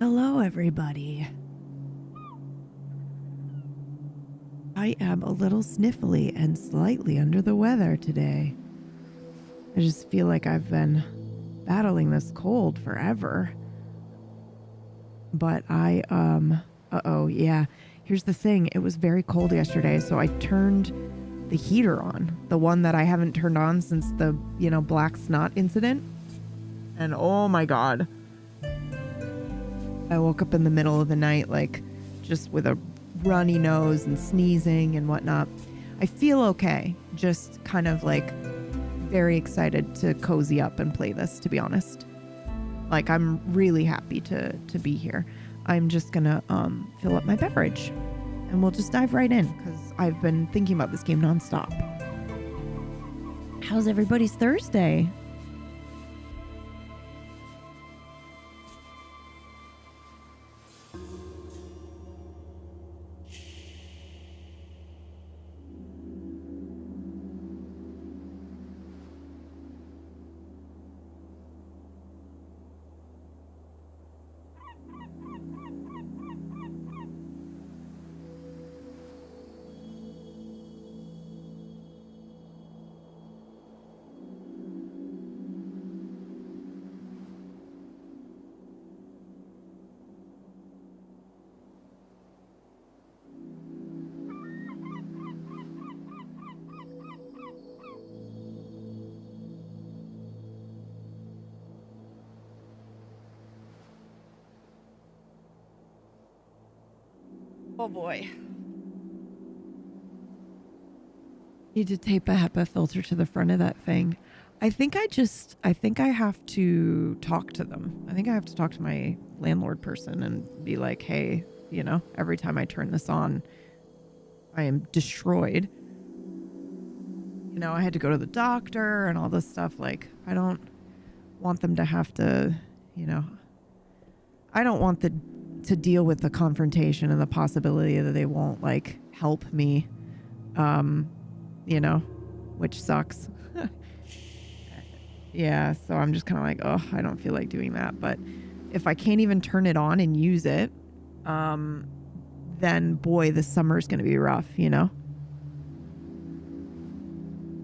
Hello, everybody. I am a little sniffly and slightly under the weather today. I just feel like I've been battling this cold forever. But yeah. Here's the thing. It was very cold yesterday, so I turned the heater on. The one that I haven't turned on since the, black snot incident. And oh my God. I woke up in the middle of the night, just with a runny nose and sneezing and whatnot. I feel okay. Just kind of very excited to cozy up and play this, to be honest. I'm really happy to be here. I'm just gonna fill up my beverage and we'll just dive right in because I've been thinking about this game nonstop. How's everybody's Thursday? Oh boy. Need to tape a HEPA filter to the front of that thing. I think I have to talk to them. I think I have to talk to my landlord person and be like, hey, every time I turn this on, I am destroyed. I had to go to the doctor and all this stuff. I don't want them to have to, I don't want to deal with the confrontation and the possibility that they won't help me, which sucks. Yeah, so I'm just kind of oh, I don't feel like doing that. But if I can't even turn it on and use it, then boy, this summer's going to be rough,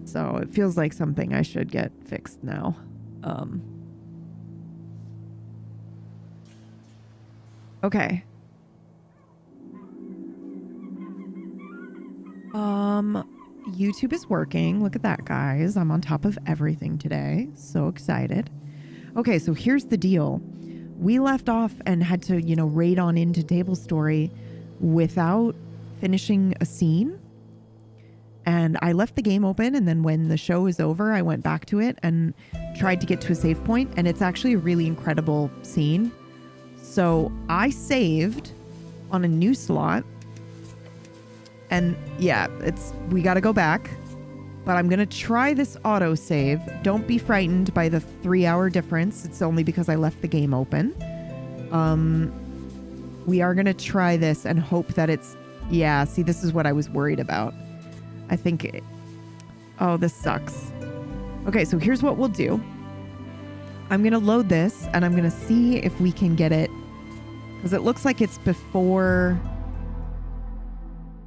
So it feels like something I should get fixed now. Okay. YouTube is working. Look at that, guys. I'm on top of everything today. So excited. Okay, so here's the deal. We left off and had to, raid on into Table Story without finishing a scene. And I left the game open, and then when the show is over, I went back to it and tried to get to a save point, and it's actually a really incredible scene. So I saved on a new slot, and yeah, we got to go back, but I'm going to try this auto save. Don't be frightened by the 3-hour difference. It's only because I left the game open. We are going to try this and hope that see, this is what I was worried about. I think, oh, this sucks. Okay, so here's what we'll do. I'm going to load this and I'm going to see if we can get it, because it looks like it's before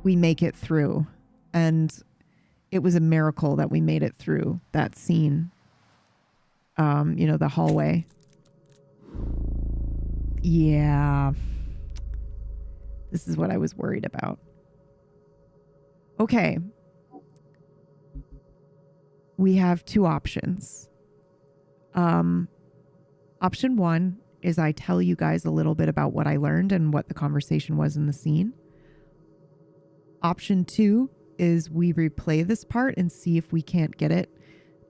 we make it through. And it was a miracle that we made it through that scene. The hallway. Yeah. This is what I was worried about. Okay. We have two options. Option one is I tell you guys a little bit about what I learned and what the conversation was in the scene. Option two is we replay this part and see if we can't get it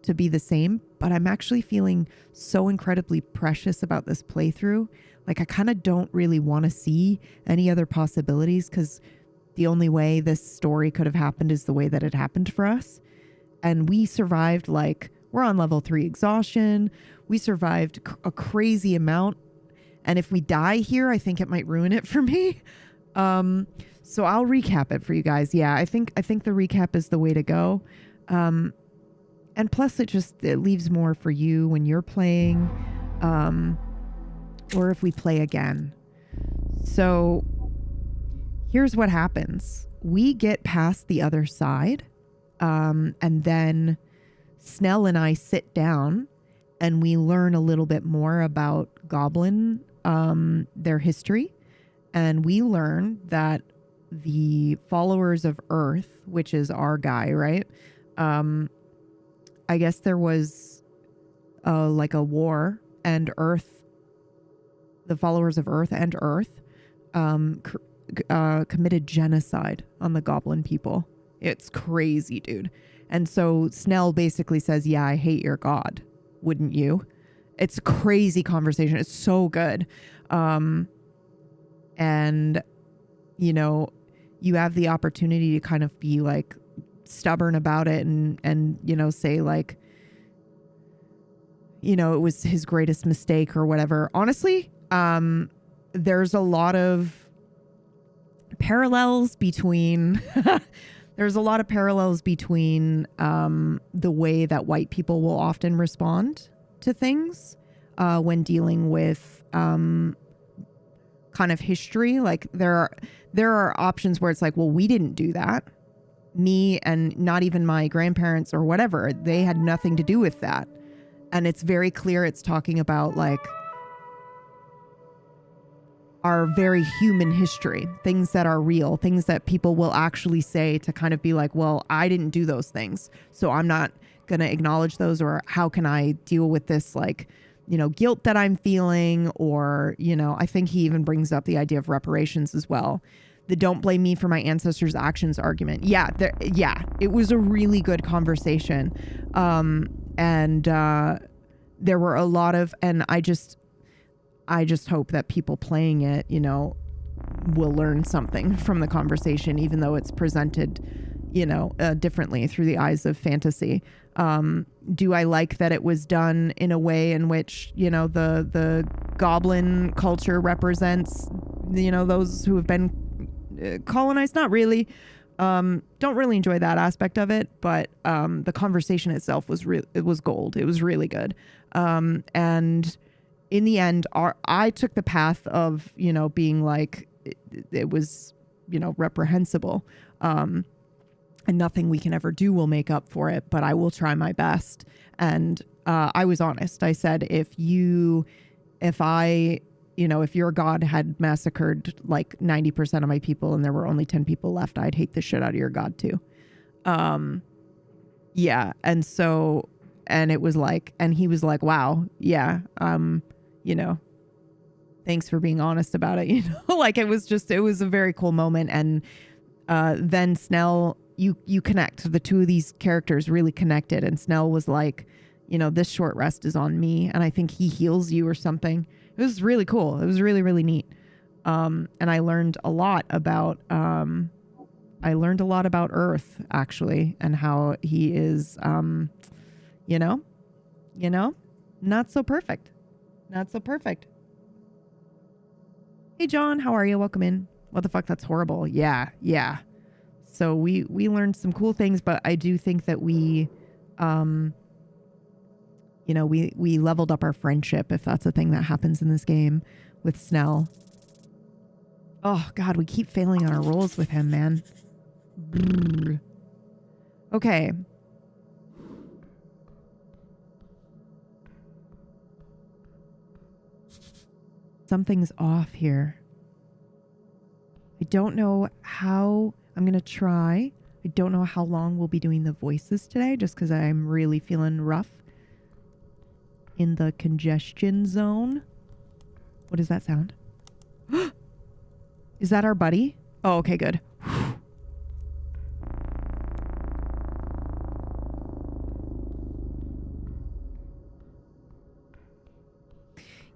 to be the same. But I'm actually feeling so incredibly precious about this playthrough. I kind of don't really want to see any other possibilities, because the only way this story could have happened is the way that it happened for us. And we survived, we're on level 3 exhaustion. We survived a crazy amount. And if we die here, I think it might ruin it for me. So I'll recap it for you guys. Yeah, I think the recap is the way to go. And plus it leaves more for you when you're playing. Or if we play again. So here's what happens. We get past the other side, and then Snell and I sit down and we learn a little bit more about Goblin, their history. And we learn that the followers of Earth, which is our guy, right? I guess there was like a war, and Earth, the followers of Earth and Earth committed genocide on the Goblin people. It's crazy, dude. And so Snell basically says, yeah, I hate your god. Wouldn't you? It's a crazy conversation. It's so good. And, you know, you have the opportunity to kind of be like stubborn about it and, you know, say like, you know, it was his greatest mistake or whatever. Honestly, there's a lot of parallels between there's a lot of parallels between the way that white people will often respond to things when dealing with kind of history. Like there are options where it's like, well, we didn't do that. Me and not even my grandparents or whatever, they had nothing to do with that. And it's very clear it's talking about like our very human history, things that are real, things that people will actually say to kind of be like, well, I didn't do those things, so I'm not going to acknowledge those, or how can I deal with this, like, you know, guilt that I'm feeling, or, you know, I think he even brings up the idea of reparations as well. The don't blame me for my ancestors' actions argument. Yeah, it was a really good conversation. And there were a lot of, and I just hope that people playing it, you know, will learn something from the conversation, even though it's presented, you know, differently through the eyes of fantasy. Do I like that it was done in a way in which, you know, the goblin culture represents, you know, those who have been colonized? Not really. Don't really enjoy that aspect of it, but the conversation itself was it was gold. It was really good. And in the end, I took the path of, you know, being like, it was, you know, reprehensible. And nothing we can ever do will make up for it, but I will try my best. And I was honest. I said, if your God had massacred like 90% of my people and there were only 10 people left, I'd hate the shit out of your God too. Yeah. And so, and it was like, and he was like, wow, yeah. You know, thanks for being honest about it. You know, like it was a very cool moment. And then Snell, you connect. The two of these characters really connected, and Snell was like, you know, this short rest is on me, and I think he heals you or something. It was really cool. It was really, really neat. And I learned a lot about Earth, actually, and how he is, you know, not so perfect. Not so perfect. Hey, John, how are you? Welcome in. What the fuck? That's horrible. Yeah. So we learned some cool things, but I do think that we leveled up our friendship, if that's a thing that happens in this game with Snell. Oh, God, we keep failing on our rolls with him, man. Brrr. Okay. Something's off here. I don't know how. I'm going to try. I don't know how long we'll be doing the voices today, just because I'm really feeling rough in the congestion zone. What does that sound? Is that our buddy? Oh, okay, good.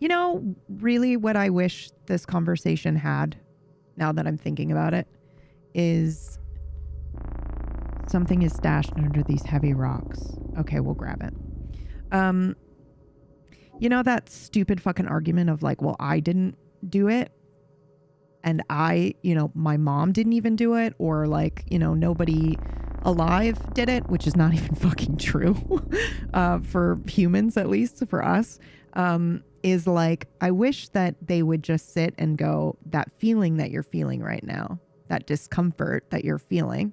You know, really what I wish this conversation had, now that I'm thinking about it, is something is stashed under these heavy rocks. Okay, we'll grab it. You know that stupid fucking argument of like, well, I didn't do it, and my mom didn't even do it, or like, you know, nobody alive did it, which is not even fucking true for humans, at least for us. is like, I wish that they would just sit and go, that feeling that you're feeling right now, that discomfort that you're feeling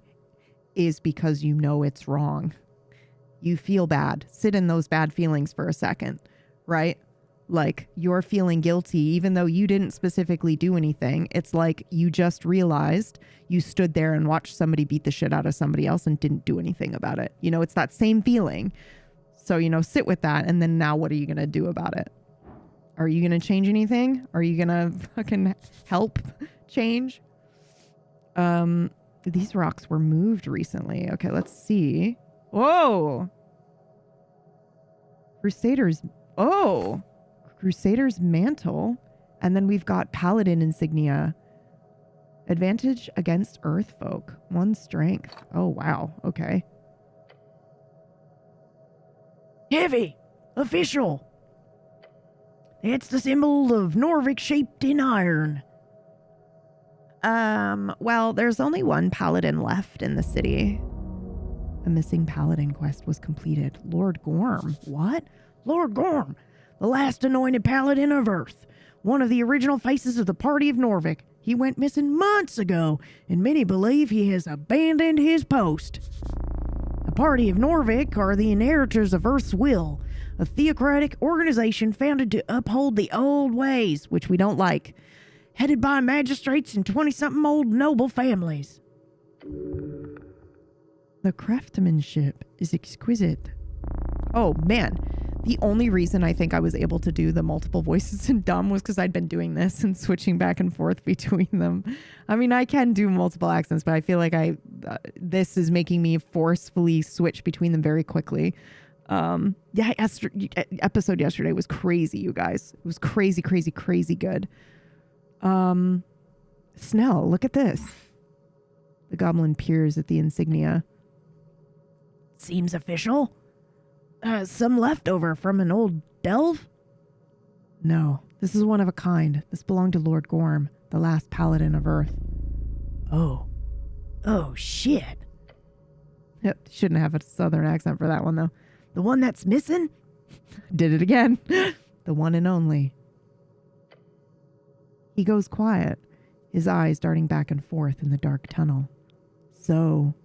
is because you know it's wrong. You feel bad. Sit in those bad feelings for a second, right? Like you're feeling guilty, even though you didn't specifically do anything. It's like you just realized you stood there and watched somebody beat the shit out of somebody else and didn't do anything about it. You know, it's that same feeling. So, you know, sit with that. And then now what are you going to do about it? Are you going to change anything? Are you going to fucking help change? These rocks were moved recently. Okay, let's see. Whoa. Crusader's mantle. And then we've got paladin insignia. Advantage against earth folk. 1 strength. Oh, wow. Okay. Heavy. Official. It's the symbol of Norvik shaped in iron. Well, there's only 1 paladin left in the city. A missing paladin quest was completed. Lord Gorm. What? Lord Gorm, the last anointed paladin of Earth. One of the original faces of the party of Norvik. He went missing months ago, and many believe he has abandoned his post. The party of Norvik are the inheritors of Earth's will, a theocratic organization founded to uphold the old ways, which we don't like, headed by magistrates and 20-something old noble families. The craftsmanship is exquisite. Oh, man. The only reason I think I was able to do the multiple voices in dumb was because I'd been doing this and switching back and forth between them. I mean, I can do multiple accents, but I feel like this is making me forcefully switch between them very quickly. Episode yesterday was crazy, you guys. It was crazy, crazy, crazy good. Snell, look at this. The goblin peers at the insignia. Seems official. Some leftover from an old delve? No, this is one of a kind. This belonged to Lord Gorm, the last paladin of Earth. Oh, shit. Yep, shouldn't have a southern accent for that one, though. The one that's missing? Did it again. The one and only. He goes quiet, his eyes darting back and forth in the dark tunnel. So...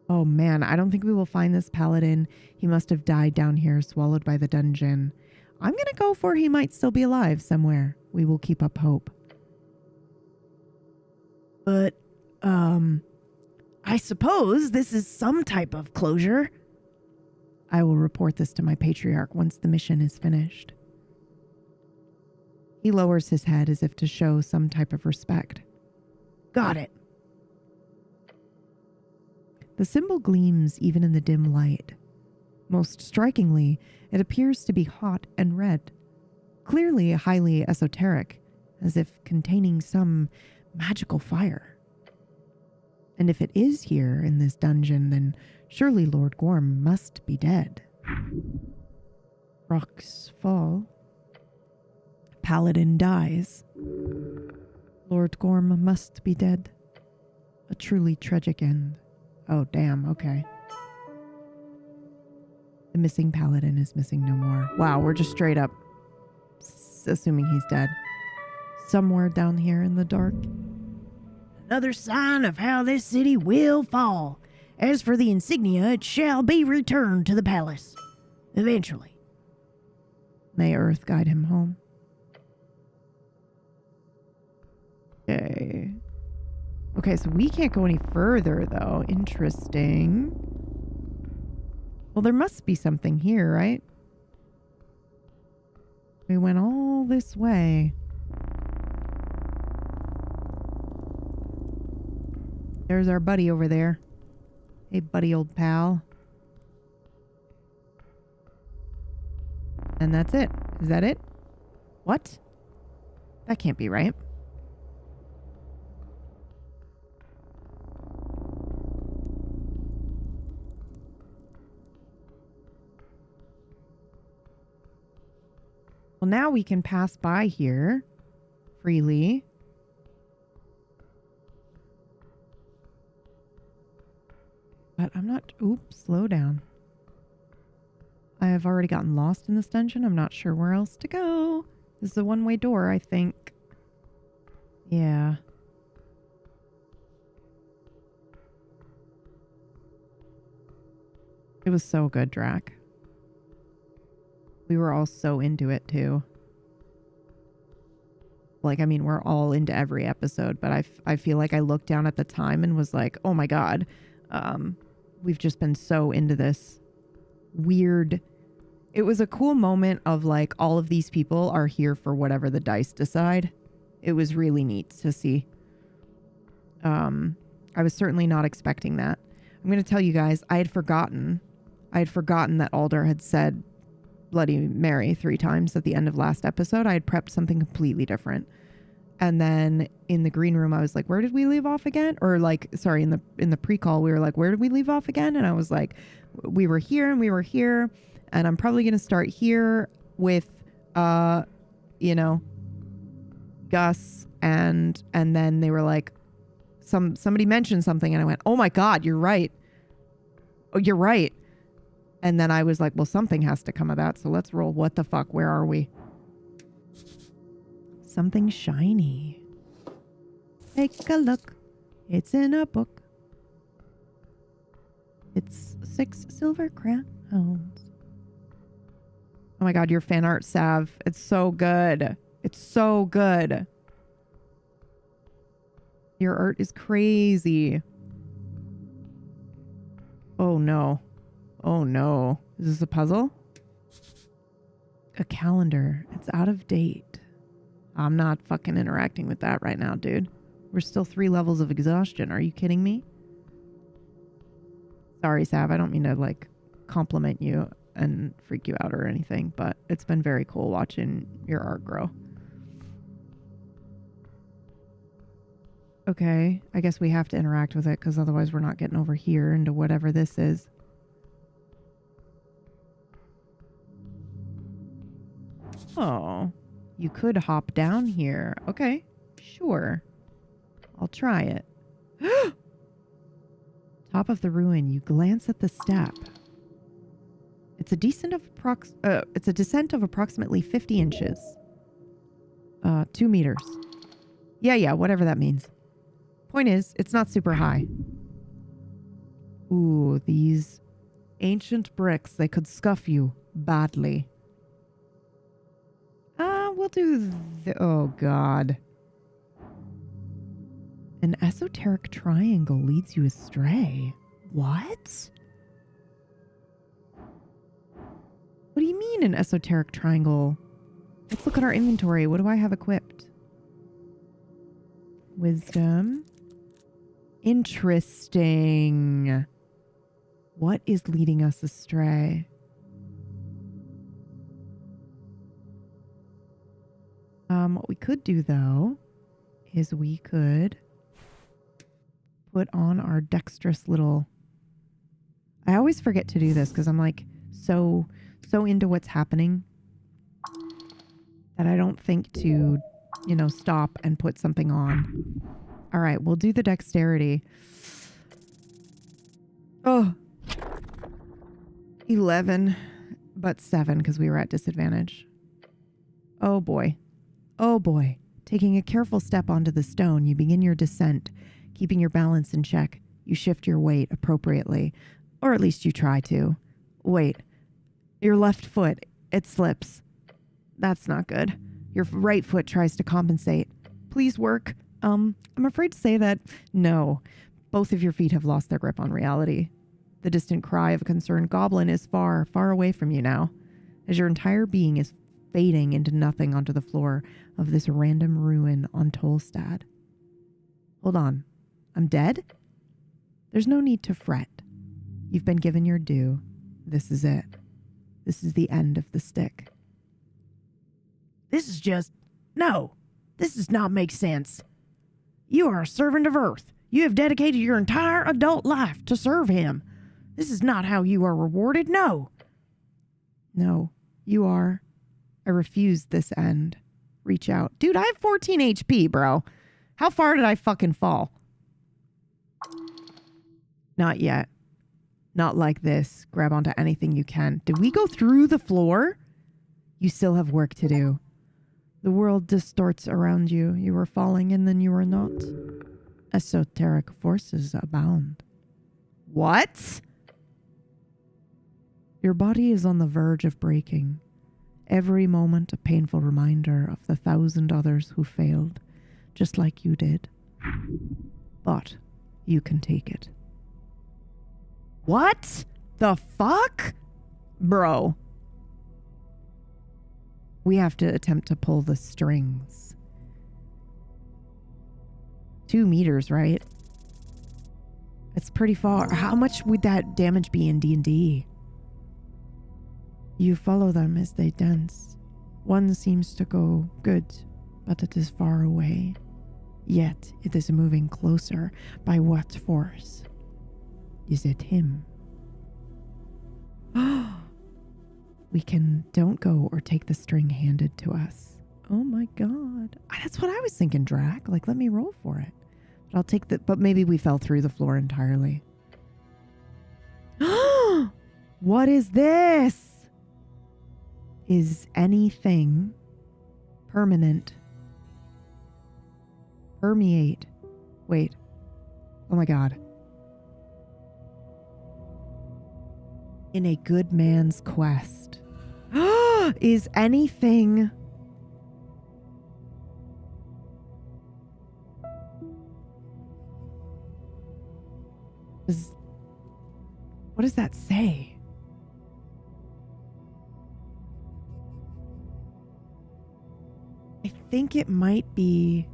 Oh man, I don't think we will find this paladin. He must have died down here, swallowed by the dungeon. I'm gonna go for he might still be alive somewhere. We will keep up hope. But, I suppose this is some type of closure. I will report this to my patriarch once the mission is finished. He lowers his head as if to show some type of respect. Got it. The symbol gleams even in the dim light. Most strikingly, it appears to be hot and red, clearly highly esoteric, as if containing some magical fire. And if it is here in this dungeon, then surely Lord Gorm must be dead. Rocks fall. Paladin dies. Lord Gorm must be dead. A truly tragic end. Oh, damn, okay. The missing paladin is missing no more. Wow, we're just straight up assuming he's dead. Somewhere down here in the dark. Another sign of how this city will fall. As for the insignia, it shall be returned to the palace. Eventually. May Earth guide him home. Okay. Okay, so we can't go any further, though. Interesting. Well, there must be something here, right? We went all this way. There's our buddy over there. Hey, buddy, old pal. And that's it. Is that it? What? That can't be right. Well, now we can pass by here freely. But I'm not... Oops, slow down. I have already gotten lost in this dungeon. I'm not sure where else to go. This is a one-way door, I think. Yeah. It was so good, Drac. We were all so into it, too. Like, I mean, we're all into every episode, but I feel like I looked down at the time and was like, oh my God, we've just been so into this weird. It was a cool moment of like, all of these people are here for whatever the dice decide. It was really neat to see. I was certainly not expecting that. I'm going to tell you guys, I had forgotten that Alder had said Bloody Mary 3 times at the end of last episode. I had prepped something completely different. And then in the green room, I was like, where did we leave off again? Or like, sorry, in the pre-call, we were like, where did we leave off again? And I was like, we were here and we were here. And I'm probably going to start here with, you know, Gus. And then they were like, somebody mentioned something. And I went, oh my God, you're right. Oh, you're right. And then I was like, well, something has to come of that. So let's roll. What the fuck? Where are we? Something shiny. Take a look. It's in a book. It's 6 silver crowns. Oh my God, your fan art, Sav. It's so good. It's so good. Your art is crazy. Oh no. Oh no. Is this a puzzle? A calendar. It's out of date. I'm not fucking interacting with that right now, dude. We're still 3 levels of exhaustion. Are you kidding me? Sorry, Sav. I don't mean to like compliment you and freak you out or anything, but it's been very cool watching your art grow. Okay. I guess we have to interact with it because otherwise we're not getting over here into whatever this is. Oh, you could hop down here. Okay, sure. I'll try it. Top of the ruin, you glance at the step. It's a descent of approximately 50 inches. 2 meters. Yeah, whatever that means. Point is, it's not super high. Ooh, these ancient bricks, they could scuff you badly. We'll do oh God. An esoteric triangle leads you astray. What? What do you mean an esoteric triangle? Let's look at our inventory. What do I have equipped? Wisdom. Interesting. What is leading us astray? What we could do, though, is we could put on our dexterous little... I always forget to do this because I'm like so into what's happening that I don't think to, you know, stop and put something on. All right, we'll do the dexterity. Oh, 11, but 7 because we were at disadvantage. Oh boy. Oh boy. Taking a careful step onto the stone, you begin your descent, keeping your balance in check. You shift your weight appropriately, or at least you try to. Wait. Your left foot, it slips. That's not good. Your right foot tries to compensate. Please work. I'm afraid to say that no. Both of your feet have lost their grip on reality. The distant cry of a concerned goblin is far, far away from you now, as your entire being is fading into nothing onto the floor of this random ruin on Tolstad. Hold on. I'm dead? There's no need to fret. You've been given your due. This is it. This is the end of the stick. This is just... No. This does not make sense. You are a servant of Earth. You have dedicated your entire adult life to serve him. This is not how you are rewarded. No. No, you are. I refuse this end. Reach out. Dude, I have 14 HP, bro. How far did I fucking fall? Not yet. Not like this. Grab onto anything you can. Did we go through the floor? You still have work to do. The world distorts around you. You were falling and then you were not. Esoteric forces abound. What? Your body is on the verge of breaking. Every moment a painful reminder of the 1,000 others who failed, just like you did. But you can take it. What the fuck? Bro. We have to attempt to pull the strings. 2 meters, right? It's pretty far. How much would that damage be in D&D? You follow them as they dance. One seems to go good, but it is far away. Yet it is moving closer. By what force? Is it him? We don't go or take the string handed to us. Oh my god. That's what I was thinking, Drac. Like, let me roll for it. But I'll take but maybe we fell through the floor entirely. What is this? Is anything permanent? Permeate. Wait. Oh my god. In a good man's quest. Is anything... What does that say? I think it might be...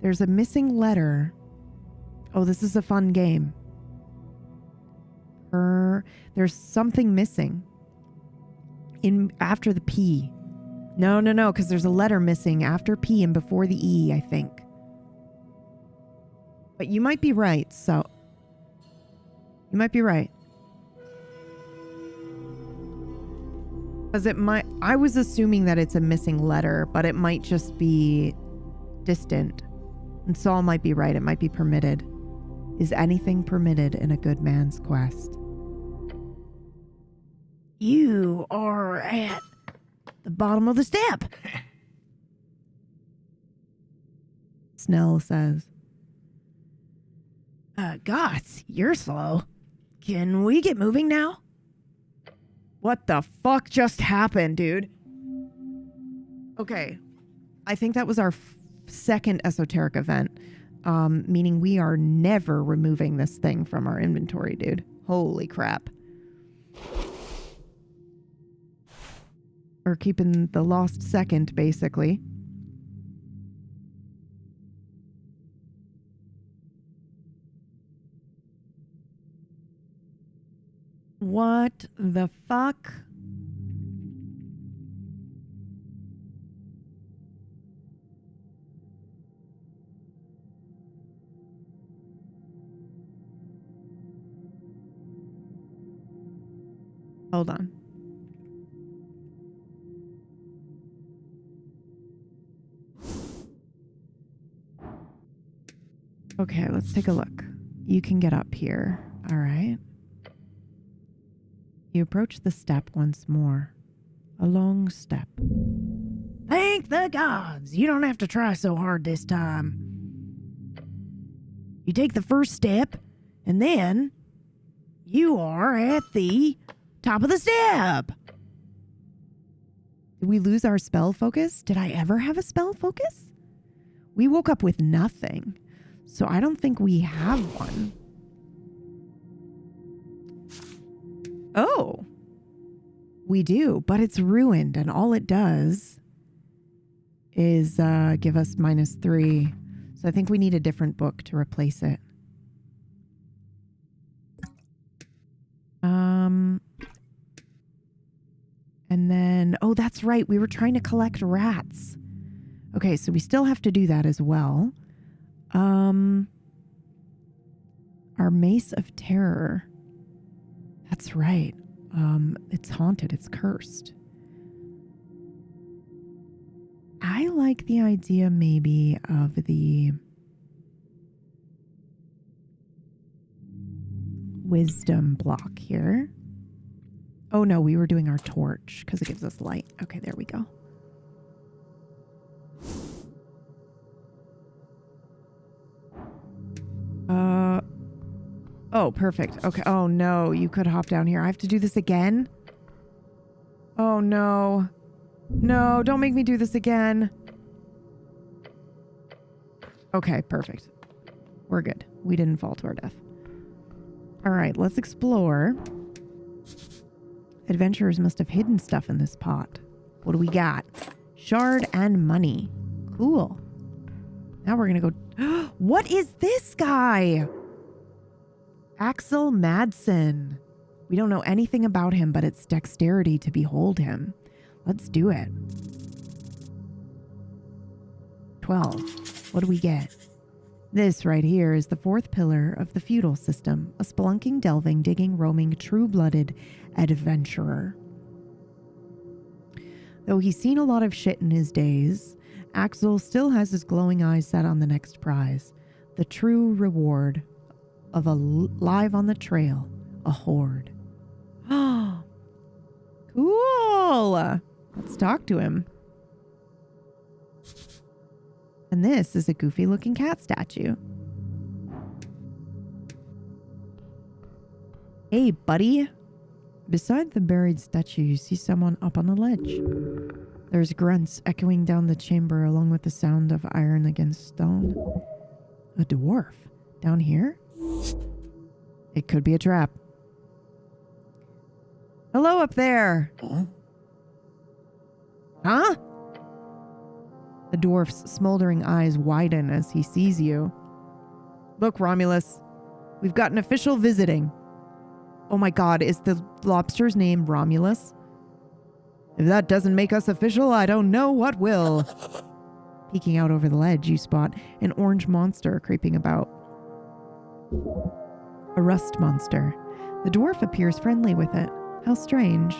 There's a missing letter. Oh, this is a fun game. There's something missing. After the P. No, because there's a letter missing after P and before the E, I think. But you might be right, so... You might be right. Because I was assuming that it's a missing letter, but it might just be distant. And Saul might be right. It might be permitted. Is anything permitted in a good man's quest? You are at the bottom of the step. Snell says. Goss, you're slow. Can we get moving now? What the fuck just happened, dude? Okay. I think that was our second esoteric event. Meaning we are never removing this thing from our inventory, dude. Holy crap. We're keeping the lost second, basically. What the fuck? Hold on. Okay, let's take a look. You can get up here. All right. You approach the step once more. A long step. Thank the gods. You don't have to try so hard this time. You take the first step, and then you are at the top of the step. Did we lose our spell focus? Did I ever have a spell focus? We woke up with nothing, so I don't think we have one. Oh, we do, but it's ruined, and all it does is give us -3. So I think we need a different book to replace it. And then, oh, that's right. We were trying to collect rats. Okay, so we still have to do that as well. Our Mace of Terror. That's right. It's haunted. It's cursed. I like the idea maybe of the wisdom block here. Oh no, we were doing our torch because it gives us light. Okay, there we go. Oh, perfect. Okay. Oh no, you could hop down here. I have to do this again? Oh no. No, don't make me do this again. Okay, perfect. We're good. We didn't fall to our death. All right, let's explore. Adventurers must have hidden stuff in this pot. What do we got? Shard and money. Cool. Now we're going to go... What is this guy? Axel Madsen. We don't know anything about him, but it's dexterity to behold him. Let's do it. 12. What do we get? This right here is the fourth pillar of the feudal system. A spelunking, delving, digging, roaming, true-blooded adventurer. Though he's seen a lot of shit in his days, Axel still has his glowing eyes set on the next prize. The true reward of a live on the trail, a horde. Oh, cool. Let's talk to him. And this is a goofy looking cat statue. Hey, buddy. Beside the buried statue, you see someone up on the ledge. There's grunts echoing down the chamber along with the sound of iron against stone. A dwarf. Down here? It could be a trap. Hello up there. Huh? The dwarf's smoldering eyes widen as he sees you. Look, Romulus. We've got an official visiting. Oh my god, is the lobster's name Romulus? If that doesn't make us official, I don't know what will. Peeking out over the ledge, you spot an orange monster creeping about. A rust monster. The dwarf appears friendly with it. How strange.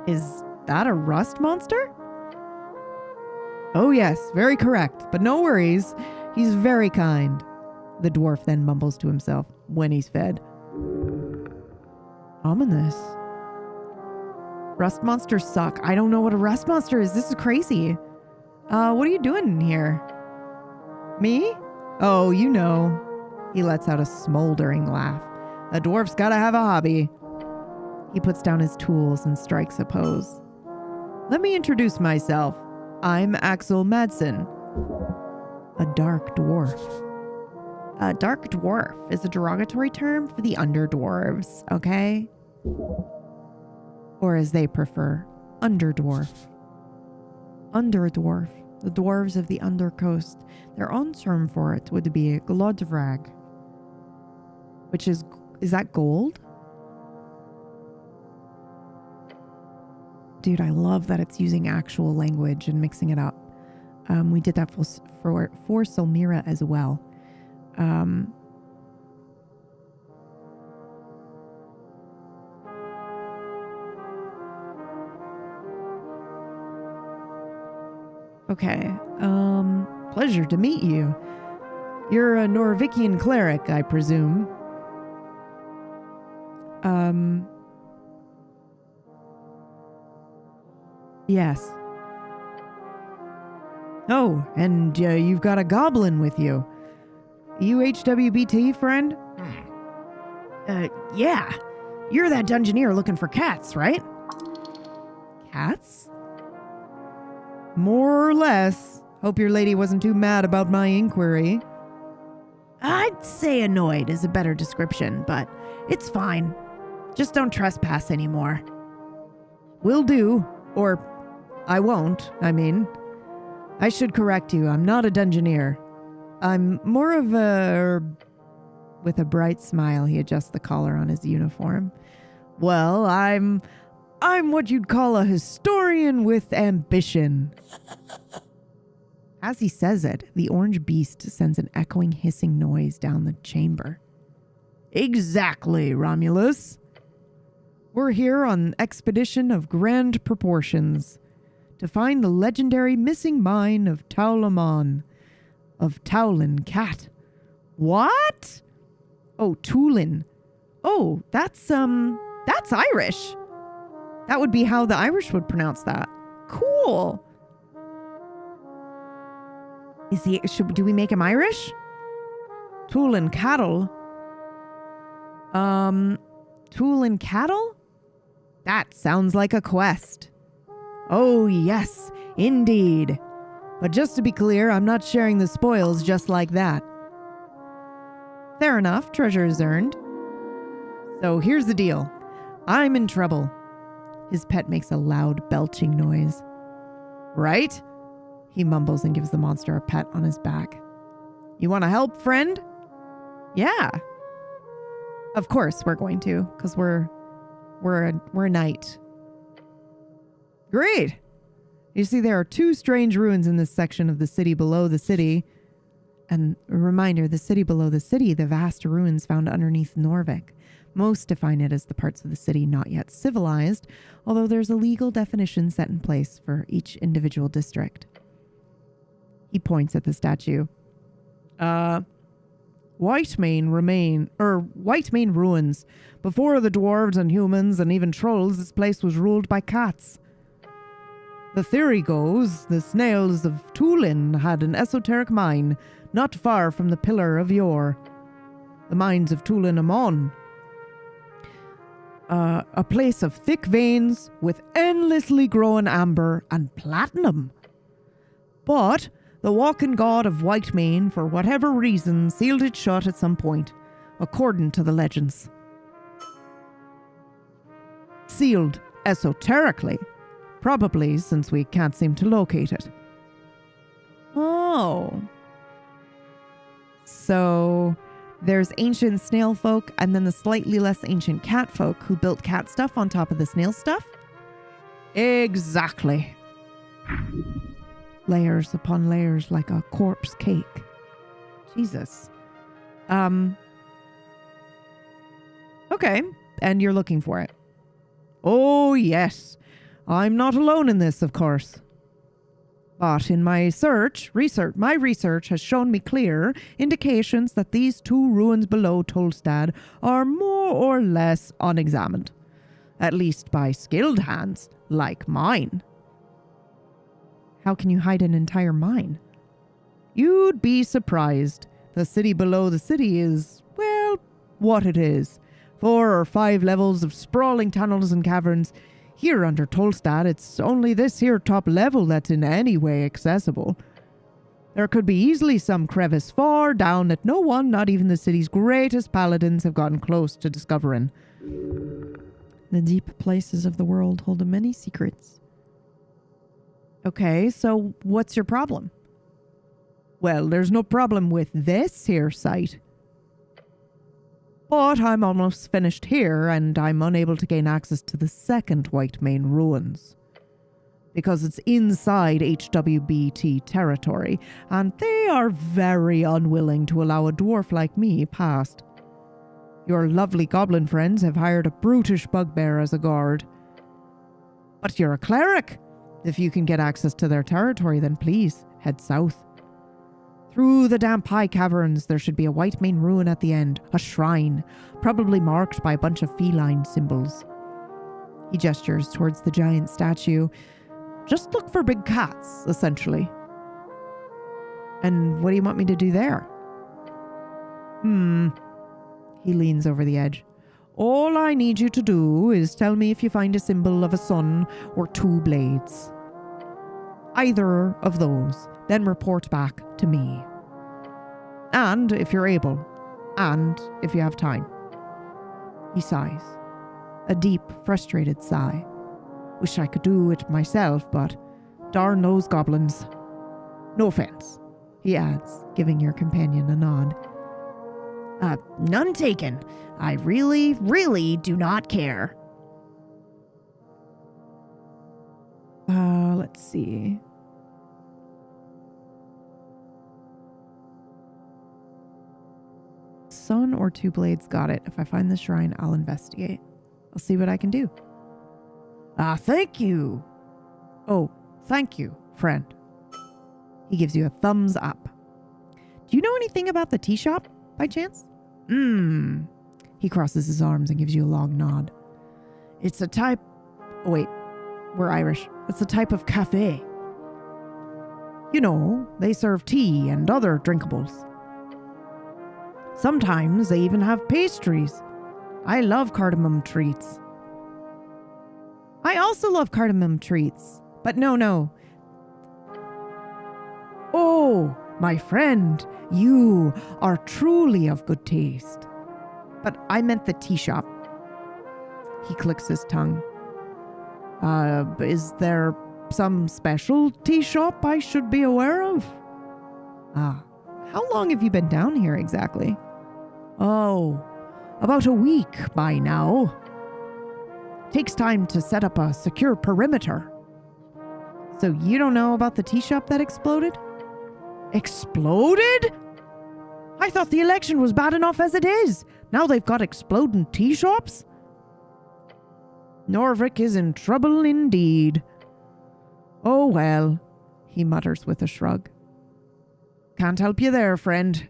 Is that a rust monster? Oh yes, very correct, but no worries. He's very kind. The dwarf then mumbles to himself when he's fed. Ominous. Rust monsters suck. I don't know what a rust monster is. This is crazy. What are you doing in here? Me? Oh, you know. He lets out a smoldering laugh. A dwarf's gotta have a hobby. He puts down his tools and strikes a pose. Let me introduce myself. I'm Axel Madsen. A dark dwarf. A dark dwarf is a derogatory term for the underdwarves, okay? Or as they prefer, underdwarf. Underdwarf, the dwarves of the undercoast. Their own term for it would be glodvrag, which is that gold? Dude, I love that it's using actual language and mixing it up. We did that for Solmira as well. Okay. Pleasure to meet you. You're a Norvikian cleric, I presume. Yes. Oh, and you've got a goblin with you. You HWBT, friend? Yeah. You're that dungeoneer looking for cats, right? Cats? More or less. Hope your lady wasn't too mad about my inquiry. I'd say annoyed is a better description, but it's fine. Just don't trespass anymore. Will do. Or I won't, I mean. I should correct you, I'm not a dungeoneer. I'm more of a... With a bright smile, he adjusts the collar on his uniform. Well, I'm what you'd call a historian with ambition. As he says it, the orange beast sends an echoing, hissing noise down the chamber. Exactly, Romulus. We're here on an expedition of grand proportions to find the legendary missing mine of Taulamon, of Taulan Cat. What? Oh, Tulin. Oh, that's Irish. That would be how the Irish would pronounce that. Cool. Do we make him Irish? Tulin cattle. Tulin cattle? That sounds like a quest. Oh, yes, indeed. But just to be clear, I'm not sharing the spoils just like that. Fair enough, treasure is earned. So here's the deal. I'm in trouble. His pet makes a loud belching noise. Right? He mumbles and gives the monster a pat on his back. You want to help, friend? Yeah. Of course we're going to, because we're a knight. Great. You see, there are 2 strange ruins in this section of the city below the city. And a reminder, the city below the city, the vast ruins found underneath Norvik. Most define it as the parts of the city not yet civilized, although there's a legal definition set in place for each individual district. He points at the statue. Whitemane ruins. Before the dwarves and humans and even trolls, this place was ruled by cats. The theory goes, the snails of Tulin had an esoteric mine not far from the Pillar of Yore. The mines of Tulin Amon. A place of thick veins with endlessly growing amber and platinum. But the walking god of Whitemane, for whatever reason, sealed it shut at some point, according to the legends. Sealed esoterically, probably since we can't seem to locate it. Oh. So there's ancient snail folk and then the slightly less ancient cat folk who built cat stuff on top of the snail stuff? Exactly. Layers upon layers like a corpse cake. Jesus. Okay, and you're looking for it. Oh, yes. I'm not alone in this, of course. But in my research has shown me clear indications that these 2 ruins below Tolstad are more or less unexamined. At least by skilled hands like mine. How can you hide an entire mine? You'd be surprised. The city below the city is, well, what it is. 4 or 5 levels of sprawling tunnels and caverns. Here under Tolstad, it's only this here top level that's in any way accessible. There could be easily some crevice far down that no one, not even the city's greatest paladins, have gotten close to discovering. The deep places of the world hold many secrets. Okay, so what's your problem? Well, there's no problem with this here site. But I'm almost finished here, and I'm unable to gain access to the second Whitemane ruins. Because it's inside HWBT territory, and they are very unwilling to allow a dwarf like me past. Your lovely goblin friends have hired a brutish bugbear as a guard. But you're a cleric. If you can get access to their territory, then please, head south. Through the damp high caverns, there should be a Whitemane ruin at the end, a shrine, probably marked by a bunch of feline symbols. He gestures towards the giant statue. Just look for big cats, essentially. And what do you want me to do there? He leans over the edge. All I need you to do is tell me if you find a symbol of a sun or 2 blades. Either of those, then report back to me. And if you're able, and if you have time. He sighs. A deep, frustrated sigh. Wish I could do it myself, but darn those goblins. No offense, he adds, giving your companion a nod. None taken. I really, really do not care. Let's see. Sun or 2 blades, got it. If I find the shrine, I'll investigate. I'll see what I can do. Thank you. Oh, thank you, friend. He gives you a thumbs up. Do you know anything about the tea shop, by chance? He crosses his arms and gives you a long nod. It's a type... Oh, wait. We're Irish. It's a type of cafe. You know, they serve tea and other drinkables. Sometimes they even have pastries. I love cardamom treats. I also love cardamom treats. But no. Oh, my friend, you are truly of good taste. But I meant the tea shop. He clicks his tongue. Is there some special tea shop I should be aware of? How long have you been down here exactly? Oh, about a week by now. Takes time to set up a secure perimeter. So you don't know about the tea shop that exploded? Exploded? I thought the election was bad enough as it is. Now they've got exploding tea shops? Norvik is in trouble indeed. Oh well, he mutters with a shrug. Can't help you there, friend.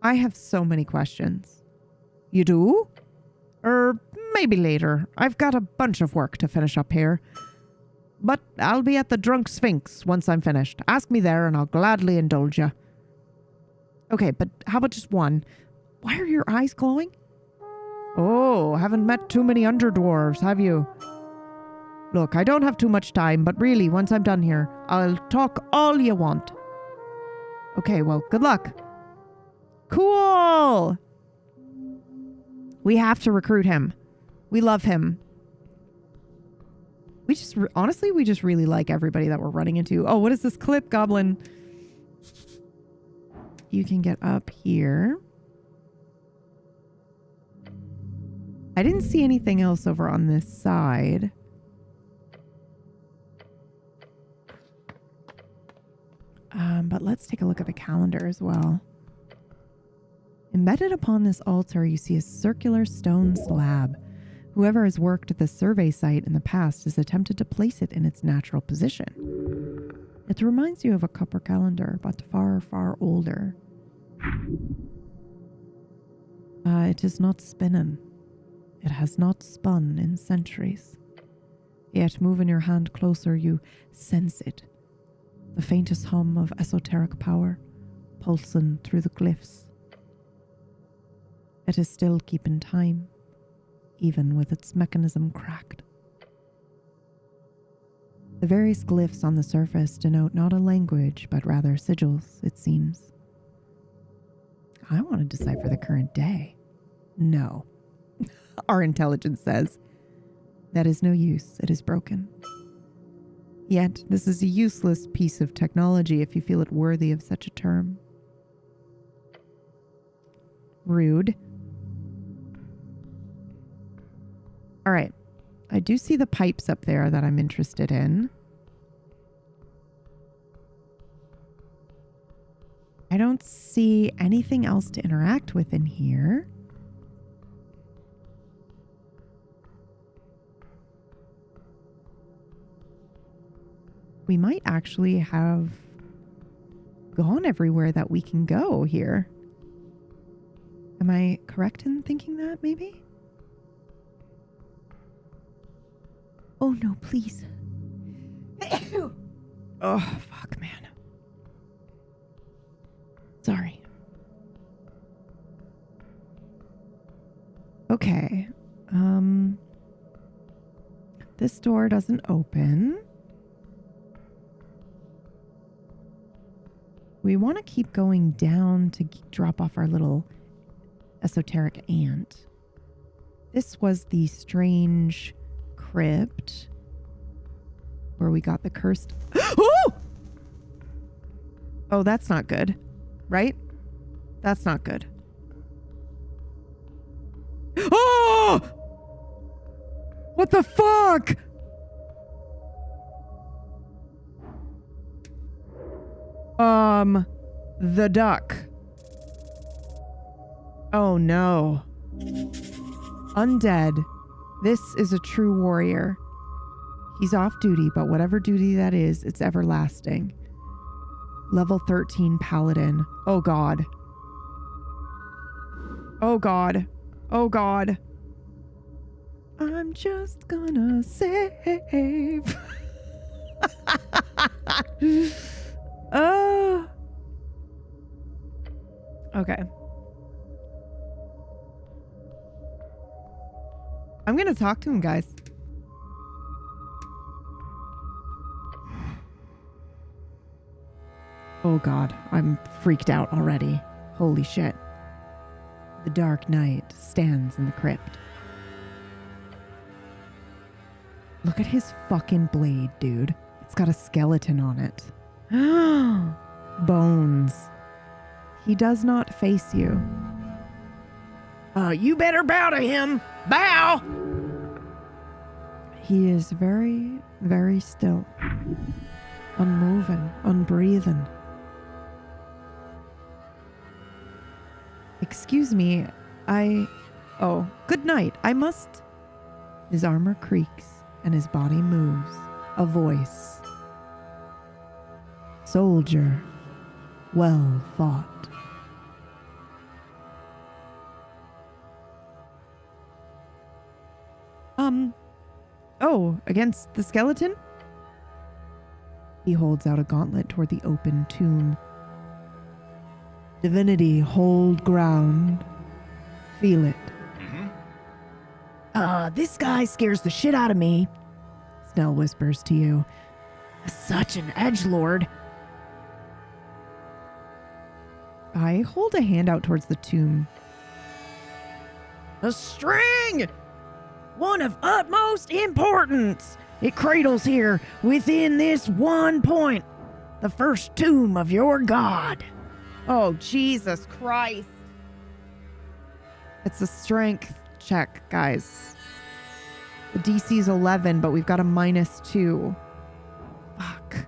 I have so many questions. You do? Maybe later. I've got a bunch of work to finish up here. But I'll be at the Drunk Sphinx once I'm finished. Ask me there and I'll gladly indulge you. Okay, but how about just one? Why are your eyes glowing? Oh, haven't met too many underdwarves, have you? Look, I don't have too much time, but really, once I'm done here, I'll talk all you want. Okay, well, good luck. Cool! We have to recruit him. We love him. We just, honestly, we just really like everybody that we're running into. Oh, what is this clip, Goblin? You can get up here. I didn't see anything else over on this side. But let's take a look at the calendar as well. Embedded upon this altar, you see a circular stone slab. Whoever has worked at the survey site in the past has attempted to place it in its natural position. It reminds you of a copper calendar, but far, far older. It is not spinning. It has not spun in centuries. Yet, moving your hand closer, you sense it. The faintest hum of esoteric power pulsing through the glyphs. It is still keeping time, even with its mechanism cracked. The various glyphs on the surface denote not a language, but rather sigils, it seems. I want to decipher the current day. No. Our intelligence says. That is no use, it is broken. Yet, this is a useless piece of technology if you feel it worthy of such a term. Rude. All right. I do see the pipes up there that I'm interested in. I don't see anything else to interact with in here. We might actually have gone everywhere that we can go here. Am I correct in thinking that, maybe? Oh no, please. Oh, fuck, man. Sorry. Okay. This door doesn't open. We want to keep going down to drop off our little esoteric ant. This was the strange crypt where we got the cursed... Oh! Oh, that's not good. Right? That's not good. Oh! What the fuck? The duck. Oh no. Undead. This is a true warrior. He's off duty, but whatever duty that is, it's everlasting. Level 13 paladin. Oh god. Oh god. Oh god. I'm just gonna save. Okay. I'm gonna talk to him, guys. Oh god, I'm freaked out already. Holy shit. The Dark Knight stands in the crypt. Look at his fucking blade, dude. It's got a skeleton on it. Bones. He does not face you. You better bow to him. Bow! He is very, very still. Unmoving, unbreathing. Excuse me, Oh, good night. I must... His armor creaks and his body moves. A voice. Soldier, well fought. Oh, against the skeleton? He holds out a gauntlet toward the open tomb. Divinity, hold ground. Feel it. This guy scares the shit out of me. Snell whispers to you. Such an edgelord. I hold a hand out towards the tomb. A string! One of utmost importance. It cradles here within this one point. The first tomb of your god. Oh, Jesus Christ. It's a strength check, guys. The DC's 11, but we've got a -2. Fuck.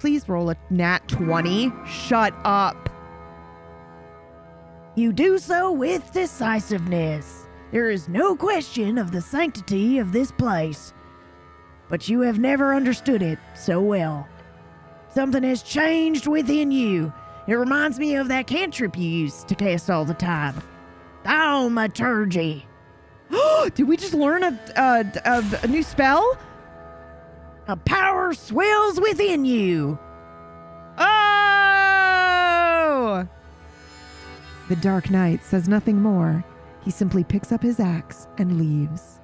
Please roll a nat 20. Shut up. You do so with decisiveness. There is no question of the sanctity of this place. But you have never understood it so well. Something has changed within you. It reminds me of that cantrip you used to cast all the time. Thaumaturgy. Did we just learn a new spell? A power swells within you. Oh! The Dark Knight says nothing more. He simply picks up his axe and leaves.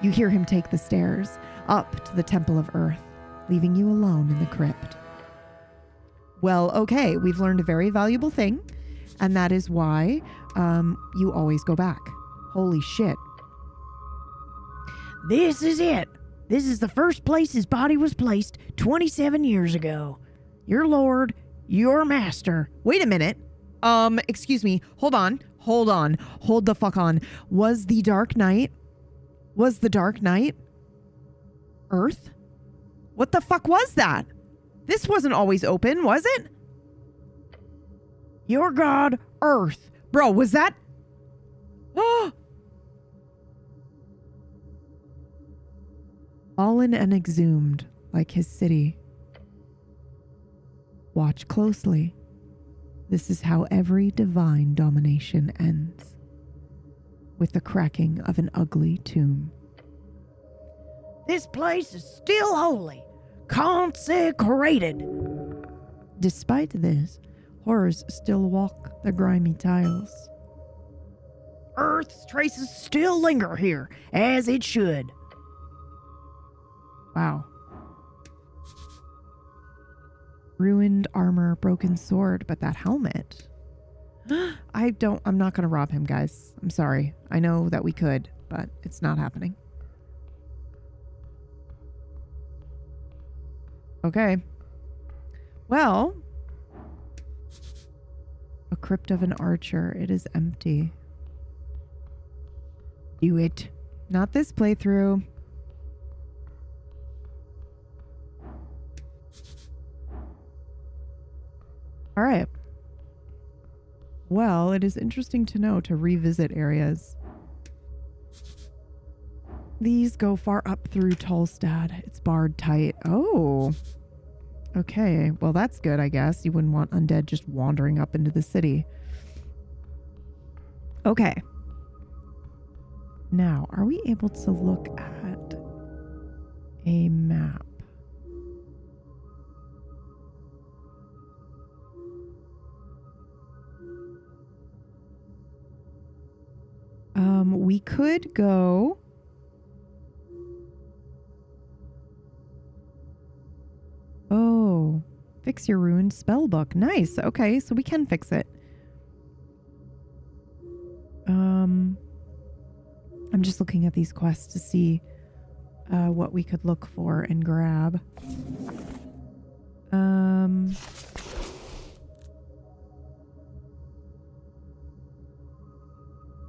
You hear him take the stairs up to the Temple of Earth, leaving you alone in the crypt. Well, okay, we've learned a very valuable thing, and that is why you always go back. Holy shit. This is it. This is the first place his body was placed 27 years ago. Your lord, your master. Wait a minute. Excuse me. Hold on. Hold the fuck on. Was the Dark Knight Earth? What the fuck was that? This wasn't always open, was it? Your god, Earth. Bro, was that... Fallen and exhumed like his city. Watch closely. This is how every divine domination ends. With the cracking of an ugly tomb. This place is still holy. Consecrated. Despite this, horrors still walk the grimy tiles. Earth's traces still linger here, as it should. Wow. Ruined armor, broken sword, but that helmet. I'm not going to rob him, guys. I'm sorry. I know that we could, but it's not happening. Okay. Well, a crypt of an archer. It is empty. Do it. Not this playthrough. All right. Well, it is interesting to know to revisit areas. These go far up through Tolstad. It's barred tight. Oh. Okay, well that's good, I guess. You wouldn't want undead just wandering up into the city. Okay. Now, are we able to look at a map? We could go... Oh, fix your ruined spell book. Nice. Okay, so we can fix it. I'm just looking at these quests to see what we could look for and grab.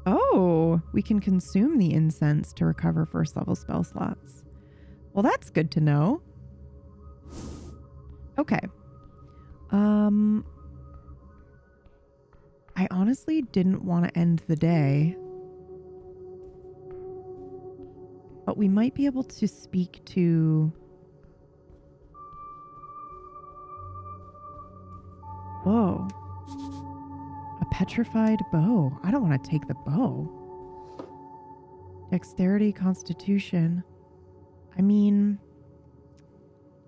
Oh, we can consume the incense to recover first level spell slots. Well, that's good to know. Okay. I honestly didn't want to end the day, but we might be able to speak to... Whoa. A petrified bow. I don't want to take the bow. Dexterity, constitution. I mean,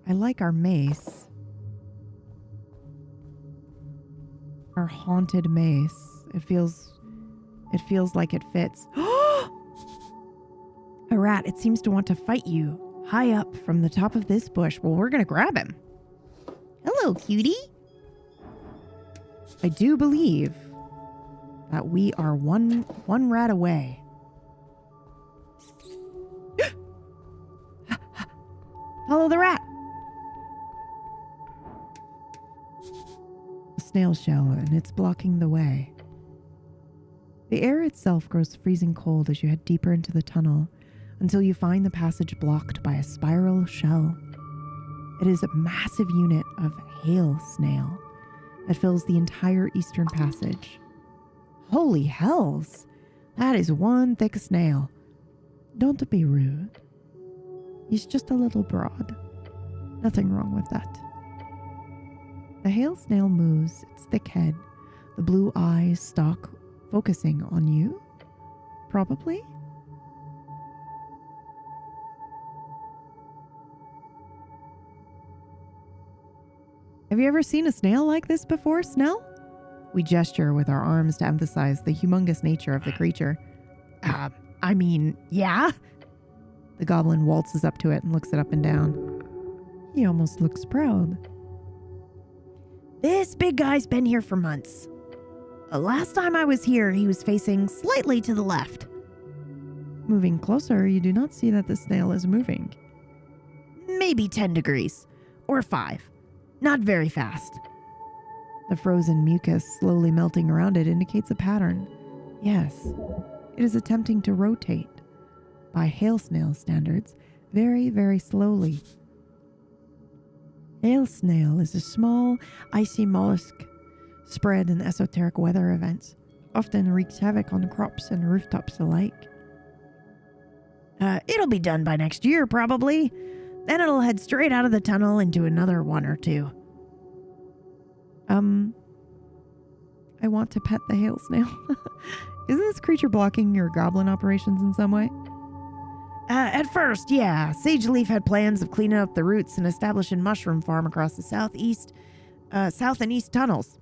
I like our mace. Our haunted mace. It feels like it fits. A rat. It seems to want to fight you. High up from the top of this bush. Well, we're gonna grab him. Hello, cutie. I do believe that we are one rat away. Follow the rat. A snail shell, and it's blocking the way. The air itself grows freezing cold as you head deeper into the tunnel until you find the passage blocked by a spiral shell. It is a massive unit of hail snail that fills the entire eastern passage. Holy hells! That is one thick snail. Don't be rude. He's just a little broad. Nothing wrong with that. The hail snail moves its thick head, the blue eyes stalk focusing on you? Probably? Have you ever seen a snail like this before, Snell? We gesture with our arms to emphasize the humongous nature of the creature. I mean, yeah. The goblin waltzes up to it and looks it up and down. He almost looks proud. This big guy's been here for months. Last time I was here, he was facing slightly to the left. Moving closer, you do not see that the snail is moving. Maybe 10 degrees. Or 5. Not very fast. The frozen mucus slowly melting around it indicates a pattern. Yes, it is attempting to rotate, by hail snail standards, very, very slowly. Hail snail is a small, icy mollusk spread in esoteric weather events, often wreaks havoc on crops and rooftops alike. It'll be done by next year, probably. Then it'll head straight out of the tunnel into another one or two. I want to pet the hail snail. Isn't this creature blocking your goblin operations in some way? At first, yeah. Sage Leaf had plans of cleaning up the roots and establishing mushroom farm across the south and east tunnels.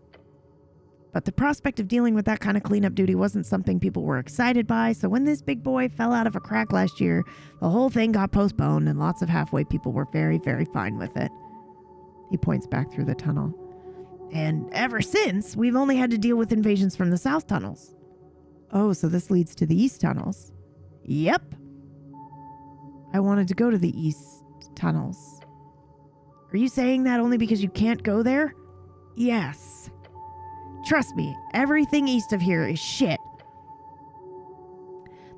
But the prospect of dealing with that kind of cleanup duty wasn't something people were excited by, so when this big boy fell out of a crack last year, the whole thing got postponed and lots of halfway people were very, very fine with it. He points back through the tunnel. And ever since, we've only had to deal with invasions from the south tunnels. Oh, so this leads to the east tunnels. Yep. I wanted to go to the east tunnels. Are you saying that only because you can't go there? Yes. Trust me, everything east of here is shit.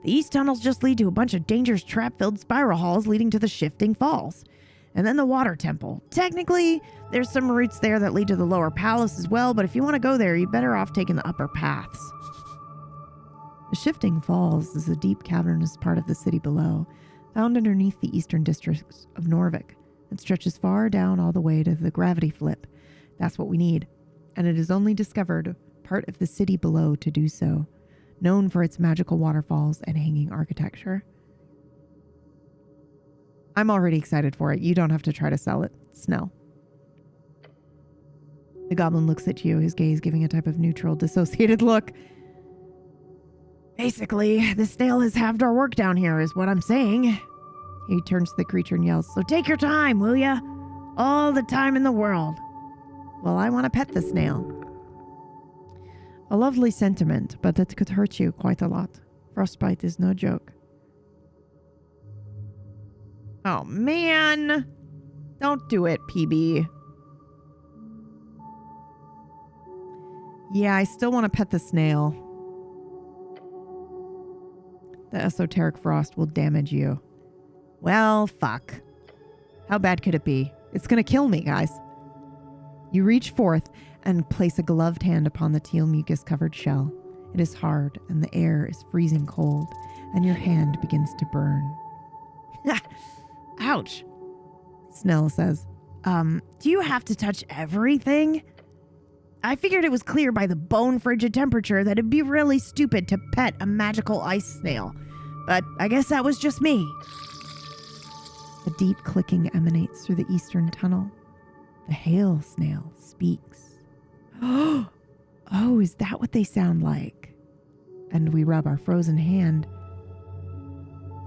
The east tunnels just lead to a bunch of dangerous trap-filled spiral halls leading to the shifting falls. And then the water temple. Technically, there's some routes there that lead to the lower palace as well, but if you want to go there, you're better off taking the upper paths. The shifting falls is a deep cavernous part of the city below, found underneath the eastern districts of Norvik It stretches far down all the way to the gravity flip. That's what we need. And it is only discovered part of the city below to do so, known for its magical waterfalls and hanging architecture. I'm already excited for it. You don't have to try to sell it, Snell. The goblin looks at you, his gaze giving a type of neutral, dissociated look. Basically, the snail has halved our work down here, is what I'm saying. He turns to the creature and yells, So take your time, will ya? All the time in the world. Well, I want to pet the snail. A lovely sentiment, but it could hurt you quite a lot. Frostbite is no joke. Oh, man. Don't do it, PB. Yeah, I still want to pet the snail. The esoteric frost will damage you. Well, fuck. How bad could it be? It's going to kill me, guys. You reach forth and place a gloved hand upon the teal mucus-covered shell. It is hard, and the air is freezing cold, and your hand begins to burn. Ouch. Snell says, Do you have to touch everything? I figured it was clear by the bone frigid temperature that it'd be really stupid to pet a magical ice snail. But I guess that was just me. A deep clicking emanates through the eastern tunnel. The hail snail speaks. Oh, is that what they sound like? And we rub our frozen hand.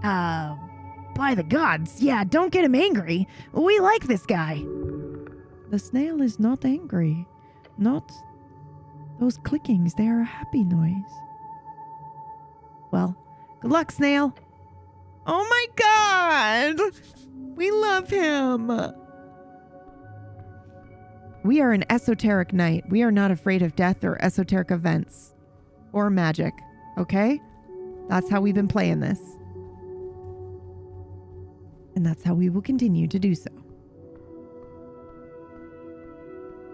By the gods, yeah, don't get him angry. We like this guy. The snail is not angry. Not those clickings, they are a happy noise. Well, good luck, snail. Oh my god! We love him. We are an esoteric knight. We are not afraid of death or esoteric events. Or magic, okay? That's how we've been playing this. And that's how we will continue to do so.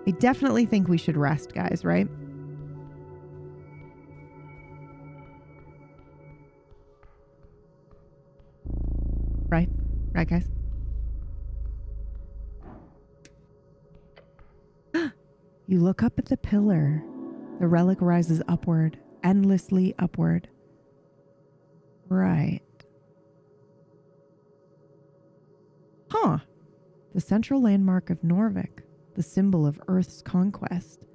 I definitely think we should rest, guys, right? Right? Right, guys? You look up at the pillar. The relic rises upward, endlessly upward. Right. Huh. The central landmark of Norvik. The symbol of Earth's conquest.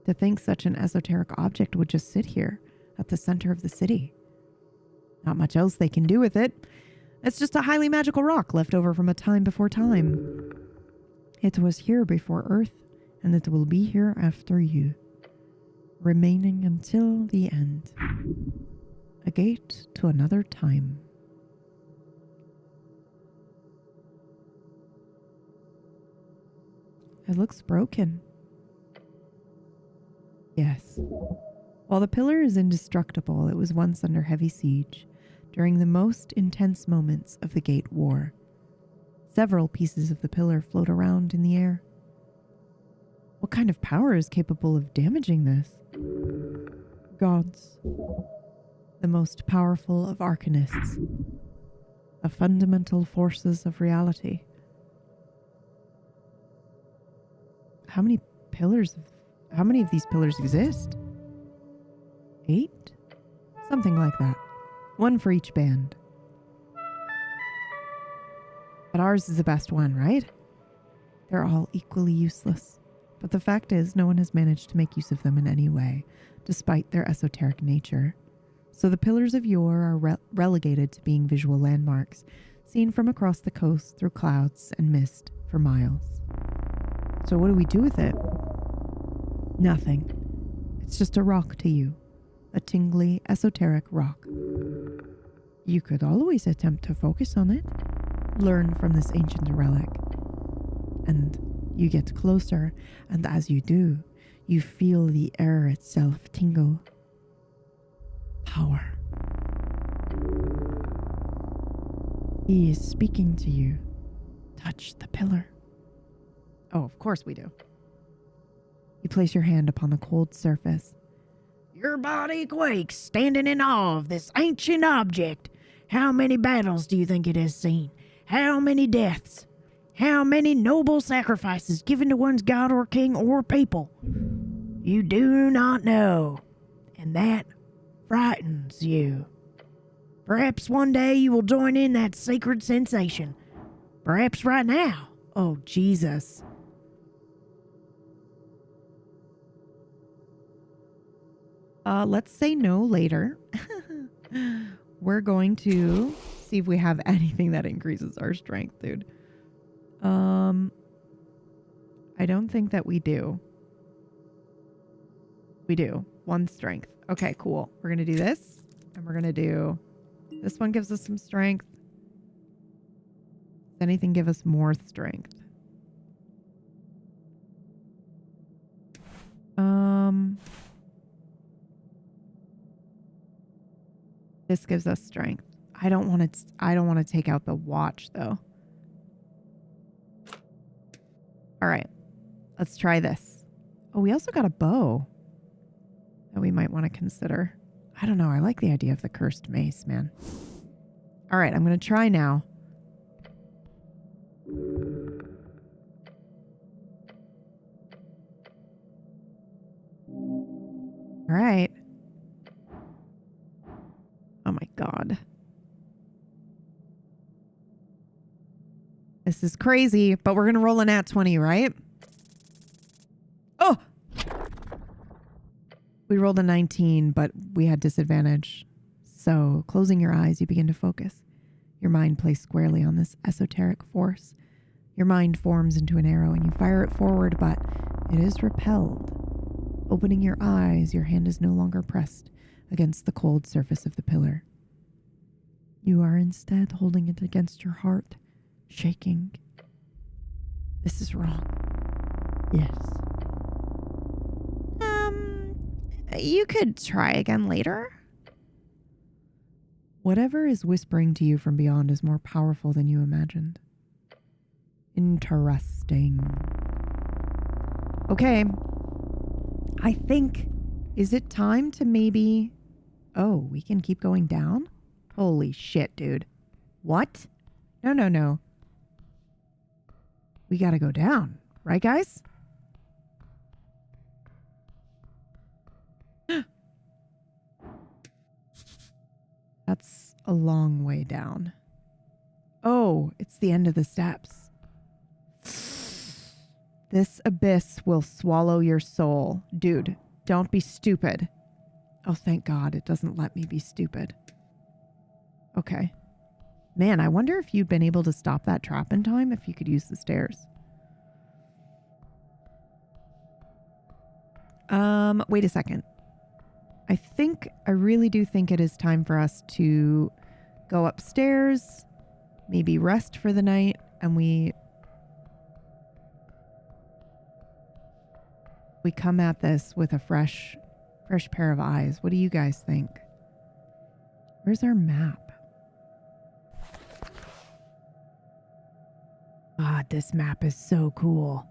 To think such an esoteric object would just sit here at the center of the city. Not much else they can do with it. It's just a highly magical rock left over from a time before time. It was here before Earth, and it will be here after you, remaining until the end. A gate to another time. It looks broken. Yes. While the pillar is indestructible, it was once under heavy siege during the most intense moments of the Gate War. Several pieces of the pillar float around in the air. What kind of power is capable of damaging this? Gods. The most powerful of arcanists. Of fundamental forces of reality. How many of these pillars exist? 8? Something like that. One for each band. But ours is the best one, right? They're all equally useless. But the fact is, no one has managed to make use of them in any way, despite their esoteric nature. So the pillars of yore are relegated to being visual landmarks, seen from across the coast through clouds and mist for miles. So what do we do with it? Nothing. It's just a rock to you. A tingly, esoteric rock. You could always attempt to focus on it. Learn from this ancient relic. And you get closer, and as you do, you feel the air itself tingle. Power. He is speaking to you. Touch the pillar. Oh, of course we do. You place your hand upon the cold surface. Your body quakes, standing in awe of this ancient object. How many battles do you think it has seen? How many deaths? how many noble sacrifices given to one's god or king or people. You do not know, and that frightens you. Perhaps one day you will join in that sacred sensation. Perhaps right now. Oh, Jesus. Let's say no later. We're going to see if we have anything that increases our strength, dude. I don't think that we do. We do. 1 strength. Okay, cool. We're going to do this. And we're going to do... This one gives us some strength. Does anything give us more strength? This gives us strength. I don't want to take out the watch though. All right. Let's try this. Oh, we also got a bow that we might want to consider. I don't know. I like the idea of the cursed mace, man. All right. I'm going to try now. All right. Oh my God. This is crazy, but we're going to roll an nat 20, right? Oh! We rolled a 19, but we had disadvantage. So, closing your eyes, you begin to focus. Your mind placed squarely on this esoteric force. Your mind forms into an arrow and you fire it forward, but it is repelled. Opening your eyes, your hand is no longer pressed against the cold surface of the pillar. You are instead holding it against your heart, shaking. This is wrong. Yes. You could try again later. Whatever is whispering to you from beyond is more powerful than you imagined. Interesting. Okay. I think, is it time to maybe... Oh, we can keep going down? Holy shit, dude. What? No. We gotta go down. Right, guys? That's a long way down. Oh, it's the end of the steps. This abyss will swallow your soul. Dude, don't be stupid. Oh, thank God it doesn't let me be stupid. Okay. Man, I wonder if you'd been able to stop that trap in time if you could use the stairs. Wait a second. I really do think it is time for us to go upstairs, maybe rest for the night, and we come at this with a fresh pair of eyes. What do you guys think? Where's our map? God, this map is so cool.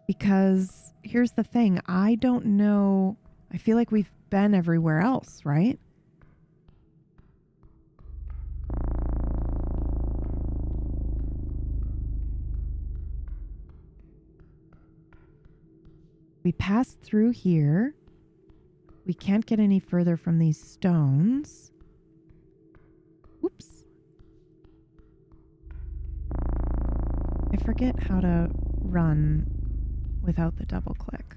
Because here's the thing, I don't know. I feel like we've been everywhere else, right? We passed through here. We can't get any further from these stones. Oops. I forget how to run without the double click.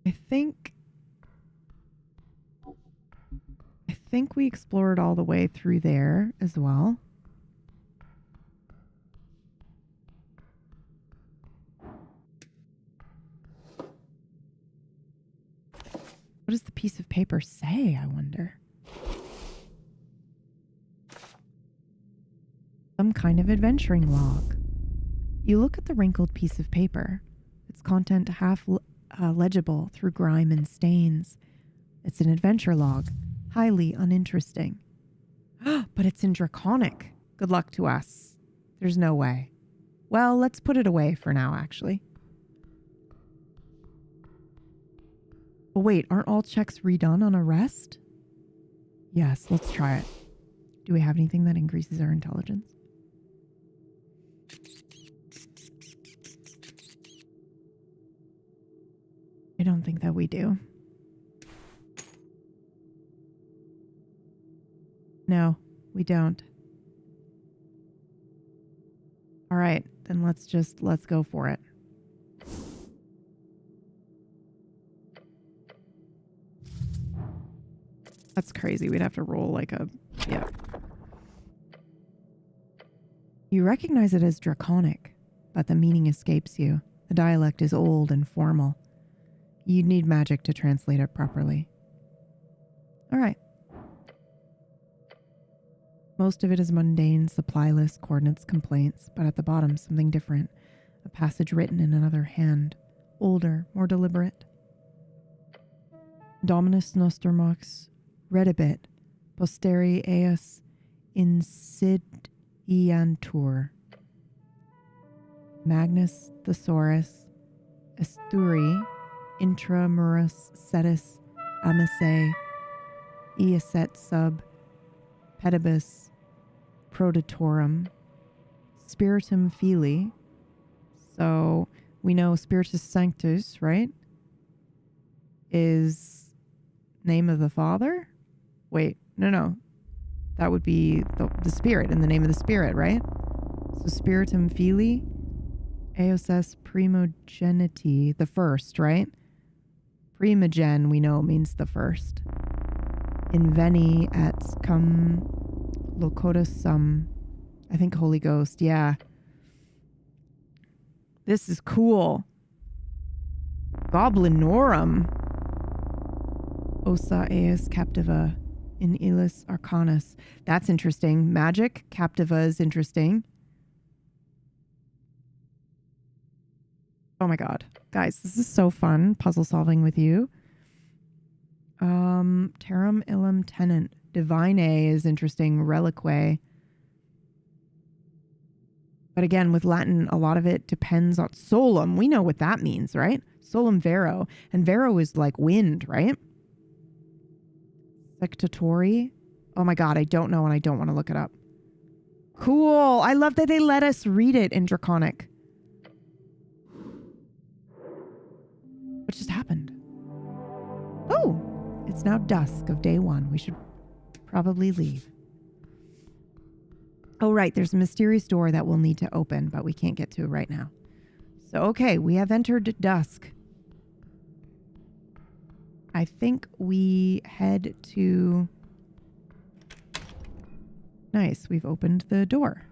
I think we explored all the way through there as well. What does the piece of paper say, I wonder? Some kind of adventuring log. You look at the wrinkled piece of paper. Its content half legible through grime and stains. It's an adventure log. Highly uninteresting. But it's in Draconic. Good luck to us. There's no way. Well, let's put it away for now, actually. Oh, wait, aren't all checks redone on arrest? Yes, let's try it. Do we have anything that increases our intelligence? I don't think that we do. No, we don't. All right, then let's go for it. That's crazy. We'd have to roll like a, yeah. You recognize it as draconic, but the meaning escapes you. The dialect is old and formal. You'd need magic to translate it properly. All right. Most of it is mundane, supply list, coordinates, complaints, but at the bottom, something different. A passage written in another hand. Older, more deliberate. Dominus Nostrmox redibit, posteri eas insidiantur. Magnus Thesaurus, Esturi, Intramuros Setis, Amice, Easet sub, Pedibus, Proditorum, Spiritum Filii. So we know Spiritus Sanctus, right? Is name of the Father? Wait, no. That would be the Spirit, in the name of the Spirit, right? So Spiritum Filii, Eoses Primogeniti, the first, right? Primogen, we know, means the first. Inveni et cum locotus sum. I think Holy Ghost, yeah. This is cool. Goblinorum. Ossa eis captiva in illis arcanus. That's interesting. Magic, captiva is interesting. Oh my god. Guys, this is so fun. Puzzle solving with you. Terram illum tenent. Divine is interesting. Relique. But again, with Latin, a lot of it depends on solum. We know what that means, right? Solum vero. And vero is like wind, right? Sectatori. Oh my god, I don't know and I don't want to look it up. Cool. I love that they let us read it in Draconic. What just happened? Oh, it's now dusk of day one. We should probably leave. Oh, right. There's a mysterious door that we'll need to open, but we can't get to it right now. So, okay, we have entered dusk. I think we head to... Nice. We've opened the door.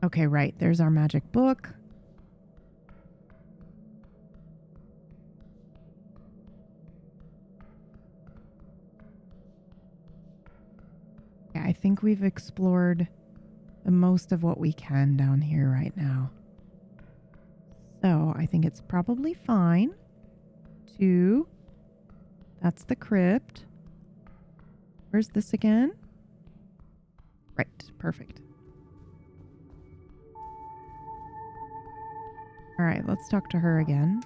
Okay, right. There's our magic book. Yeah, I think we've explored the most of what we can down here right now. So I think it's probably fine to... That's the crypt. Where's this again? Right, perfect. All right, let's talk to her again.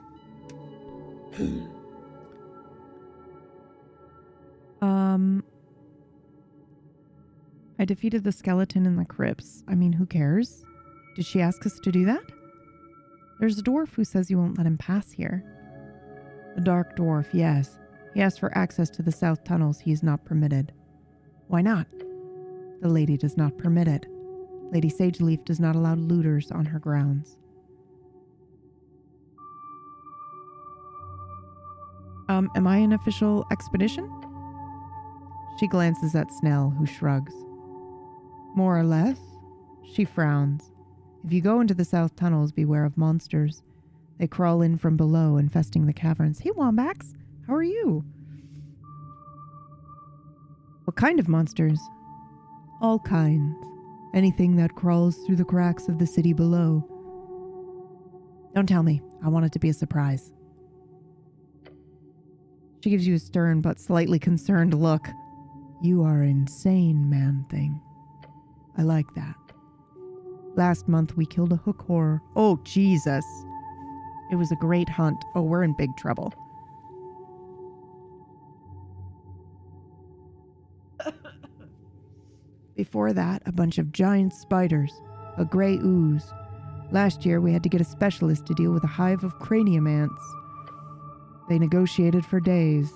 I defeated the skeleton in the crypts. I mean, who cares? Did she ask us to do that? There's a dwarf who says you won't let him pass here. The dark dwarf, yes. He asked for access to the south tunnels. He is not permitted. Why not? The lady does not permit it. Lady Sageleaf does not allow looters on her grounds. Am I an official expedition? She glances at Snell, who shrugs. More or less. She frowns. If you go into the south tunnels, beware of monsters. They crawl in from below, infesting the caverns. Hey, Wombax. How are you? What kind of monsters? All kinds. Anything that crawls through the cracks of the city below. Don't tell me. I want it to be a surprise. She gives you a stern but slightly concerned look. You are insane, man-thing. I like that. Last month we killed a hook horror. Oh, Jesus. It was a great hunt. Oh, we're in big trouble. Before that, a bunch of giant spiders, a gray ooze. Last year, we had to get a specialist to deal with a hive of cranium ants. They negotiated for days.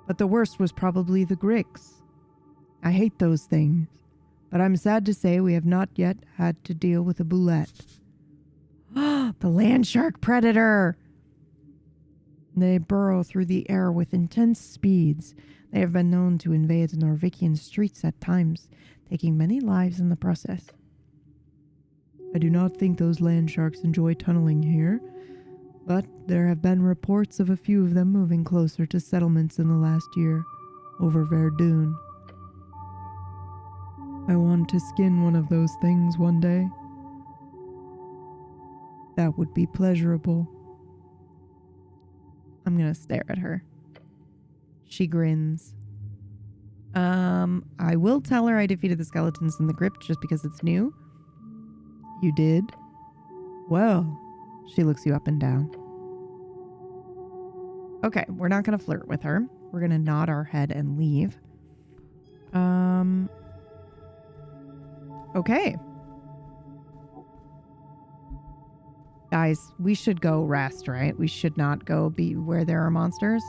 But the worst was probably the gricks. I hate those things, but I'm sad to say we have not yet had to deal with a boulette. The land shark predator! They burrow through the air with intense speeds. They have been known to invade Norvikian streets at times, taking many lives in the process. I do not think those land sharks enjoy tunneling here, but there have been reports of a few of them moving closer to settlements in the last year, over Verdun. I want to skin one of those things one day. That would be pleasurable. I'm gonna stare at her. She grins. I will tell her I defeated the skeletons in the crypt just because it's new. You did? Well, she looks you up and down. Okay, we're not gonna flirt with her. We're gonna nod our head and leave. Okay. Guys, we should go rest, right? We should not go be where there are monsters.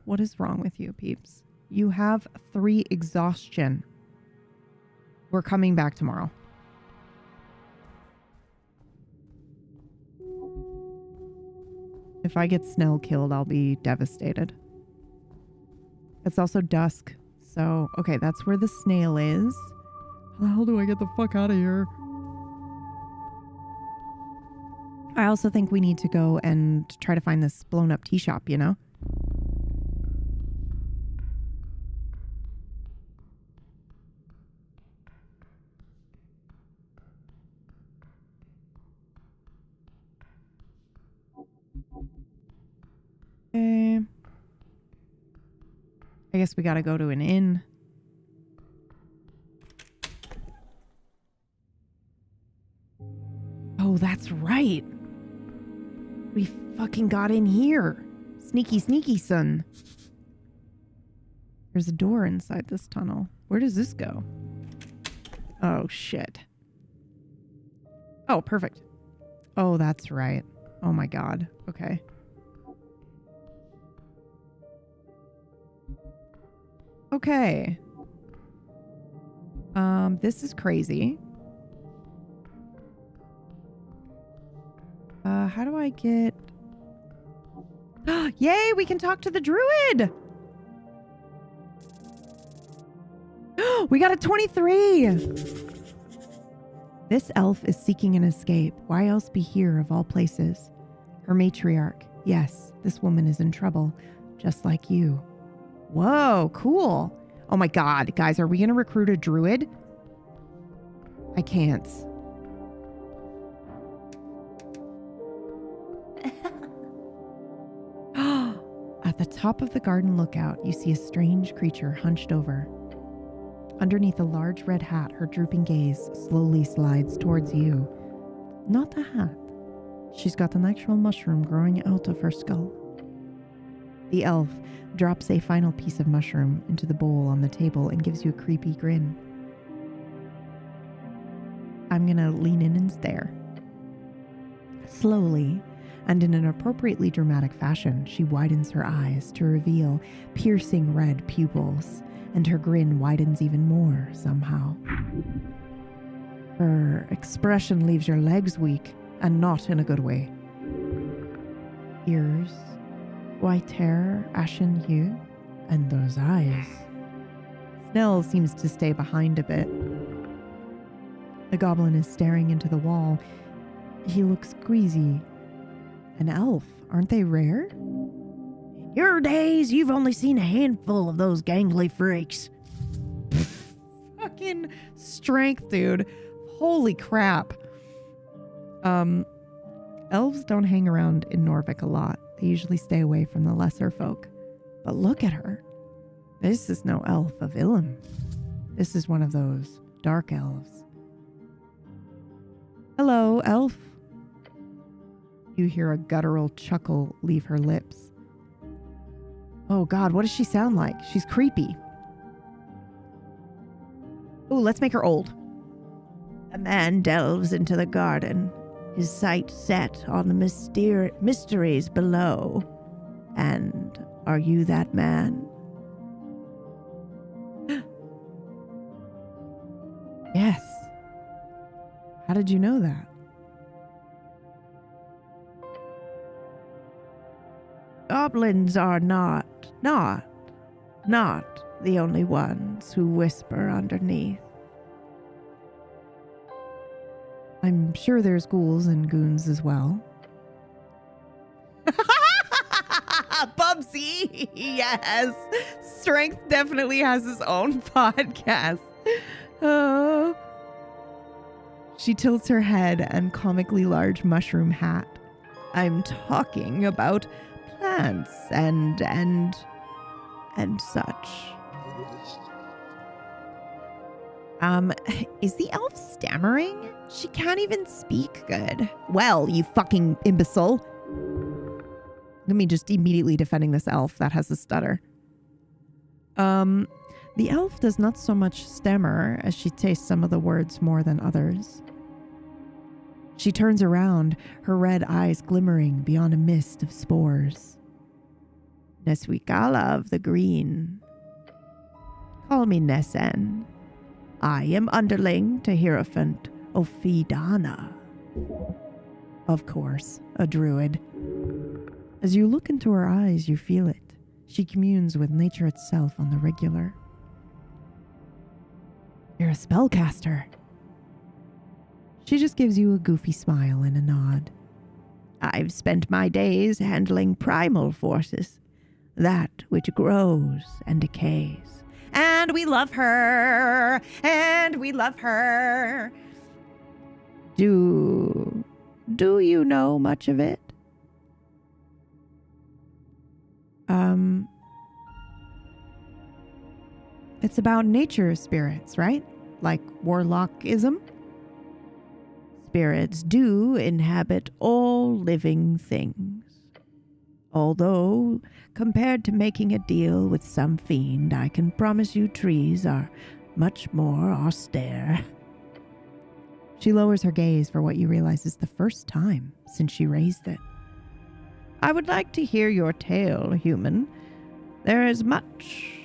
What is wrong with you, peeps? You have 3 exhaustion. We're coming back tomorrow. If I get Snell killed, I'll be devastated. It's also dusk. So, okay, that's where the snail is. How the hell do I get the fuck out of here? I also think we need to go and try to find this blown up tea shop, you know? Okay. I guess we gotta go to an inn. Oh, that's right. We fucking got in here. Sneaky, sneaky, son. There's a door inside this tunnel. Where does this go? Oh, shit. Oh, perfect. Oh, that's right. Oh my god. Okay. Okay. This is crazy. How do I get... Yay, we can talk to the druid! We got a 23! This elf is seeking an escape. Why else be here of all places? Her matriarch. Yes, this woman is in trouble, just like you. Whoa, cool. Oh my god, guys, are we gonna recruit a druid? I can't. At the top of the garden lookout, you see a strange creature hunched over. Underneath a large red hat, her drooping gaze slowly slides towards you. Not the hat. She's got an actual mushroom growing out of her skull. The elf drops a final piece of mushroom into the bowl on the table and gives you a creepy grin. I'm gonna lean in and stare. Slowly, and in an appropriately dramatic fashion, she widens her eyes to reveal piercing red pupils, and her grin widens even more somehow. Her expression leaves your legs weak, and not in a good way. Ears, white hair, ashen hue, and those eyes. Snell seems to stay behind a bit. The goblin is staring into the wall. He looks queasy. An elf, aren't they rare? In your days, you've only seen a handful of those gangly freaks. Fucking strength, dude. Holy crap. Elves don't hang around in Norvik a lot. They usually stay away from the lesser folk. But look at her. This is no elf of Ilum. This is one of those dark elves. Hello, elf. You hear a guttural chuckle leave her lips. Oh God, what does she sound like? She's creepy. Ooh, let's make her old. A man delves into the garden, his sight set on the mysteries below. And are you that man? Yes. How did you know that? Goblins are not the only ones who whisper underneath. I'm sure there's ghouls and goons as well. Bubsy! Yes! Strength definitely has his own podcast. Oh. She tilts her head and comically large mushroom hat. I'm talking about plants and such. Is the elf stammering? She can't even speak good. Well, you fucking imbecile. Look at me just immediately defending this elf that has a stutter. The elf does not so much stammer as she tastes some of the words more than others. She turns around, her red eyes glimmering beyond a mist of spores. Neswikala of the Green. Call me Nesen. I am underling to Hierophant Ophidana. Of course, a druid. As you look into her eyes, you feel it. She communes with nature itself on the regular. You're a spellcaster. She just gives you a goofy smile and a nod. I've spent my days handling primal forces, that which grows and decays. And we love her. And we love her. Do you know much of it? It's about nature spirits, right? Like warlockism? Spirits do inhabit all living things. Although, compared to making a deal with some fiend, I can promise you trees are much more austere. She lowers her gaze for what you realize is the first time since she raised it. I would like to hear your tale, human. There is much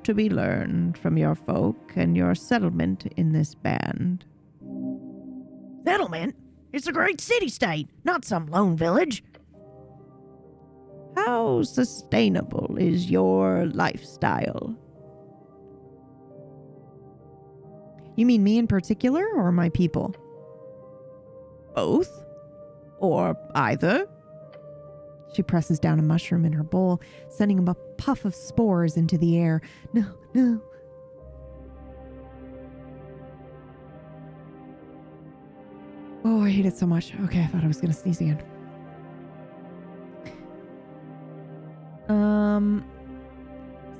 to be learned from your folk and your settlement in this band. Settlement? It's a great city-state, not some lone village. How sustainable is your lifestyle? You mean me in particular or my people? Both? Or either? She presses down a mushroom in her bowl, sending a puff of spores into the air. No. Oh, I hate it so much. Okay, I thought I was going to sneeze again.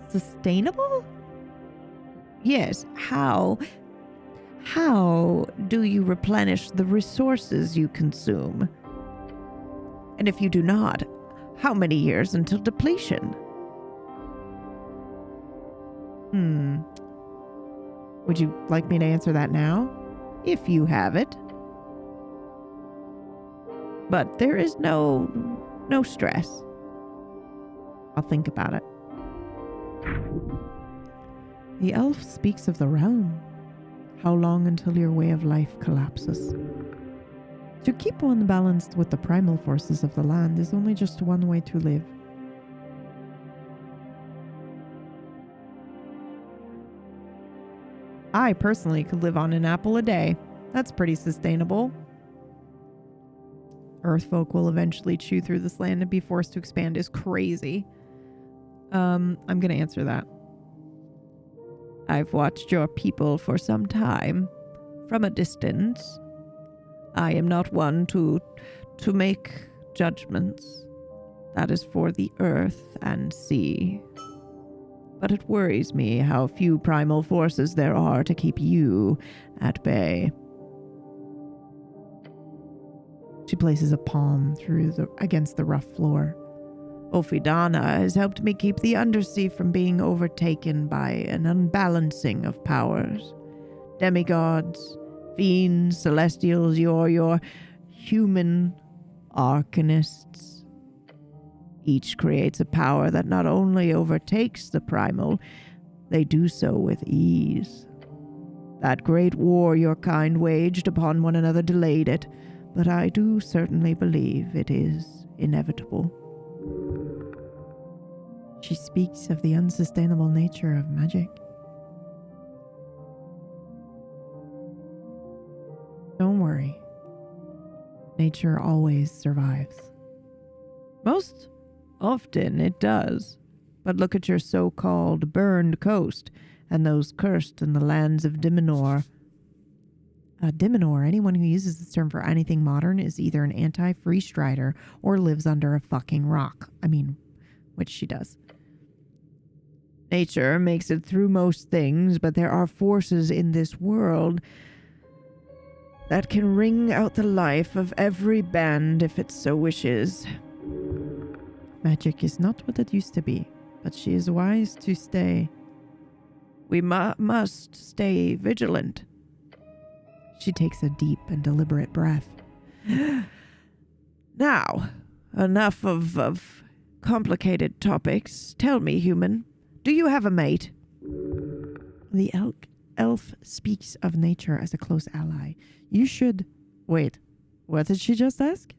Sustainable? Yes, how do you replenish the resources you consume? And if you do not, how many years until depletion? Would you like me to answer that now? If you have it. But there is no stress. I'll think about it. The elf speaks of the realm. How long until your way of life collapses? To keep one balanced with the primal forces of the land is only just one way to live. I personally could live on an apple a day. That's pretty sustainable. Earthfolk will eventually chew through this land and be forced to expand is crazy. I'm going to answer that. I've watched your people for some time, from a distance. I am not one to to make judgments. That is for the earth and sea. But it worries me how few primal forces there are to keep you at bay. She places a palm against the rough floor. Ophidana has helped me keep the undersea from being overtaken by an unbalancing of powers. Demigods, fiends, celestials, your human arcanists. Each creates a power that not only overtakes the primal, they do so with ease. That great war your kind waged upon one another delayed it, but I do certainly believe it is inevitable. She speaks of the unsustainable nature of magic. Don't worry. Nature always survives. Most often it does. But look at your so-called burned coast and those cursed in the lands of Dimenor. Dimenor, anyone who uses this term for anything modern is either an anti-free strider or lives under a fucking rock. I mean, which she does. Nature makes it through most things, but there are forces in this world that can wring out the life of every band if it so wishes. Magic is not what it used to be, but she is wise to stay. We must stay vigilant. She takes a deep and deliberate breath. Now, enough of complicated topics. Tell me, human, do you have a mate? The elf speaks of nature as a close ally. You should... Wait, what did she just ask?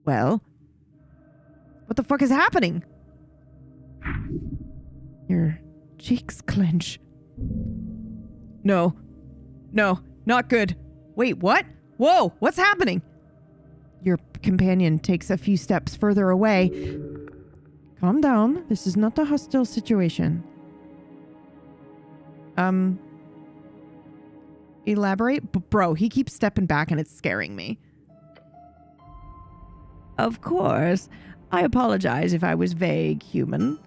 Well, what the fuck is happening? Your cheeks clench. No, not good. Wait, what? Whoa, what's happening? Your companion takes a few steps further away. Calm down. This is not a hostile situation. Elaborate? Bro, he keeps stepping back and it's scaring me. Of course. I apologize if I was vague, human.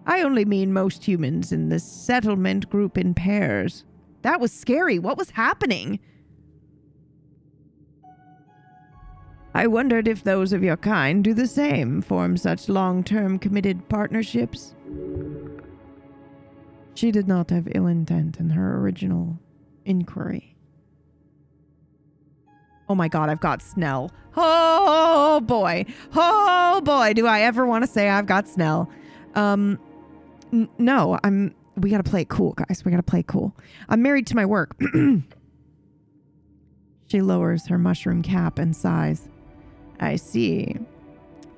I only mean most humans in this settlement group in pairs. That was scary. What was happening? I wondered if those of your kind do the same, form such long-term committed partnerships. She did not have ill intent in her original inquiry. Oh my god, I've got Snell. Oh boy, do I ever want to say I've got Snell. No, we gotta play it cool, guys. We gotta play it cool. I'm married to my work. She lowers her mushroom cap and sighs. I see.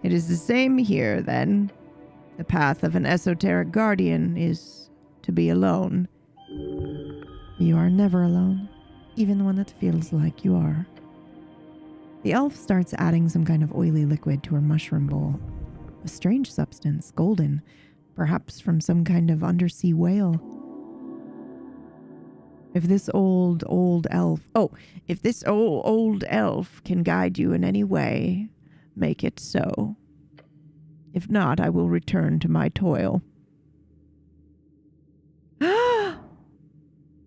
It is the same here, then. The path of an esoteric guardian is to be alone. You are never alone, even when it feels like you are. The elf starts adding some kind of oily liquid to her mushroom bowl. A strange substance, golden, perhaps from some kind of undersea whale. If this old elf can guide you in any way, make it so. If not, I will return to my toil.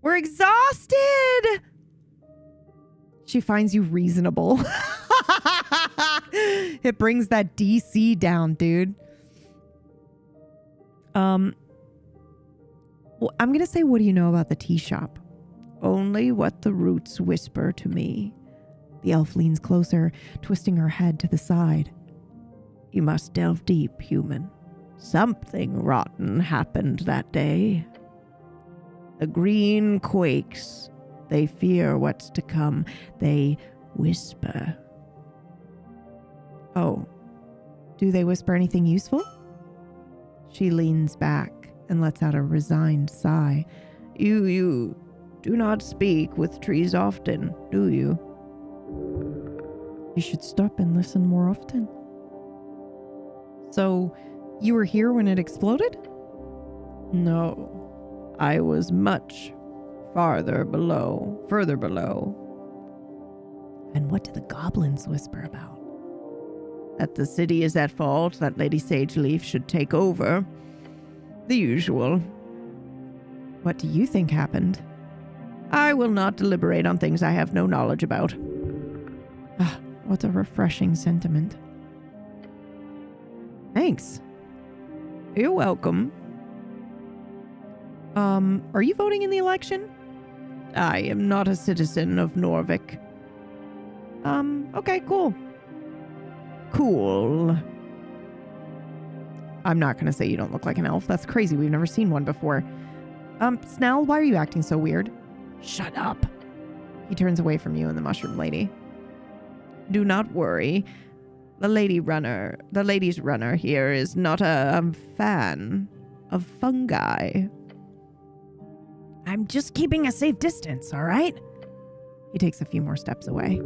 We're exhausted! She finds you reasonable. It brings that DC down, dude. Well, I'm going to say, what do you know about the tea shop? Only what the roots whisper to me. The elf leans closer, twisting her head to the side. You must delve deep, human. Something rotten happened that day. The green quakes. They fear what's to come. They whisper. Oh, do they whisper anything useful? She leans back and lets out a resigned sigh. You do not speak with trees often, do you? You should stop and listen more often. So, you were here when it exploded? No, I was much further below. And what do the goblins whisper about? That the city is at fault, that Lady Sageleaf should take over. The usual. What do you think happened? I will not deliberate on things I have no knowledge about. Ah, what a refreshing sentiment. Thanks. You're welcome. Are you voting in the election? I am not a citizen of Norvik. Okay, cool. Cool. I'm not going to say you don't look like an elf. That's crazy. We've never seen one before. Snell, why are you acting so weird? Shut up. He turns away from you and the mushroom lady. Do not worry. The ladies runner here is not a fan of fungi. I'm just keeping a safe distance, all right? He takes a few more steps away.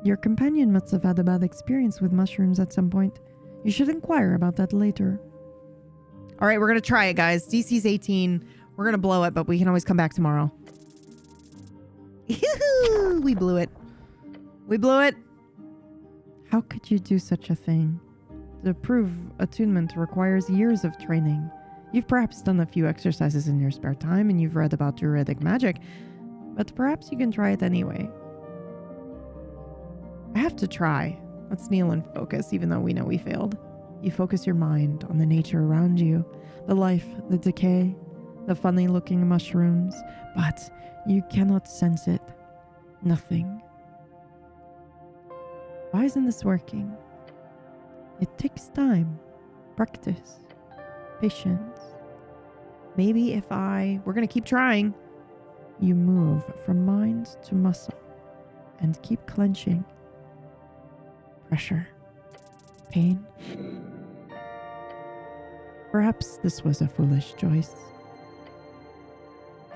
Your companion must have had a bad experience with mushrooms at some point. You should inquire about that later. All right, we're going to try it, guys. DC's 18. We're going to blow it, but we can always come back tomorrow. We blew it. We blew it. How could you do such a thing? To prove attunement requires years of training. You've perhaps done a few exercises in your spare time and you've read about druidic magic, but perhaps you can try it anyway. I have to try. Let's kneel and focus, even though we know we failed. You focus your mind on the nature around you, the life, the decay, the funny-looking mushrooms, but you cannot sense it. Nothing. Why isn't this working? It takes time, practice, patience. Maybe if we're going to keep trying. You move from mind to muscle and keep clenching. Pressure, pain. Perhaps this was a foolish choice.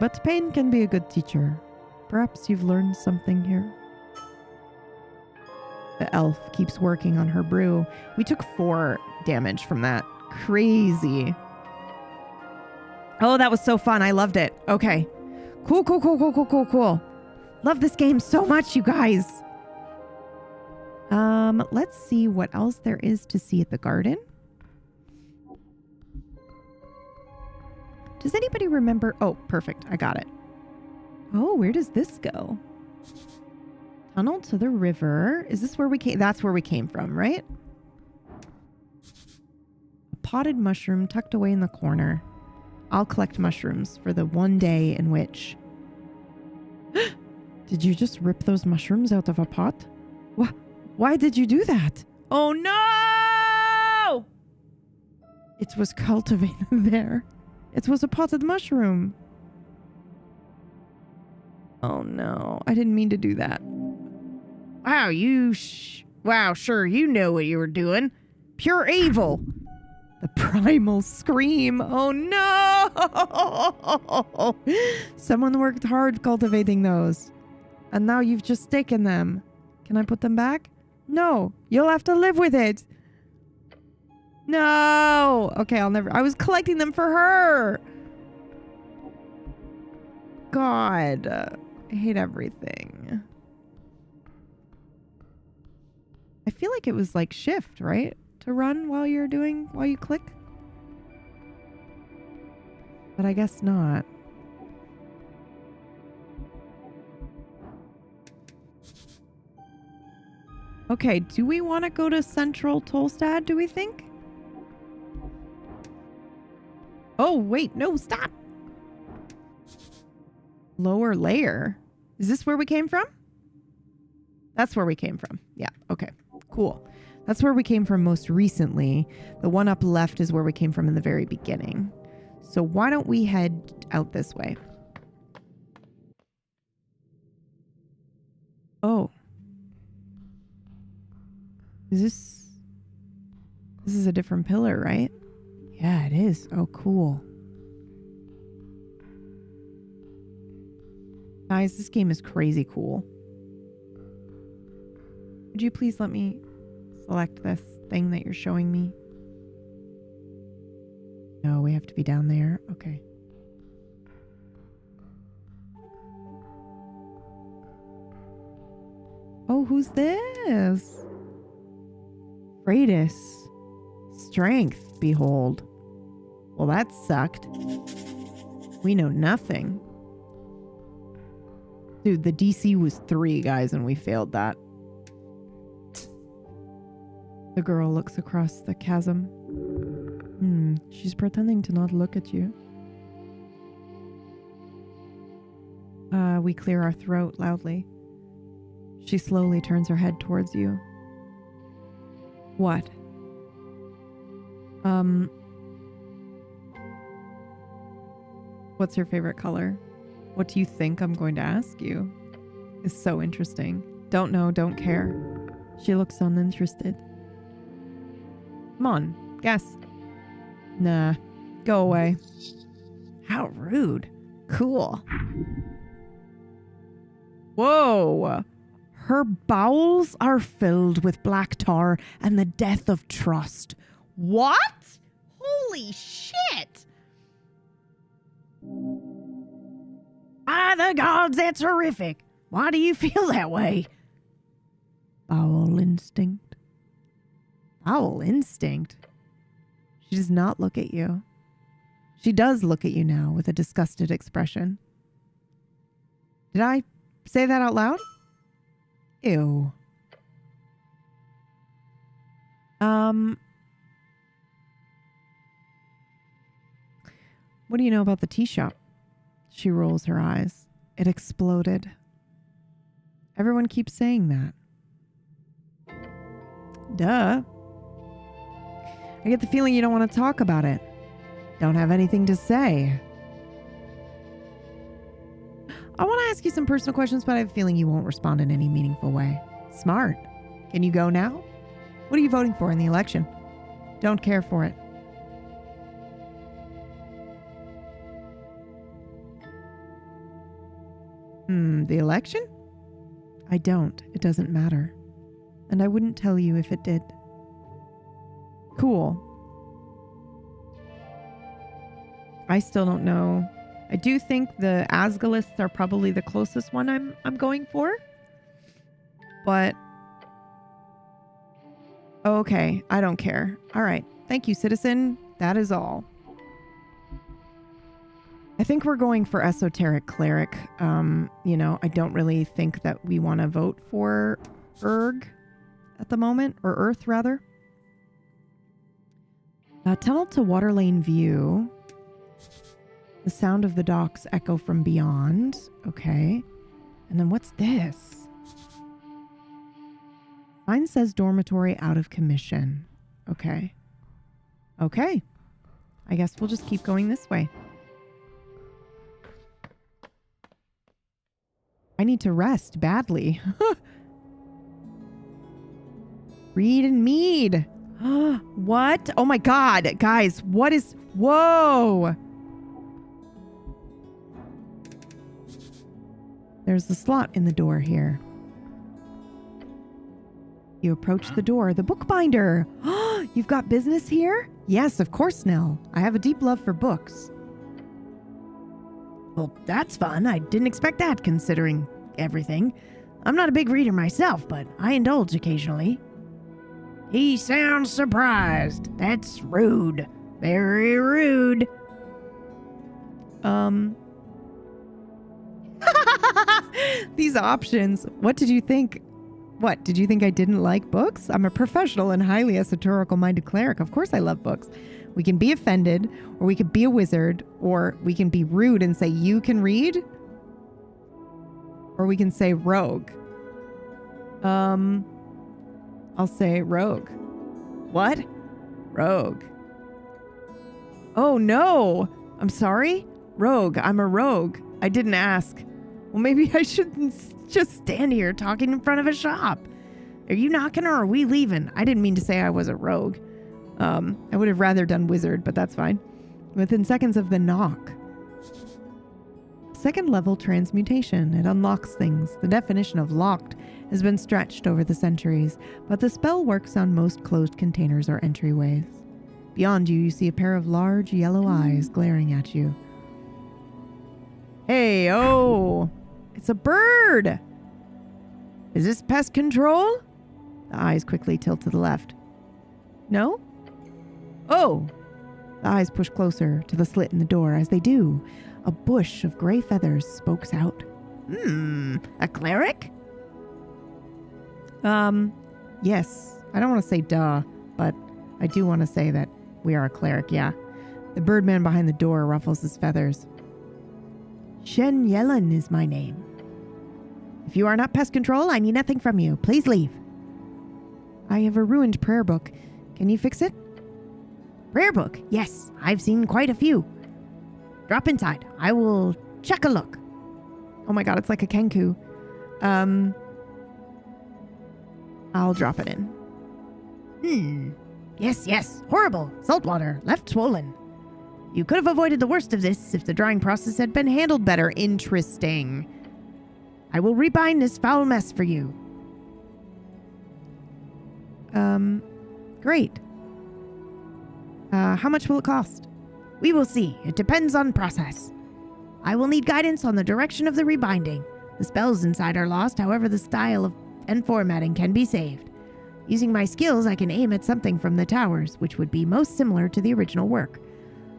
But pain can be a good teacher. Perhaps you've learned something here. The elf keeps working on her brew. We took 4 damage from that. Crazy. Oh, that was so fun. I loved it. Okay. Cool. Love this game so much, you guys. Let's see what else there is to see at the garden. Does anybody remember? Oh, perfect. I got it. Oh, where does this go? Tunnel to the river. Is this where we came? That's where we came from, right? A potted mushroom tucked away in the corner. I'll collect mushrooms for the one day in which... Did you just rip those mushrooms out of a pot? Why did you do that? Oh no! It was cultivated there. It was a potted mushroom. Oh no, I didn't mean to do that. Wow, wow, sure, you know what you were doing. Pure evil. The primal scream. Oh no! Someone worked hard cultivating those. And now you've just taken them. Can I put them back? No, you'll have to live with it. No. Okay, I was collecting them for her. God, I hate everything. I feel like it was like shift, right? To run while you click. But I guess not. Okay, do we want to go to Central Tolstad, do we think? Oh, wait, no, stop. Lower layer. Is this where we came from? That's where we came from. Yeah, okay, cool. That's where we came from most recently. The one up left is where we came from in the very beginning. So why don't we head out this way? Oh. This is a different pillar, right? Yeah, it is. Oh, cool. Guys, this game is crazy cool. Would you please let me select this thing that you're showing me? No, we have to be down there. Okay. Oh, who's this? Freitas. Strength, behold. Well, that sucked. We know nothing. Dude, the DC was 3, guys, and we failed that. The girl looks across the chasm. She's pretending to not look at you. We clear our throat loudly. She slowly turns her head towards you. What? What's your favorite color? What do you think I'm going to ask you? It's so interesting. Don't know, don't care. She looks uninterested. Come on, guess. Nah, go away. How rude. Cool. Whoa. Her bowels are filled with black tar and the death of trust. What? Holy shit. By the gods, that's horrific. Why do you feel that way? Bowel instinct. Bowel instinct? She does not look at you. She does look at you now with a disgusted expression. Did I say that out loud? Ew. What do you know about the tea shop? She rolls her eyes. It exploded. Everyone keeps saying that. Duh. I get the feeling you don't want to talk about it. Don't have anything to say. I want to ask you some personal questions, but I have a feeling you won't respond in any meaningful way. Smart. Can you go now? What are you voting for in the election? Don't care for it. The election? I don't. It doesn't matter. And I wouldn't tell you if it did. Cool. I still don't know. I do think the Asgalists are probably the closest one I'm going for. But okay, I don't care. All right. Thank you, citizen. That is all. I think we're going for Esoteric Cleric. I don't really think that we want to vote for Erg at the moment, or Earth rather. Tunnel to Waterlane View. The sound of the docks echo from beyond. Okay. And then what's this? Mine says dormitory out of commission. Okay. Okay. I guess we'll just keep going this way. I need to rest badly. Read and mead. What? Oh my God. Guys, what is... Whoa. There's a slot in the door here. You approach the door. The bookbinder. You've got business here? Yes, of course, Nell. I have a deep love for books. Well, that's fun. I didn't expect that, considering everything. I'm not a big reader myself, but I indulge occasionally. He sounds surprised. That's rude. Very rude. These options. What did you think? What, did you think I didn't like books? I'm a professional and highly esoterical-minded cleric. Of course I love books. We can be offended, or we could be a wizard, or we can be rude and say, you can read? Or we can say rogue. I'll say rogue. What? Rogue. Oh no! I'm sorry? Rogue. I'm a rogue. I didn't ask. Well, maybe I shouldn't just stand here talking in front of a shop. Are you knocking or are we leaving? I didn't mean to say I was a rogue. I would have rather done wizard, but that's fine. Within seconds of the knock. Second level transmutation. It unlocks things. The definition of locked has been stretched over the centuries, but the spell works on most closed containers or entryways. Beyond you see a pair of large yellow eyes glaring at you. Hey, oh! It's a bird! Is this pest control? The eyes quickly tilt to the left. No? Oh! The eyes push closer to the slit in the door. As they do, a bush of gray feathers spokes out. A cleric? Yes. I don't want to say duh, but I do want to say that we are a cleric, yeah. The birdman behind the door ruffles his feathers. Shen Yellen is my name. If you are not pest control, I need nothing from you. Please leave. I have a ruined prayer book. Can you fix it? Prayer book? Yes, I've seen quite a few. Drop inside. I will check a look. Oh my god, it's like a Kenku. I'll drop it in. Yes. Horrible. Saltwater. Left swollen. You could have avoided the worst of this if the drying process had been handled better. Interesting. I will rebind this foul mess for you. Great. How much will it cost? We will see. It depends on process. I will need guidance on the direction of the rebinding. The spells inside are lost, however the style and formatting can be saved. Using my skills, I can aim at something from the towers, which would be most similar to the original work.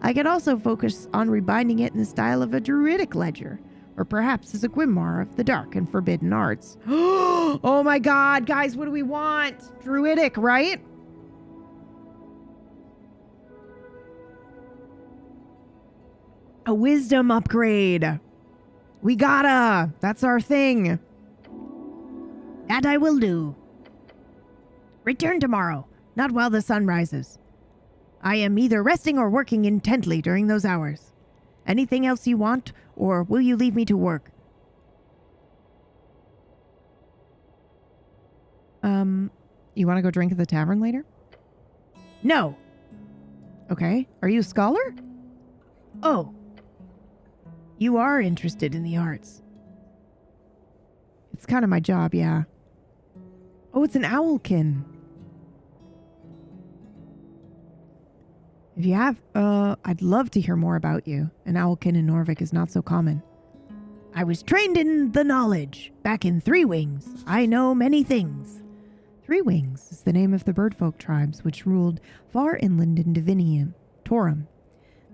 I can also focus on rebinding it in the style of a druidic ledger, or perhaps as a grimoire of the dark and forbidden arts. Oh my god, guys, what do we want? Druidic, right? A wisdom upgrade. We gotta. That's our thing. That I will do. Return tomorrow, not while the sun rises. I am either resting or working intently during those hours. Anything else you want, or will you leave me to work? You want to go drink at the tavern later? No. Okay. Are you a scholar? Oh. You are interested in the arts. It's kind of my job, yeah. Oh, it's an owlkin. If you have, I'd love to hear more about you. An owlkin in Norvik is not so common. I was trained in the knowledge. Back in Three Wings, I know many things. Three Wings is the name of the birdfolk tribes which ruled far inland in Divinium, Torum.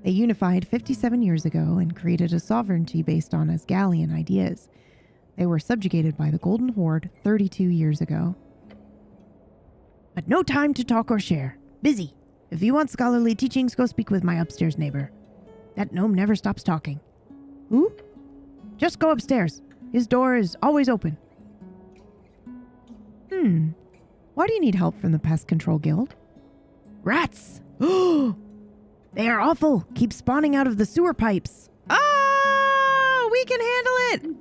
They unified 57 years ago and created a sovereignty based on Asgalian ideas. They were subjugated by the Golden Horde 32 years ago. But no time to talk or share. Busy. If you want scholarly teachings, go speak with my upstairs neighbor. That gnome never stops talking. Who? Just go upstairs. His door is always open. Why do you need help from the Pest Control Guild? Rats! They are awful. Keep spawning out of the sewer pipes. Oh, we can handle it!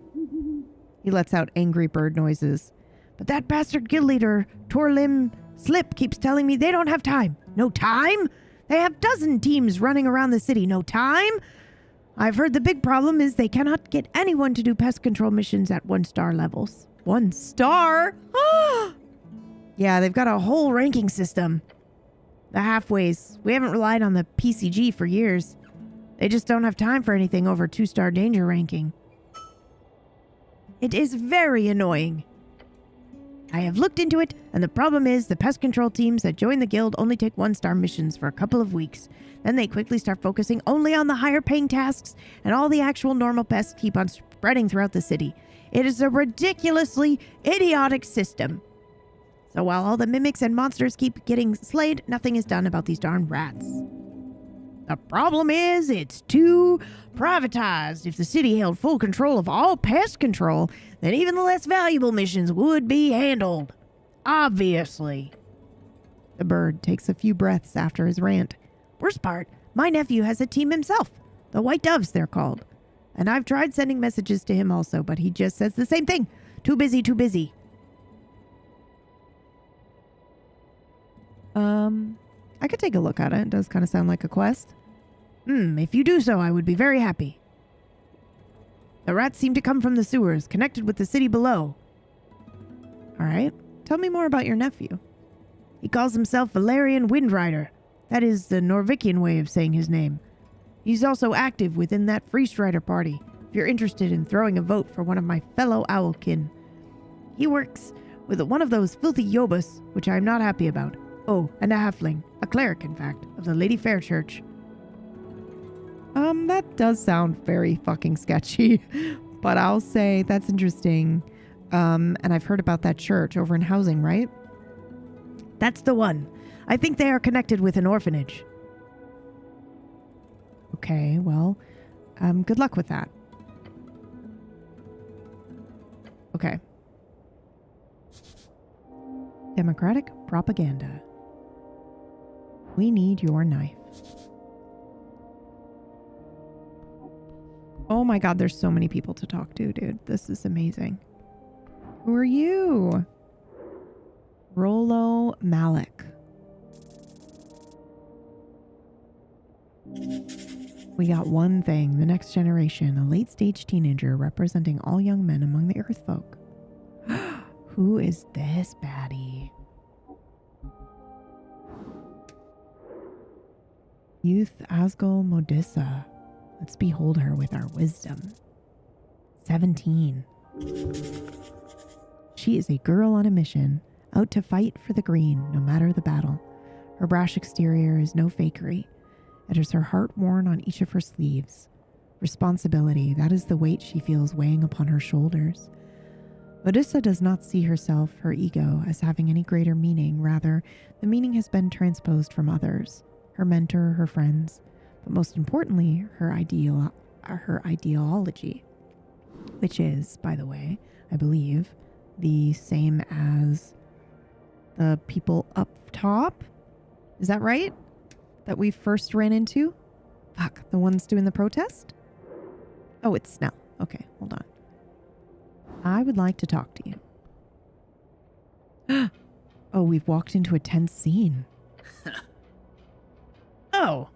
He lets out angry bird noises. But that bastard guild leader, Torlim Slip, keeps telling me they don't have time. No time? They have dozen teams running around the city. No time? I've heard the big problem is they cannot get anyone to do pest control missions at 1-star levels. 1 star? Yeah, they've got a whole ranking system. The halfways. We haven't relied on the PCG for years. They just don't have time for anything over 2-star danger ranking. It is very annoying. I have looked into it, and the problem is the pest control teams that join the guild only take 1-star missions for a couple of weeks. Then they quickly start focusing only on the higher paying tasks, and all the actual normal pests keep on spreading throughout the city. It is a ridiculously idiotic system. So while all the mimics and monsters keep getting slayed, nothing is done about these darn rats. The problem is it's too privatized. If the city held full control of all pest control, then even the less valuable missions would be handled. Obviously. The bird takes a few breaths after his rant. Worst part, my nephew has a team himself. The White Doves, they're called. And I've tried sending messages to him also, but he just says the same thing. Too busy, too busy. I could take a look at it. It does kind of sound like a quest. If you do so, I would be very happy. The rats seem to come from the sewers, connected with the city below. All right. Tell me more about your nephew. He calls himself Valerian Windrider. That is the Norvikian way of saying his name. He's also active within that Free Strider party, if you're interested in throwing a vote for one of my fellow Owlkin. He works with one of those filthy yobas, which I am not happy about. Oh, and a halfling. A cleric, in fact, of the Lady Fair Church. That does sound very fucking sketchy, but I'll say that's interesting. And I've heard about that church over in housing, right? That's the one. I think they are connected with an orphanage. Okay, well, good luck with that. Okay. Democratic propaganda. We need your knife. Oh my god, there's so many people to talk to, dude. This is amazing. Who are you? Rollo Malik. We got one thing. The next generation, a late-stage teenager representing all young men among the Earth folk. Who is this baddie? Youth Asgol Modissa. Let's behold her with our wisdom. 17. She is a girl on a mission, out to fight for the green, no matter the battle. Her brash exterior is no fakery. It is her heart worn on each of her sleeves. Responsibility, that is the weight she feels weighing upon her shoulders. Modissa does not see herself, her ego, as having any greater meaning. Rather, the meaning has been transposed from others, her mentor, her friends, but most importantly, her ideology, which is, by the way, I believe, the same as the people up top. Is that right? That we first ran into? Fuck, the ones doing the protest? Oh, it's Snell. Okay, hold on. I would like to talk to you. Oh, we've walked into a tense scene. Oh,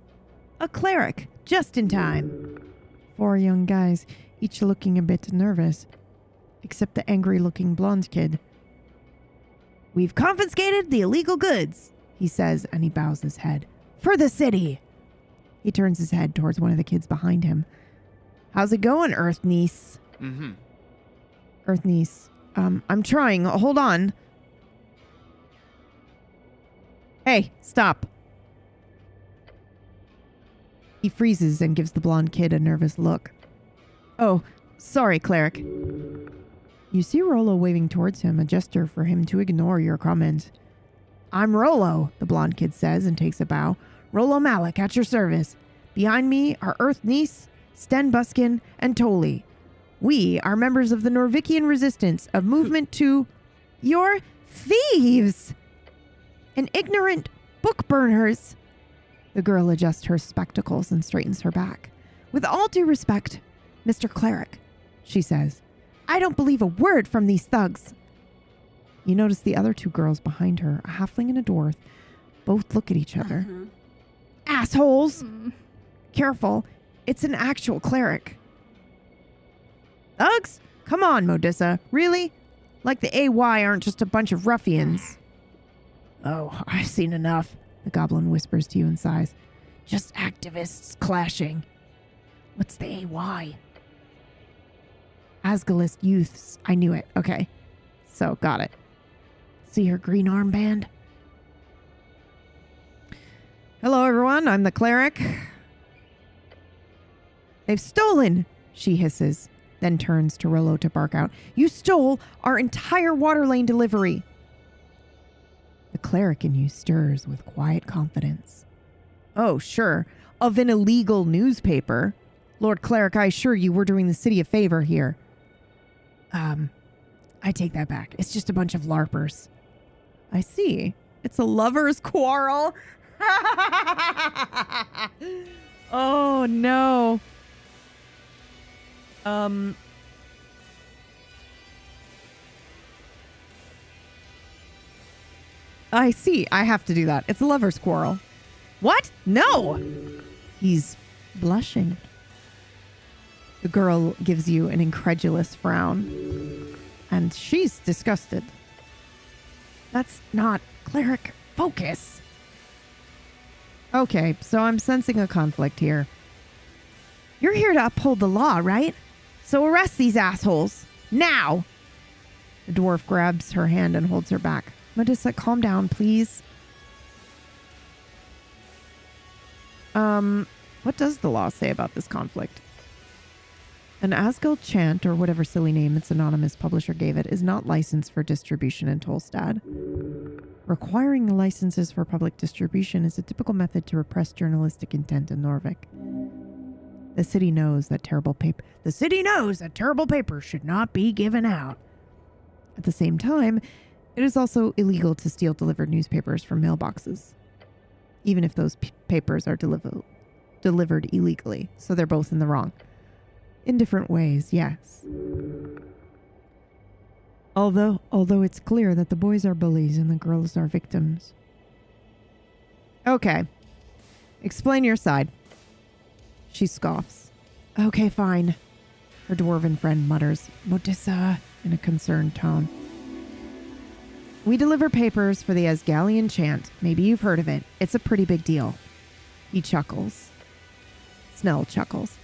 a cleric, just in time. 4 young guys, each looking a bit nervous, except the angry-looking blonde kid. We've confiscated the illegal goods, he says, and he bows his head. For the city. He turns his head towards one of the kids behind him. How's it going, Earth Niece? Earth Niece. I'm trying. Hold on. Hey, stop. He freezes and gives the blonde kid a nervous look. Oh, sorry, cleric. You see Rollo waving towards him, a gesture for him to ignore your comment. I'm Rollo, the blonde kid says and takes a bow. Rollo Malik, at your service. Behind me are Earth Niece, Sten Buskin, and Toli. We are members of the Norvikian Resistance, a movement to... You're thieves! And ignorant book burners. The girl adjusts her spectacles and straightens her back. With all due respect, Mr. Cleric, she says, I don't believe a word from these thugs. You notice the other 2 girls behind her, a halfling and a dwarf, both look at each other. Assholes! Careful, it's an actual cleric. Thugs? Come on, Modissa. Really? Like the AY aren't just a bunch of ruffians. Oh, I've seen enough, the goblin whispers to you and sighs. Just activists clashing. What's the AY? Asgalist youths. I knew it. Okay. So, got it. See her green armband? Hello, everyone. I'm the cleric. They've stolen, she hisses, then turns to Rollo to bark out. You stole our entire water lane delivery. The cleric in you stirs with quiet confidence. Oh, sure. Of an illegal newspaper. Lord Cleric, I assure you we're doing the city a favor here. I take that back. It's just a bunch of LARPers. I see. It's a lover's quarrel. Oh, no. I see. I have to do that. It's a lover's quarrel. What? No! He's blushing. The girl gives you an incredulous frown. And she's disgusted. That's not cleric focus. Okay, so I'm sensing a conflict here. You're here to uphold the law, right? So arrest these assholes. Now! The dwarf grabs her hand and holds her back. Modissa, calm down, please. What does the law say about this conflict? An Asgeld chant, or whatever silly name its anonymous publisher gave it, is not licensed for distribution in Tolstad. Requiring licenses for public distribution is a typical method to repress journalistic intent in Norvik. The city knows that terrible paper should not be given out. At the same time, it is also illegal to steal delivered newspapers from mailboxes, even if those papers are delivered illegally. So they're both in the wrong. In different ways, yes. Although it's clear that the boys are bullies and the girls are victims. Okay. Explain your side. She scoffs. Okay, fine. Her dwarven friend mutters, Modissa, in a concerned tone. We deliver papers for the Asgalian chant. Maybe you've heard of it. It's a pretty big deal. He chuckles. Snell chuckles.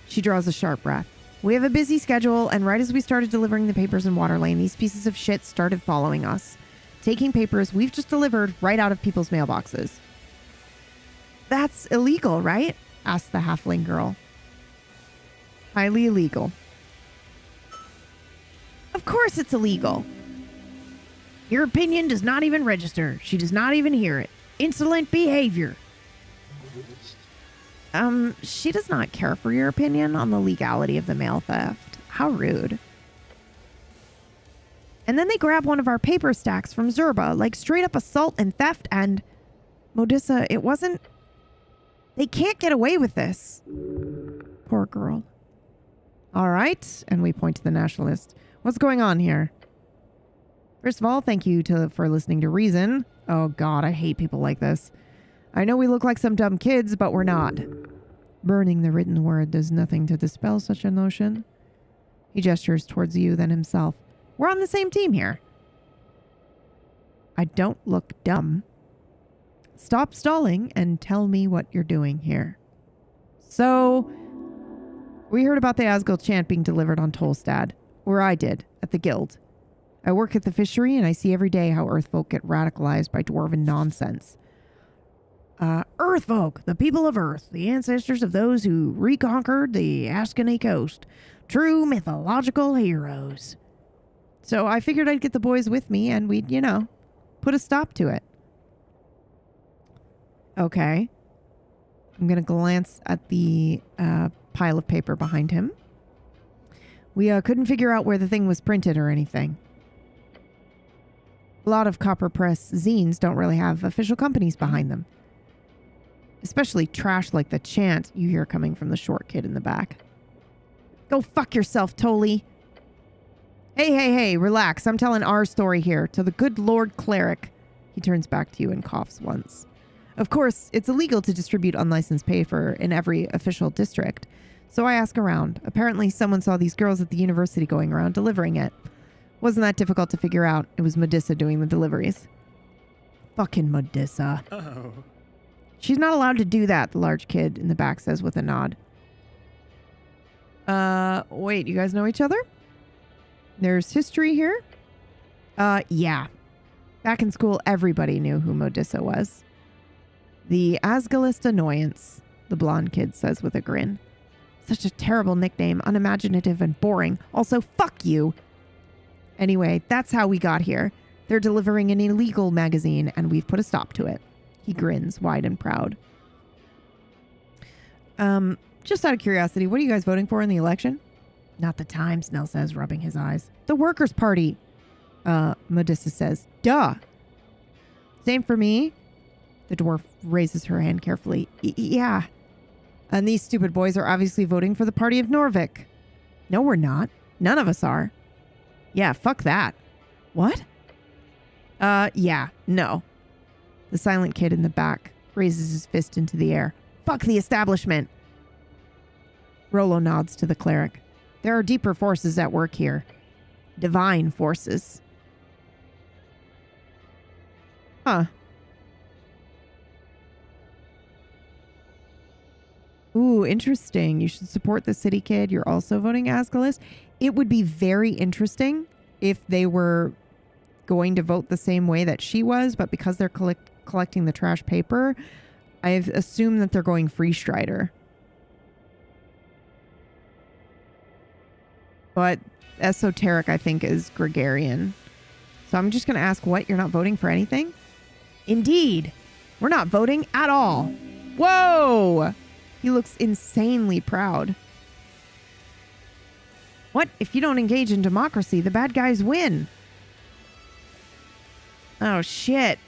She draws a sharp breath. We have a busy schedule, and right as we started delivering the papers in Waterlane, these pieces of shit started following us, taking papers we've just delivered right out of people's mailboxes. That's illegal, right? Asked the halfling girl. Highly illegal. Of course it's illegal. Your opinion does not even register. She does not even hear it. Insolent behavior. She does not care for your opinion on the legality of the mail theft. How rude. And then they grab one of our paper stacks from Zerba, like straight up assault and theft, and... Modissa, it wasn't... They can't get away with this. Poor girl. All right, and we point to the nationalist. What's going on here? First of all, thank you for listening to reason. Oh God, I hate people like this. I know we look like some dumb kids, but we're not. Burning the written word does nothing to dispel such a notion. He gestures towards you, then himself. We're on the same team here. I don't look dumb. Stop stalling and tell me what you're doing here. So, we heard about the Asgeld chant being delivered on Tolstad, or I did, at the guild. I work at the fishery, and I see every day how Earthfolk get radicalized by dwarven nonsense. Earthfolk, the people of Earth, the ancestors of those who reconquered the Ascani coast. True mythological heroes. So I figured I'd get the boys with me and we'd, put a stop to it. Okay. I'm going to glance at the pile of paper behind him. We couldn't figure out where the thing was printed or anything. A lot of copper press zines don't really have official companies behind them. Especially trash like the chant you hear coming from the short kid in the back. Go fuck yourself, Toli. Hey, relax. I'm telling our story here to the good Lord Cleric. He turns back to you and coughs once. Of course, it's illegal to distribute unlicensed paper in every official district. So I ask around. Apparently someone saw these girls at the university going around delivering it. Wasn't that difficult to figure out. It was Modissa doing the deliveries. Fucking Modissa. Oh. She's not allowed to do that, the large kid in the back says with a nod. Wait, you guys know each other? There's history here? Yeah. Back in school, everybody knew who Modissa was. The Asgalist Annoyance, the blonde kid says with a grin. Such a terrible nickname, unimaginative and boring. Also, fuck you. Anyway, that's how we got here. They're delivering an illegal magazine, and we've put a stop to it. He grins, wide and proud. Just out of curiosity, what are you guys voting for in the election? Not the time, Snell says, rubbing his eyes. The Workers' Party. Modissa says, duh. Same for me. The dwarf raises her hand carefully. Yeah. And these stupid boys are obviously voting for the Party of Norvik. No, we're not. None of us are. Yeah, fuck that. What? Yeah, no. The silent kid in the back raises his fist into the air. Fuck the establishment. Rollo nods to the cleric. There are deeper forces at work here. Divine forces. Huh. Ooh, interesting. You should support the city kid. You're also voting Asgalist. It would be very interesting if they were going to vote the same way that she was, but because they're collecting the trash paper, I've assumed that they're going Free Strider. But Esoteric, I think, is Gregarian. So I'm just going to ask, what? You're not voting for anything? Indeed. We're not voting at all. Whoa! He looks insanely proud. What? If you don't engage in democracy, the bad guys win. Oh, shit.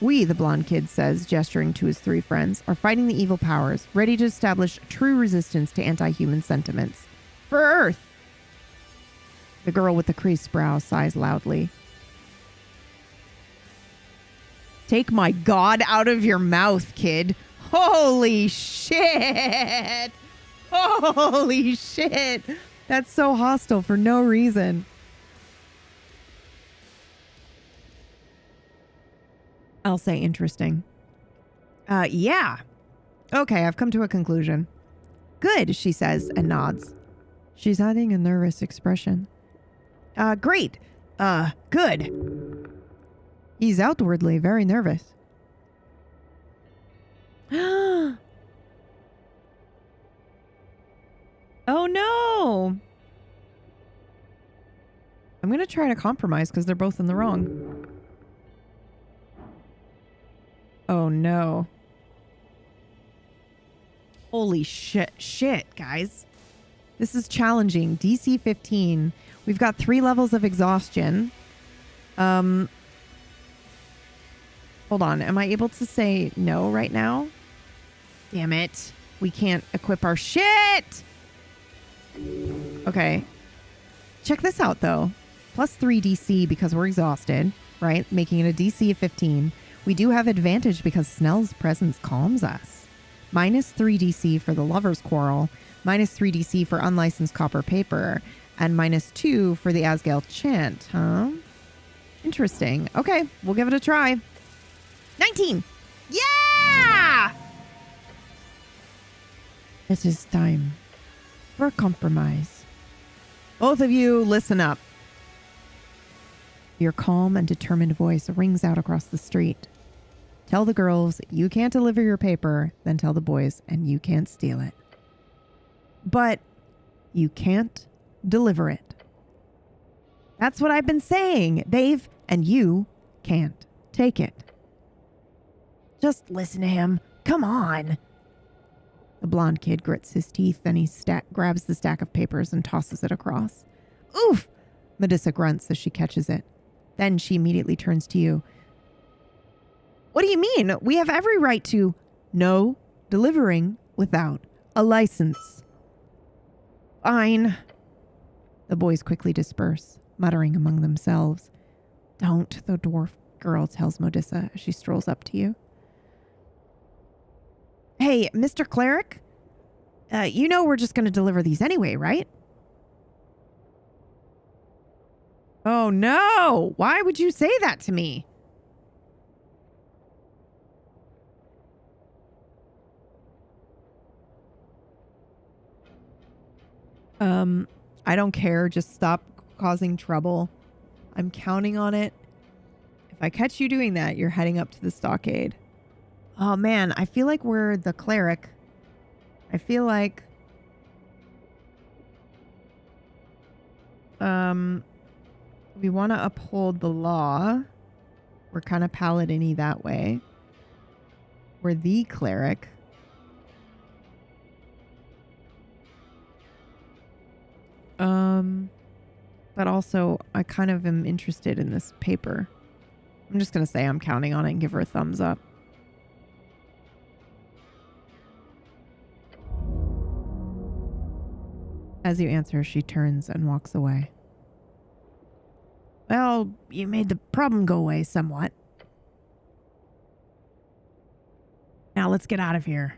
We, the blonde kid says, gesturing to his 3 friends, are fighting the evil powers, ready to establish true resistance to anti-human sentiments. For Earth! The girl with the creased brow sighs loudly. Take my God out of your mouth, kid. Holy shit! Holy shit! That's so hostile for no reason. I'll say interesting. Yeah. Okay, I've come to a conclusion. Good, she says and nods. She's hiding a nervous expression. Great. Good. He's outwardly very nervous. Oh no! I'm going to try to compromise because they're both in the wrong. Oh no. Holy shit, guys. This is challenging. DC 15. We've got 3 levels of exhaustion. Hold on. Am I able to say no right now? Damn it. We can't equip our shit. Okay. Check this out, though. Plus 3 DC because we're exhausted, right? Making it a DC of 15. We do have advantage because Snell's presence calms us. Minus 3 DC for the lover's quarrel. Minus 3 DC for unlicensed copper paper. And minus 2 for the Asgale chant, huh? Interesting. Okay, we'll give it a try. 19! Yeah! It is time for a compromise. Both of you, listen up. Your calm and determined voice rings out across the street. Tell the girls you can't deliver your paper, then tell the boys and you can't steal it. But you can't deliver it. That's what I've been saying, Dave, and you can't take it. Just listen to him. Come on. The blonde kid grits his teeth, then he grabs the stack of papers and tosses it across. Oof! Medusa grunts as she catches it. Then she immediately turns to you. What do you mean? We have every right to... No delivering without a license. Fine. The boys quickly disperse, muttering among themselves. Don't, the dwarf girl tells Medusa as she strolls up to you. Hey, Mr. Cleric? You know we're just going to deliver these anyway, right? Oh no! Why would you say that to me? I don't care. Just stop causing trouble. I'm counting on it. If I catch you doing that, you're heading up to the stockade. Oh man, I feel like we're the cleric. I feel like... we want to uphold the law. We're kind of paladin-y that way. We're the cleric. But also, I kind of am interested in this paper. I'm just going to say I'm counting on it and give her a thumbs up. As you answer, she turns and walks away. Well, you made the problem go away somewhat. Now let's get out of here.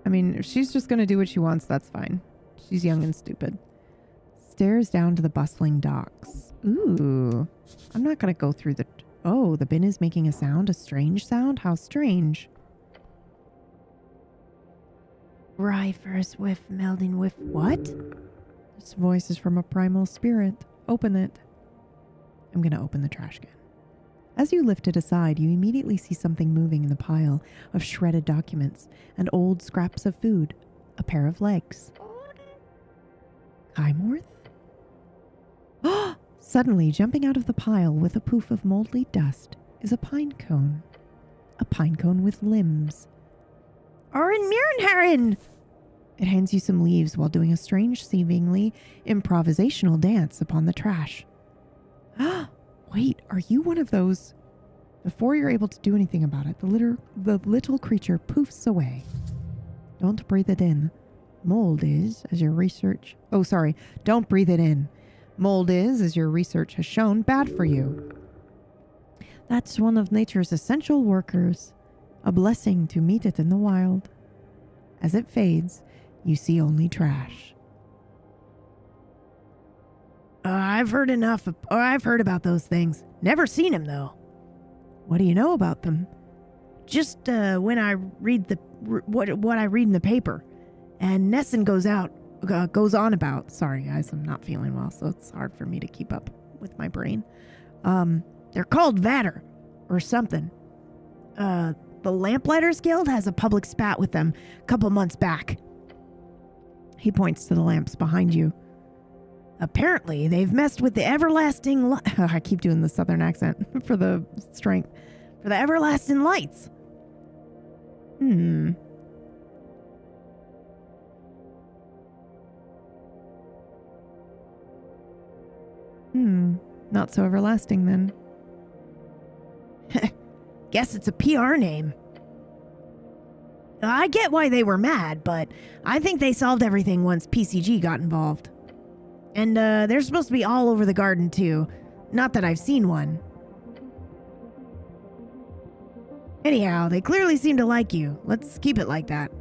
I mean, if she's just going to do what she wants, that's fine. She's young and stupid. Stares down to the bustling docks. Ooh. I'm not going to go through the... Oh, the bin is making a sound? A strange sound? How strange. Rye first whiff melding with what? This voice is from a primal spirit. Open it. I'm going to open the trash can. As you lift it aside, you immediately see something moving in the pile of shredded documents and old scraps of food. A pair of legs. Kymorth? Suddenly, jumping out of the pile with a poof of moldy dust is a pine cone. A pine cone with limbs. Orin Mirrenherren! It hands you some leaves while doing a strange, seemingly improvisational dance upon the trash. Wait, are you one of those? Before you're able to do anything about it, the little creature poofs away. Don't breathe it in. Mold is, as your research... Oh, sorry. Don't breathe it in. Mold is, as your research has shown, bad for you. That's one of nature's essential workers. A blessing to meet it in the wild. As it fades, you see only trash. I've heard about those things. Never seen them, though. What do you know about them? Just when I read what I read in the paper. And Nessun goes on about... Sorry, guys, I'm not feeling well, so it's hard for me to keep up with my brain. They're called Vatter, or something. The Lamplighters Guild has a public spat with them a couple months back. He points to the lamps behind you. Apparently, they've messed with the everlasting... I keep doing the southern accent for the strength. For the everlasting lights. Not so everlasting then. Guess it's a PR name. I get why they were mad, but I think they solved everything once PCG got involved. And they're supposed to be all over the garden too. Not that I've seen one. Anyhow, they clearly seem to like you. Let's keep it like that.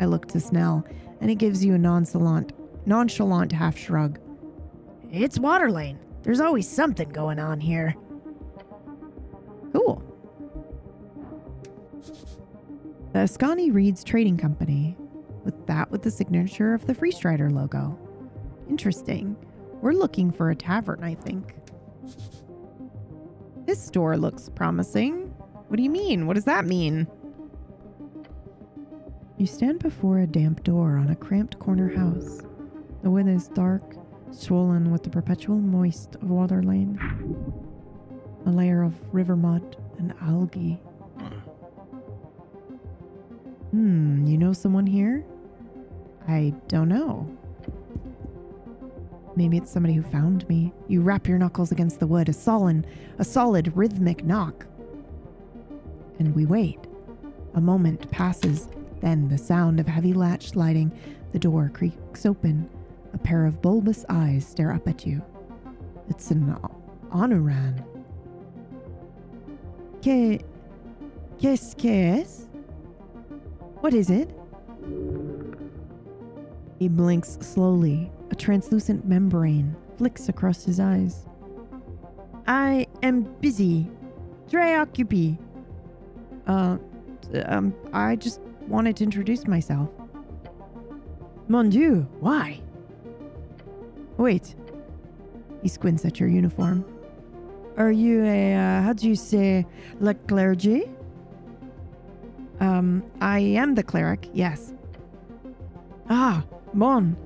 I look to Snell, and it gives you a nonchalant half shrug. It's Waterlane. There's always something going on here. Cool. The Ascani Reeds Trading Company, with the signature of the Freestrider logo. Interesting. We're looking for a tavern, I think. This store looks promising. What do you mean? What does that mean? You stand before a damp door on a cramped corner house. The wind is dark, swollen with the perpetual moist of Waterlane. A layer of river mud and algae. You know someone here? I don't know. Maybe it's somebody who found me. You rap your knuckles against the wood, a solid rhythmic knock. And we wait. A moment passes, then the sound of heavy latch sliding. The door creaks open. A pair of bulbous eyes stare up at you. It's an Anuran. Qu'est-ce que est? What is it? He blinks slowly. A translucent membrane flicks across his eyes. I am busy. Très occupé. I just wanted to introduce myself. Mon Dieu, why? Wait. He squints at your uniform. Are you how do you say, le clergy? I am the cleric, yes. Ah, bon.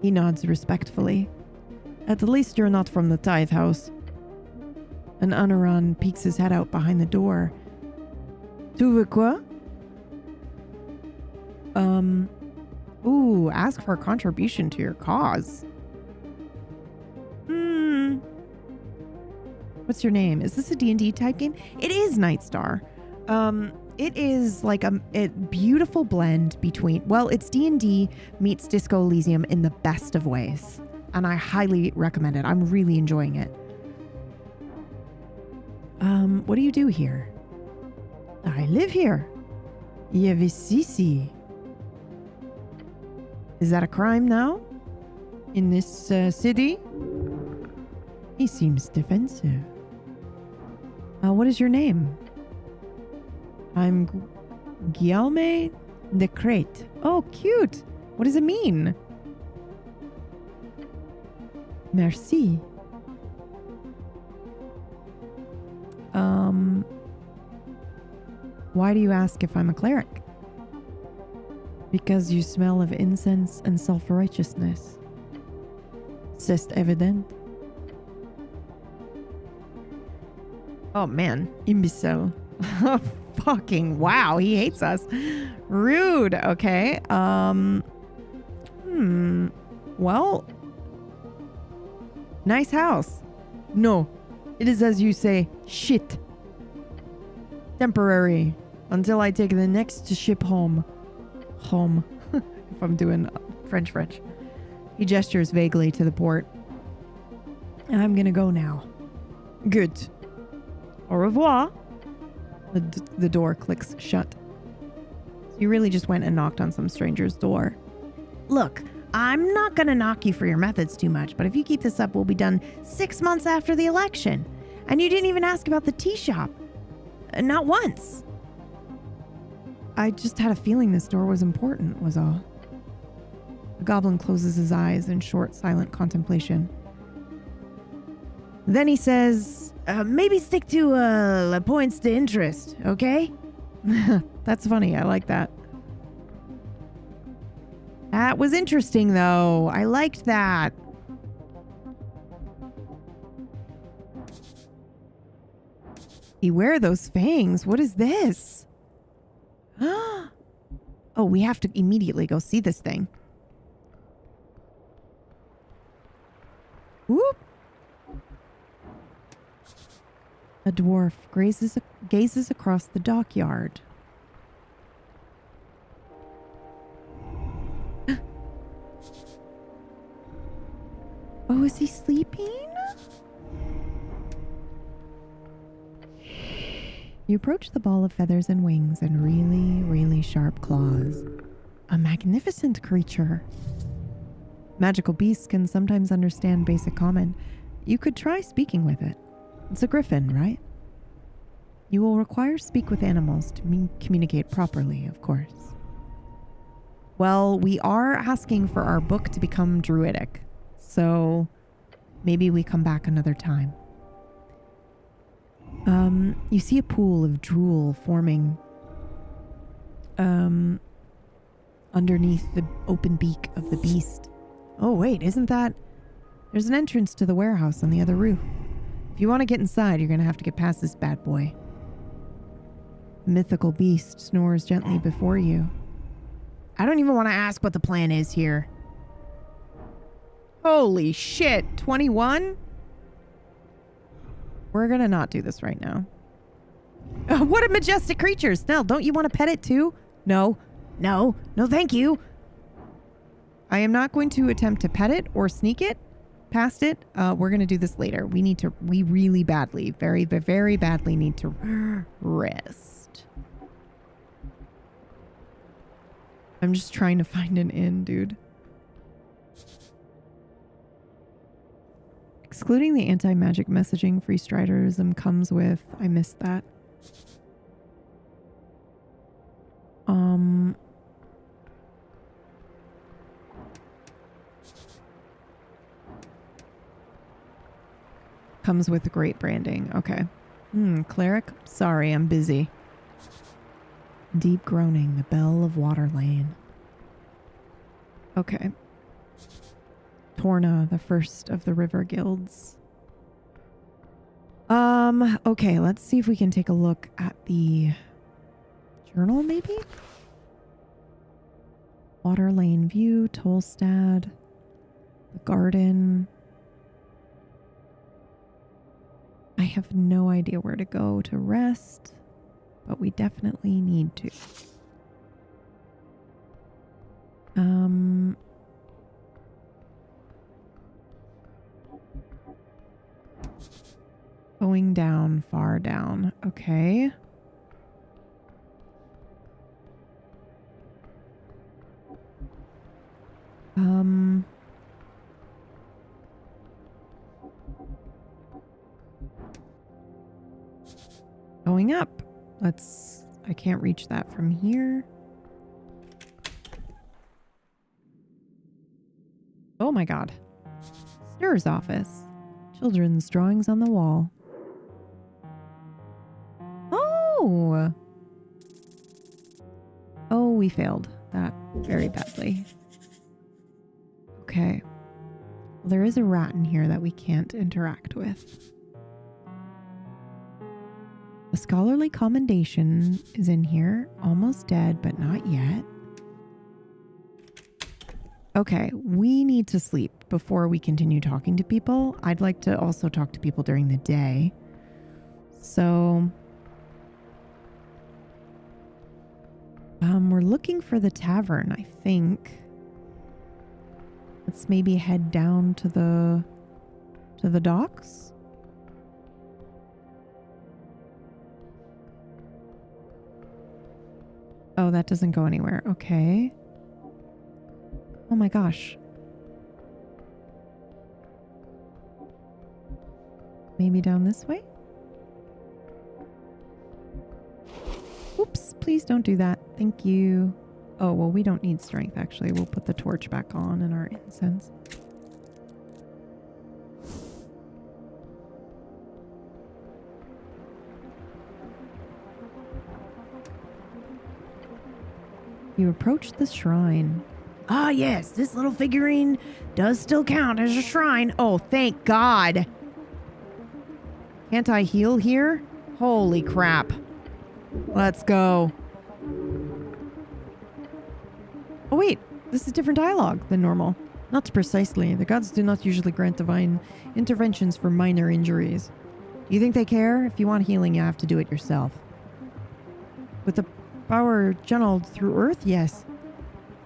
He nods respectfully. At least you're not from the tithe house. An Anuran peeks his head out behind the door. Tu veux quoi? Ask for a contribution to your cause. What's your name? Is this a D&D type game? It is Nightstar. It is like a beautiful blend between, well, it's D&D meets Disco Elysium in the best of ways. And I highly recommend it. I'm really enjoying it. What do you do here? I live here. Yevisisi. Is that a crime now? In this city? He seems defensive. What is your name? I'm Guillaume The crate. Oh, cute. What does it mean? Merci. Why do you ask if I'm a cleric? Because you smell of incense and self-righteousness. C'est évident. Oh man, imbecile. Fucking wow, he hates us. Rude. Okay. Well, nice house. No, it is as you say, shit. Temporary until I take the next ship home. Home. If I'm doing French. He gestures vaguely to the port. I'm gonna go now. Good. Au revoir. The door clicks shut. So you really just went and knocked on some stranger's door. Look, I'm not gonna knock you for your methods too much, but if you keep this up, we'll be done 6 months after the election. And you didn't even ask about the tea shop. Not once. I just had a feeling this door was important, was all. The goblin closes his eyes in short, silent contemplation. Then he says, maybe stick to points to interest, okay? That's funny. I like that. That was interesting, though. I liked that. Beware those fangs. What is this? Oh, we have to immediately go see this thing. Whoop. A dwarf gazes across the dockyard. Oh, is he sleeping? You approach the ball of feathers and wings and really, really sharp claws. A magnificent creature. Magical beasts can sometimes understand basic common. You could try speaking with it. It's a griffin, right? You will require speak with animals to communicate properly, of course. Well, we are asking for our book to become druidic, so maybe we come back another time. You see a pool of drool forming underneath the open beak of the beast. Oh, wait, isn't that... There's an entrance to the warehouse on the other roof. If you want to get inside, you're going to have to get past this bad boy. The mythical beast snores gently before you. I don't even want to ask what the plan is here. Holy shit, 21? We're going to not do this right now. What a majestic creature. Snell, don't you want to pet it too? No, thank you. I am not going to attempt to pet it or sneak it past it. We're going to do this later. We really badly, very, very badly need to rest. I'm just trying to find an inn, dude. Excluding the anti-magic messaging free striderism comes with... I missed that. Comes with great branding. Okay. Cleric? Sorry, I'm busy. Deep groaning, the bell of Water Lane. Okay. Torna, the first of the river guilds. Okay, let's see if we can take a look at the journal, maybe? Water Lane View, Tolstad, the garden. I have no idea where to go to rest, but we definitely need to. Going down, far down. Okay. Going up. I can't reach that from here. Oh my god. Stir's office. Children's drawings on the wall. Oh! Oh, we failed that very badly. Okay. Well, there is a rat in here that we can't interact with. A scholarly commendation is in here. Almost dead, but not yet. Okay, we need to sleep before we continue talking to people. I'd like to also talk to people during the day. So, we're looking for the tavern, I think. Let's maybe head down to the docks. Oh, that doesn't go anywhere. Okay. Oh my gosh. Maybe down this way? Oops, please don't do that. Thank you. Oh, well, we don't need strength, actually. We'll put the torch back on and our incense. You approach the shrine. Ah, yes, this little figurine does still count as a shrine. Oh, thank God. Can't I heal here? Holy crap. Let's go. Oh, wait. This is different dialogue than normal. Not precisely. The gods do not usually grant divine interventions for minor injuries. Do you think they care? If you want healing, you have to do it yourself. With the power channeled through Earth? Yes.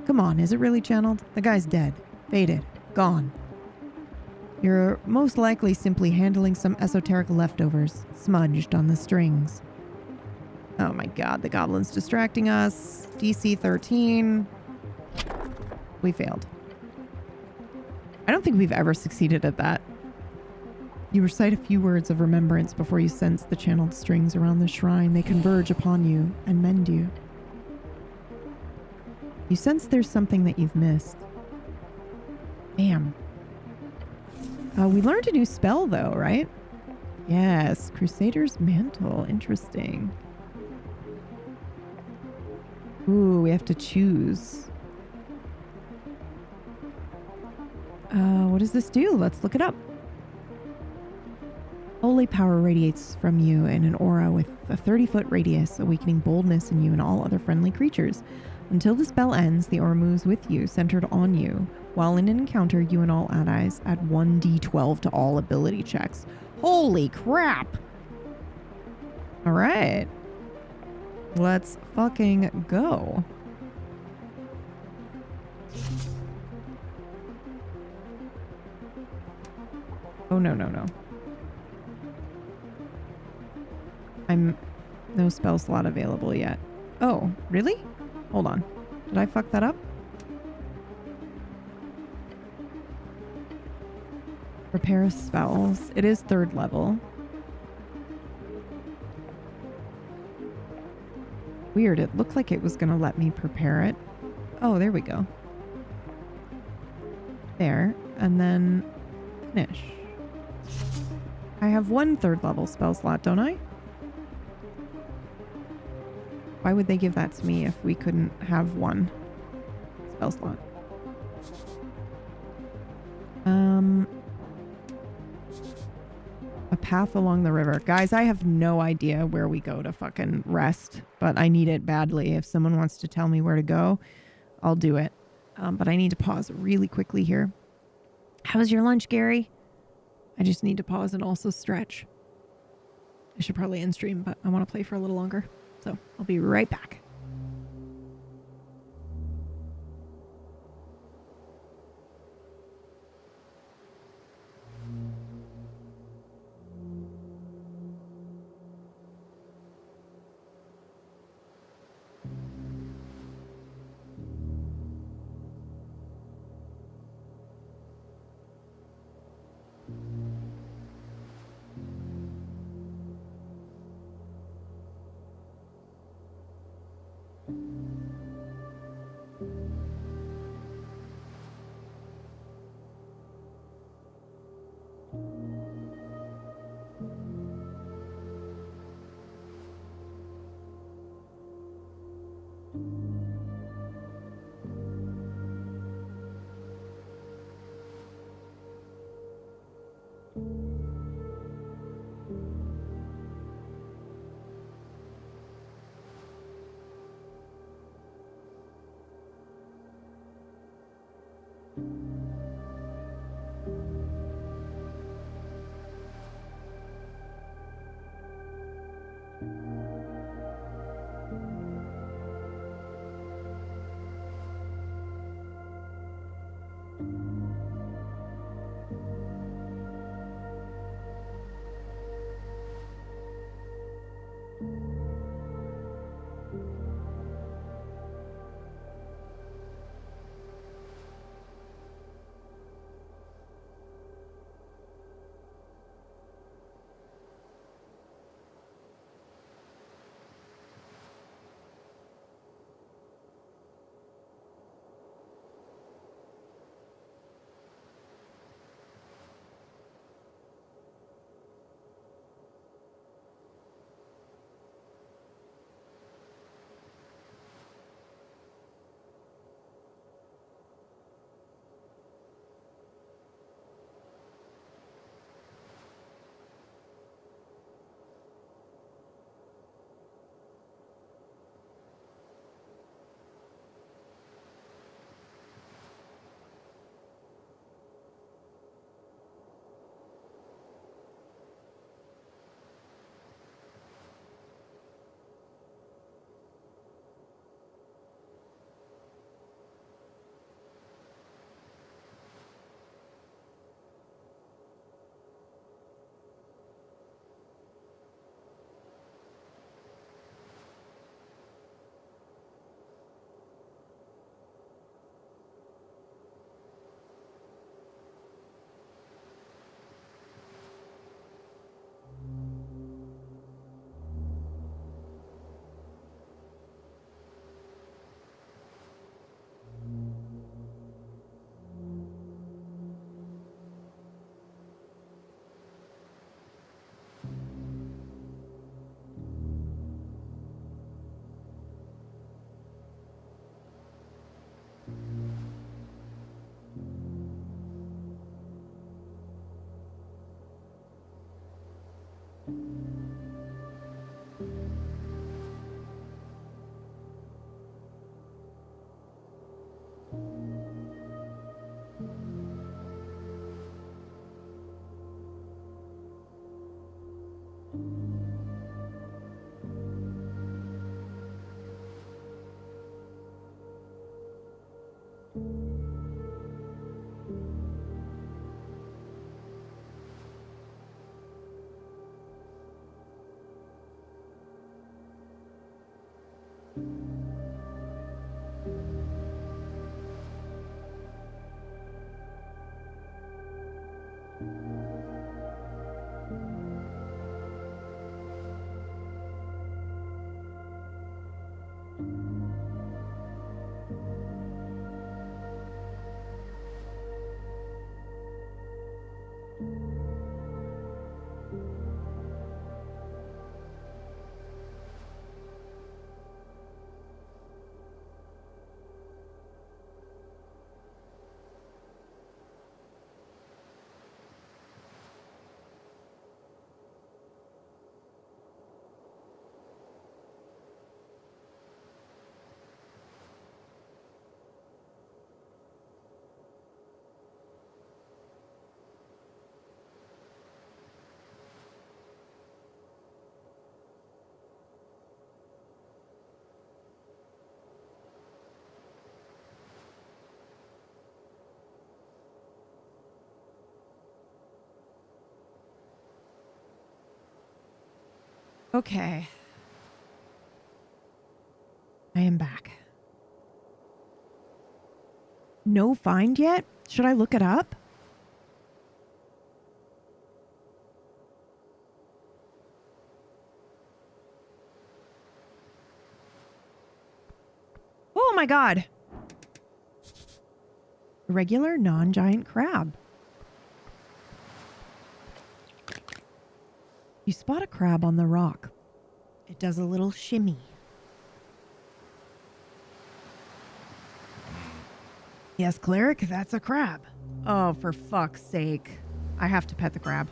Come on, is it really channeled? The guy's dead. Faded. Gone. You're most likely simply handling some esoteric leftovers, smudged on the strings. Oh my god, the goblin's distracting us. DC 13. We failed. I don't think we've ever succeeded at that. You recite a few words of remembrance before you sense the channeled strings around the shrine. They converge upon you and mend you. You sense there's something that you've missed. Damn. We learned a new spell though, right? Yes, Crusader's Mantle. Interesting. Ooh, we have to choose. What does this do? Let's look it up. Holy power radiates from you in an aura with a 30-foot radius, awakening boldness in you and all other friendly creatures. Until the spell ends, the aura moves with you, centered on you. While in an encounter, you and all allies add 1d12 to all ability checks. Holy crap! Alright. Let's fucking go. Oh, no, no, no. No spell slot available yet. Oh, really? Hold on. Did I fuck that up? Prepare spells. It is 3rd level. Weird. It looked like it was going to let me prepare it. Oh, there we go. There. And then finish. I have 1 3rd level spell slot, don't I? Why would they give that to me if we couldn't have 1 spell slot? A path along the river. Guys, I have no idea where we go to fucking rest, but I need it badly. If someone wants to tell me where to go, I'll do it. But I need to pause really quickly here. How's your lunch, Gary? I just need to pause and also stretch. I should probably end stream, but I want to play for a little longer. So I'll be right back. Okay. I am back. No find yet? Should I look it up? Oh my god! Regular non-giant crab. You spot a crab on the rock. It does a little shimmy. Yes, cleric, that's a crab. Oh, for fuck's sake. I have to pet the crab.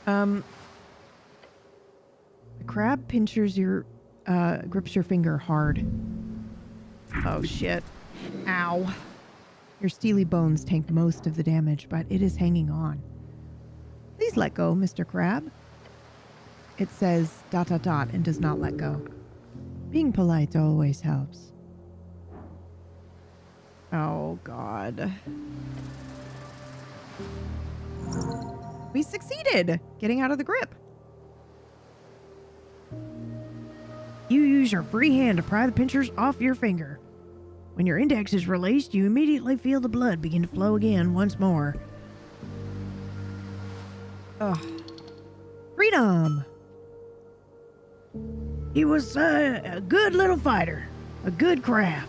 The crab pinches your, grips your finger hard. Oh shit. Ow. Your steely bones tank most of the damage, but it is hanging on. Please let go, Mr. Crab. It says ... and does not let go. Being polite always helps. Oh, God. We succeeded getting out of the grip. You use your free hand to pry the pinchers off your finger. When your index is released, you immediately feel the blood begin to flow again once more. Ugh. Freedom! He was a good little fighter. A good crab.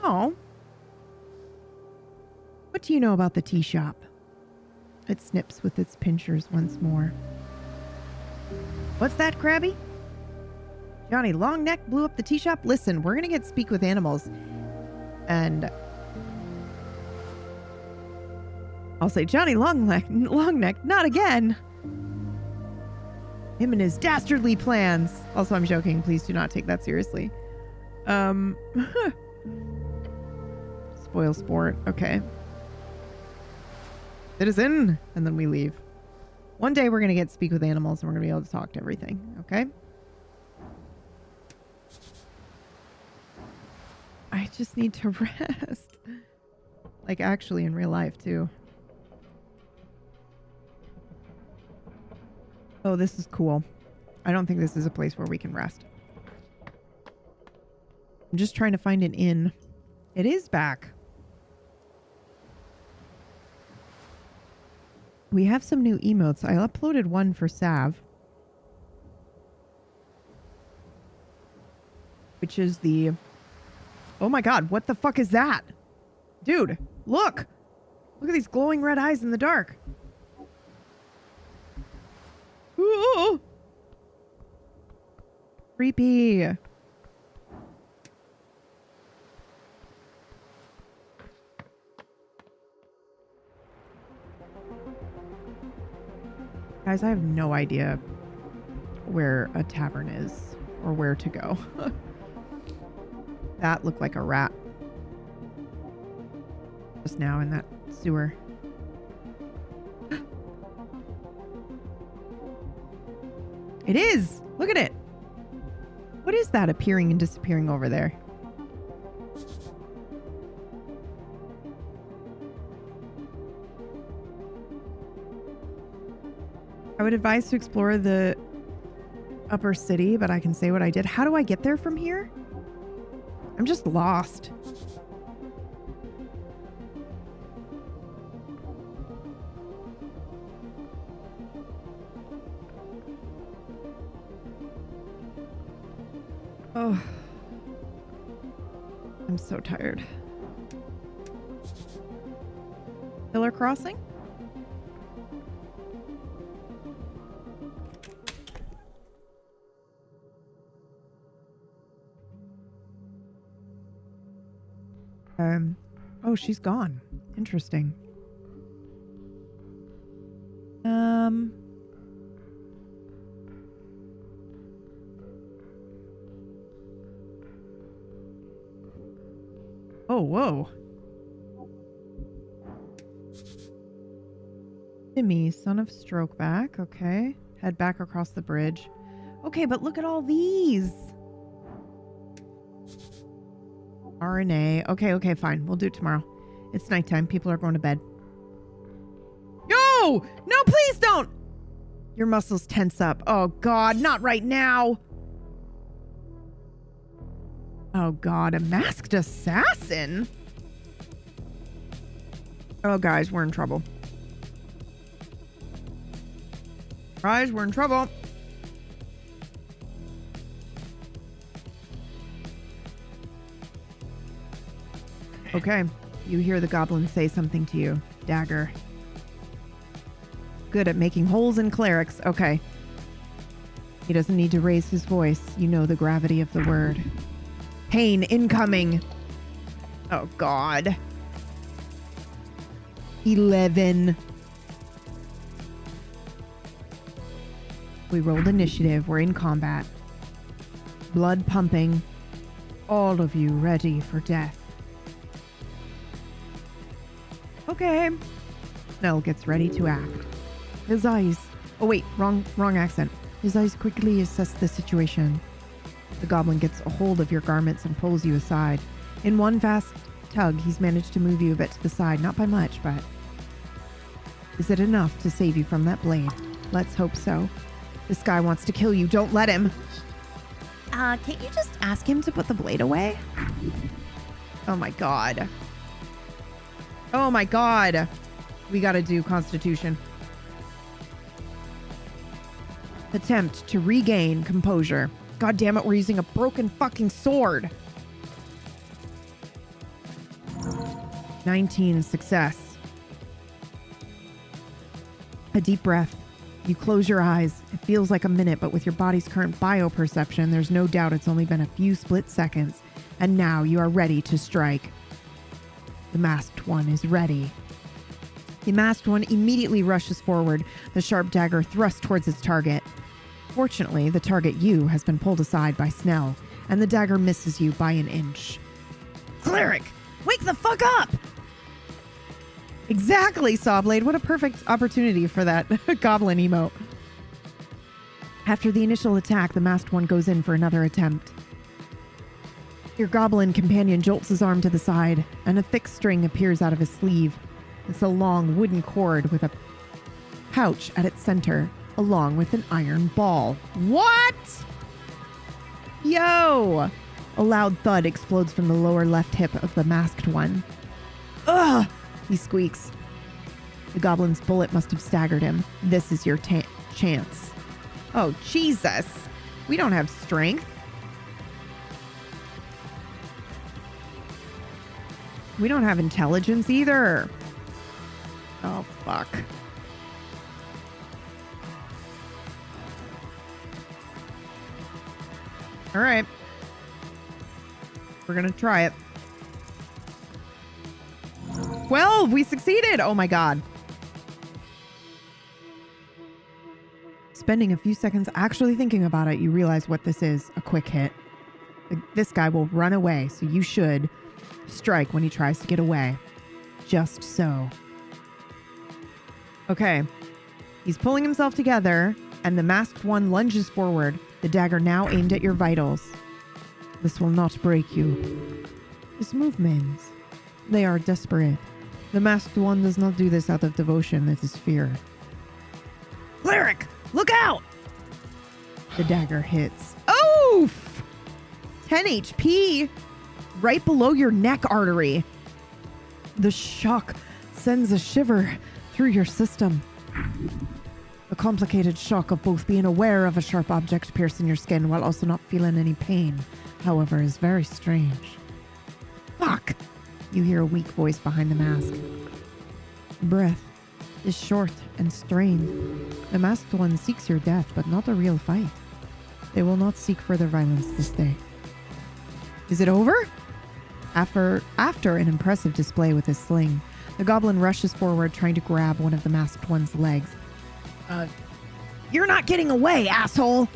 Oh. What do you know about the tea shop? It snips with its pinchers once more. What's that, Krabby? Johnny Longneck blew up the tea shop? Listen, we're gonna get speak with animals. And I'll say, Johnny Longneck, not again. Him and his dastardly plans. Also, I'm joking. Please do not take that seriously. Spoil sport. Okay. Citizen. And then we leave. One day we're going to get speak with animals and we're going to be able to talk to everything. Okay? I just need to rest. Like actually in real life too. Oh, this is cool. I don't think this is a place where we can rest. I'm just trying to find an inn. It is back. We have some new emotes. I uploaded one for Sav. Which is the... Oh my god, what the fuck is that? Dude, look! Look at these glowing red eyes in the dark. Ooh. Creepy. Guys, I have no idea where a tavern is or where to go. That looked like a rat. Just now in that sewer. It is! Look at it! What is that appearing and disappearing over there? I would advise to explore the upper city, but I can say what I did. How do I get there from here? I'm just lost. Oh. I'm so tired. Pillar crossing? Oh, she's gone. Interesting. Oh, whoa. Timmy, son of Strokeback. Okay. Head back across the bridge. Okay, but look at all these. RNA. Okay, fine. We'll do it tomorrow. It's nighttime. People are going to bed. No! No, please don't! Your muscles tense up. Oh, God, not right now. Oh, God, a masked assassin? Oh, guys, we're in trouble. Guys, we're in trouble. Okay, you hear the goblin say something to you. Dagger. Good at making holes in clerics. Okay. He doesn't need to raise his voice. You know the gravity of the word. Pain incoming. Oh, God. 11. We rolled initiative. We're in combat. Blood pumping. All of you ready for death. Okay. Snell gets ready to act. His eyes... Oh, wait. Wrong accent. His eyes quickly assess the situation. The goblin gets a hold of your garments and pulls you aside. In one fast tug, he's managed to move you a bit to the side. Not by much, but... Is it enough to save you from that blade? Let's hope so. This guy wants to kill you. Don't let him. Can't you just ask him to put the blade away? Oh my God. Oh my God. We gotta do Constitution. Attempt to regain composure. God damn it, we're using a broken fucking sword. 19, success. A deep breath. You close your eyes. It feels like a minute, but with your body's current bioperception, there's no doubt it's only been a few split seconds. And now you are ready to strike. The masked one is ready. The masked one immediately rushes forward, the sharp dagger thrust towards its target. Fortunately, the target you has been pulled aside by Snell, and the dagger misses you by an inch. Cleric, wake the fuck up! Exactly, Sawblade. What a perfect opportunity for that goblin emote. After the initial attack, the masked one goes in for another attempt. Your goblin companion jolts his arm to the side, and a thick string appears out of his sleeve. It's a long wooden cord with a pouch at its center, along with an iron ball. What? Yo! A loud thud explodes from the lower left hip of the masked one. Ugh! He squeaks. The goblin's bullet must have staggered him. This is your chance. Oh, Jesus. We don't have strength. We don't have intelligence either. Oh, fuck. All right. We're going to try it. 12! We succeeded! Oh my God. Spending a few seconds actually thinking about it, you realize what this is. A quick hit. This guy will run away, so you should strike when he tries to get away. Just so. Okay. He's pulling himself together, and the masked one lunges forward, the dagger now aimed at your vitals. This will not break you. His movements. They are desperate. The masked one does not do this out of devotion, it is fear. Cleric, look out! The dagger hits. Oof! 10 HP right below your neck artery. The shock sends a shiver through your system. The complicated shock of both being aware of a sharp object piercing your skin while also not feeling any pain, however, is very strange. Fuck! You hear a weak voice behind the mask. Breath is short and strained. The masked one seeks your death, but not a real fight. They will not seek further violence this day. Is it over? After an impressive display with his sling, the goblin rushes forward, trying to grab one of the masked one's legs. You're not getting away, asshole!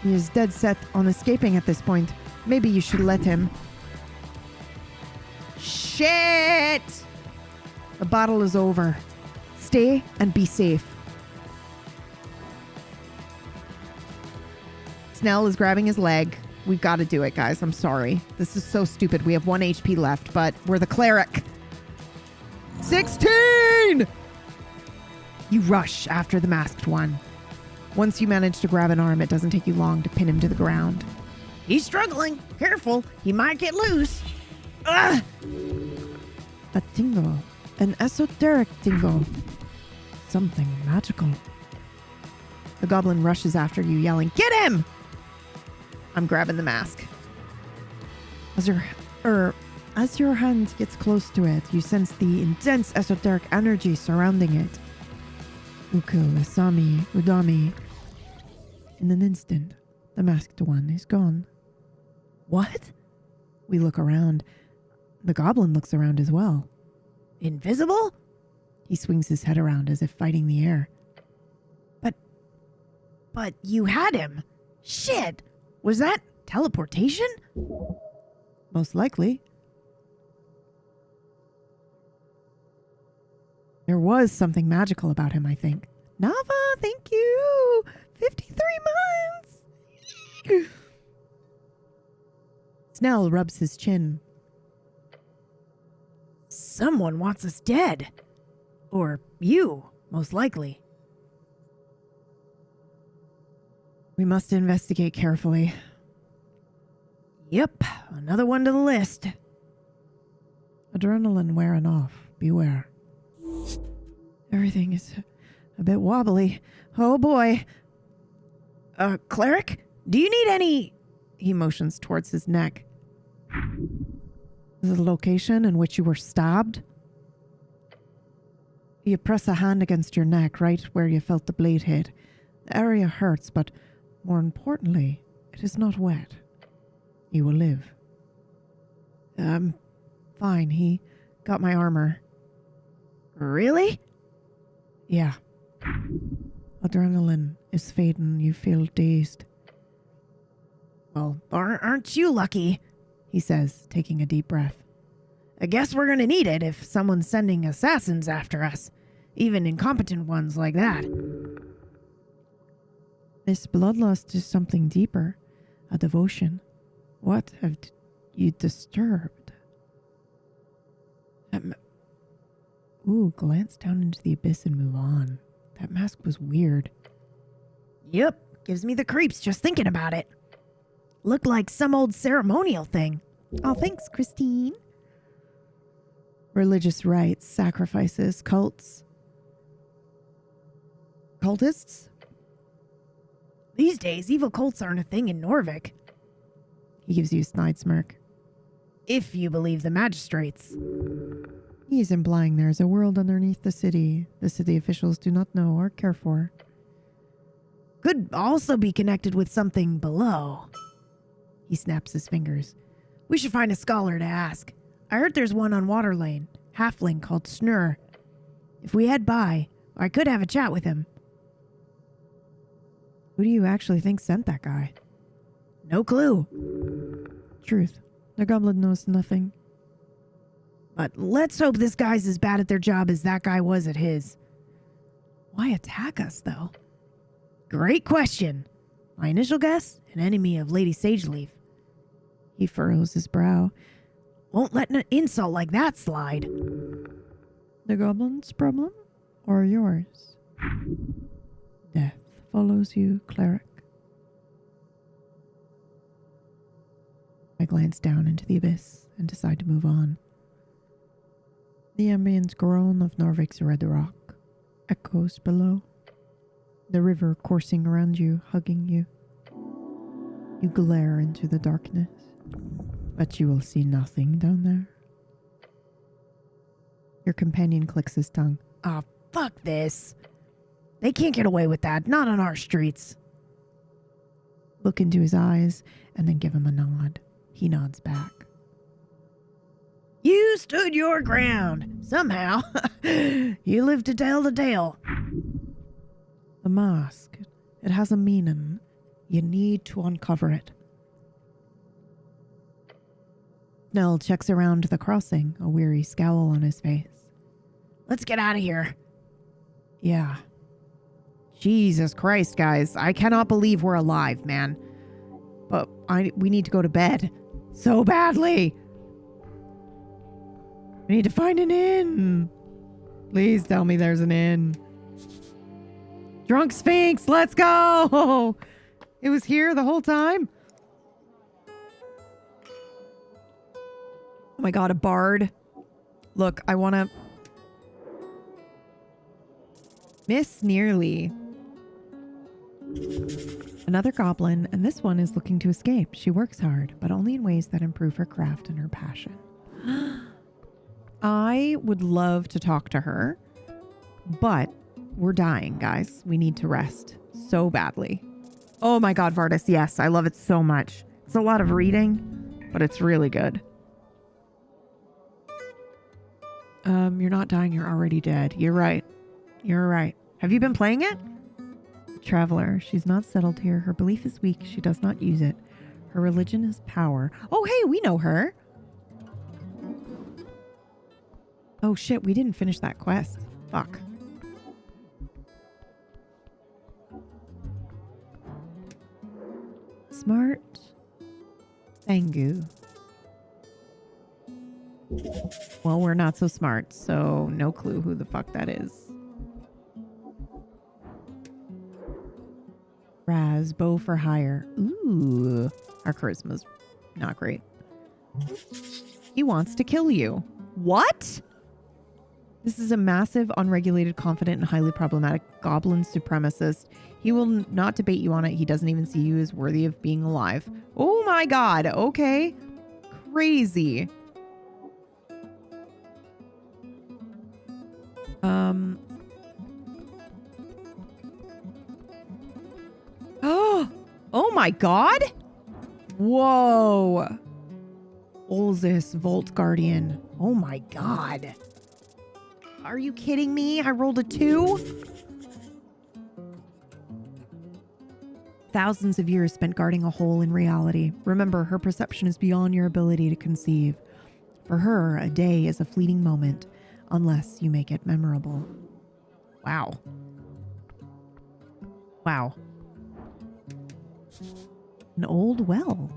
He is dead set on escaping at this point. Maybe you should let him. Shit! The battle is over. Stay and be safe. Snell is grabbing his leg. We've got to do it, guys. I'm sorry. This is so stupid. We have 1 HP left, but we're the cleric. 16! You rush after the masked one. Once you manage to grab an arm, it doesn't take you long to pin him to the ground. He's struggling. Careful, he might get loose. Ugh! A tingle. An esoteric tingle. Something magical. The goblin rushes after you, yelling, "Get him!" I'm grabbing the mask. As your hand gets close to it, you sense the intense esoteric energy surrounding it. Ukil, Asami, Udami. In an instant, the masked one is gone. What? We look around. The goblin looks around as well. Invisible? He swings his head around as if fighting the air. But you had him. Shit! Was that teleportation? Most likely. There was something magical about him, I think. Nava, thank you! 53 months! Snell rubs his chin. Someone wants us dead. Or you, most likely. We must investigate carefully. Yep, another one to the list. Adrenaline wearing off. Beware. Everything is a bit wobbly. Oh boy. Cleric? Do you need any... He motions towards his neck. The location in which you were stabbed? You press a hand against your neck, right where you felt the blade hit. The area hurts, but more importantly, it is not wet. You will live. Fine. He got my armor. Really? Yeah. Adrenaline is fading. You feel dazed. Well, aren't you lucky? He says, taking a deep breath. I guess we're gonna need it if someone's sending assassins after us. Even incompetent ones like that. This bloodlust is something deeper. A devotion. What have you disturbed? Glance down into the abyss and move on. That mask was weird. Yep, gives me the creeps just thinking about it. Looked like some old ceremonial thing. Oh, thanks, Christine. Religious rites, sacrifices, cults. Cultists? These days, evil cults aren't a thing in Norvik. He gives you a snide smirk. If you believe the magistrates. He is implying there is a world underneath the city officials do not know or care for. Could also be connected with something below. He snaps his fingers. We should find a scholar to ask. I heard there's one on Waterlane, halfling called Snur. If we head by, I could have a chat with him. Who do you actually think sent that guy? No clue. Truth. The goblin knows nothing. But let's hope this guy's as bad at their job as that guy was at his. Why attack us, though? Great question. My initial guess, an enemy of Lady Sageleaf. He furrows his brow. Won't let an insult like that slide. The goblin's problem? Or yours? Death follows you, cleric. I glance down into the abyss and decide to move on. The ambient groan of Norvik's red rock echoes below. The river coursing around you, hugging you. You glare into the darkness, but you will see nothing down there. Your companion clicks his tongue. Oh, fuck this. They can't get away with that. Not on our streets. Look into his eyes and then give him a nod. He nods back. You stood your ground. Somehow. You live to tell the tale. The mask. It has a meaning. You need to uncover it. Snell checks around the crossing, a weary scowl on his face. Let's get out of here. Yeah. Jesus Christ, guys. I cannot believe we're alive, man. But we need to go to bed. So badly. We need to find an inn. Please tell me there's an inn. Drunk Sphinx, let's go! It was here the whole time? Oh my god, a bard. Look, I want to... Miss nearly. Another goblin, and this one is looking to escape. She works hard, but only in ways that improve her craft and her passion. I would love to talk to her, but we're dying, guys. We need to rest so badly. Oh my god, Vardis, yes, I love it so much. It's a lot of reading, but it's really good. You're not dying, you're already dead. You're right. You're right. Have you been playing it? Traveler, she's not settled here. Her belief is weak. She does not use it. Her religion is power. Oh, hey, we know her. Oh, shit, we didn't finish that quest. Fuck. Smart Bangu. Well, we're not so smart, so no clue who the fuck that is. Raz, bow for hire. Ooh, our charisma's not great. He wants to kill you. What? This is a massive, unregulated, confident, and highly problematic goblin supremacist. He will not debate you on it. He doesn't even see you as worthy of being alive. Oh my god. Okay. Crazy. Oh my god. Whoa. Olzis, Vault Guardian. Oh my god. Are you kidding me? I rolled a 2. Thousands of years spent guarding a hole in reality. Remember, her perception is beyond your ability to conceive. For her, a day is a fleeting moment, unless you make it memorable. Wow. Wow. An old well.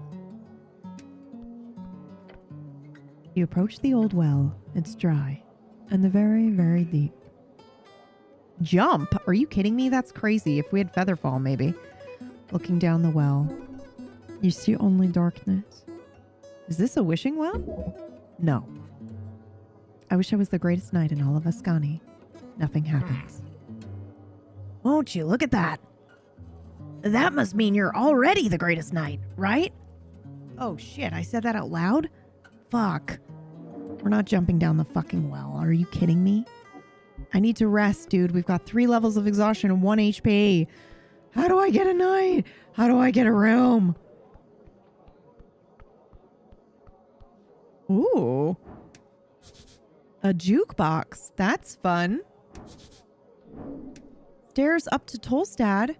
You approach the old well. It's dry and the very, very deep. Jump? Are you kidding me? That's crazy. If we had Featherfall, maybe. Looking down the well, you see only darkness. Is this a wishing well? No. I wish I was the greatest knight in all of Ascani. Nothing happens. Won't you look at that? That must mean you're already the greatest knight, right? Oh shit, I said that out loud? Fuck. We're not jumping down the fucking well. Are you kidding me? I need to rest, dude. We've got 3 levels of exhaustion and 1 HP. How do I get a knight? How do I get a room? Ooh. A jukebox. That's fun. Stairs up to Tolstad.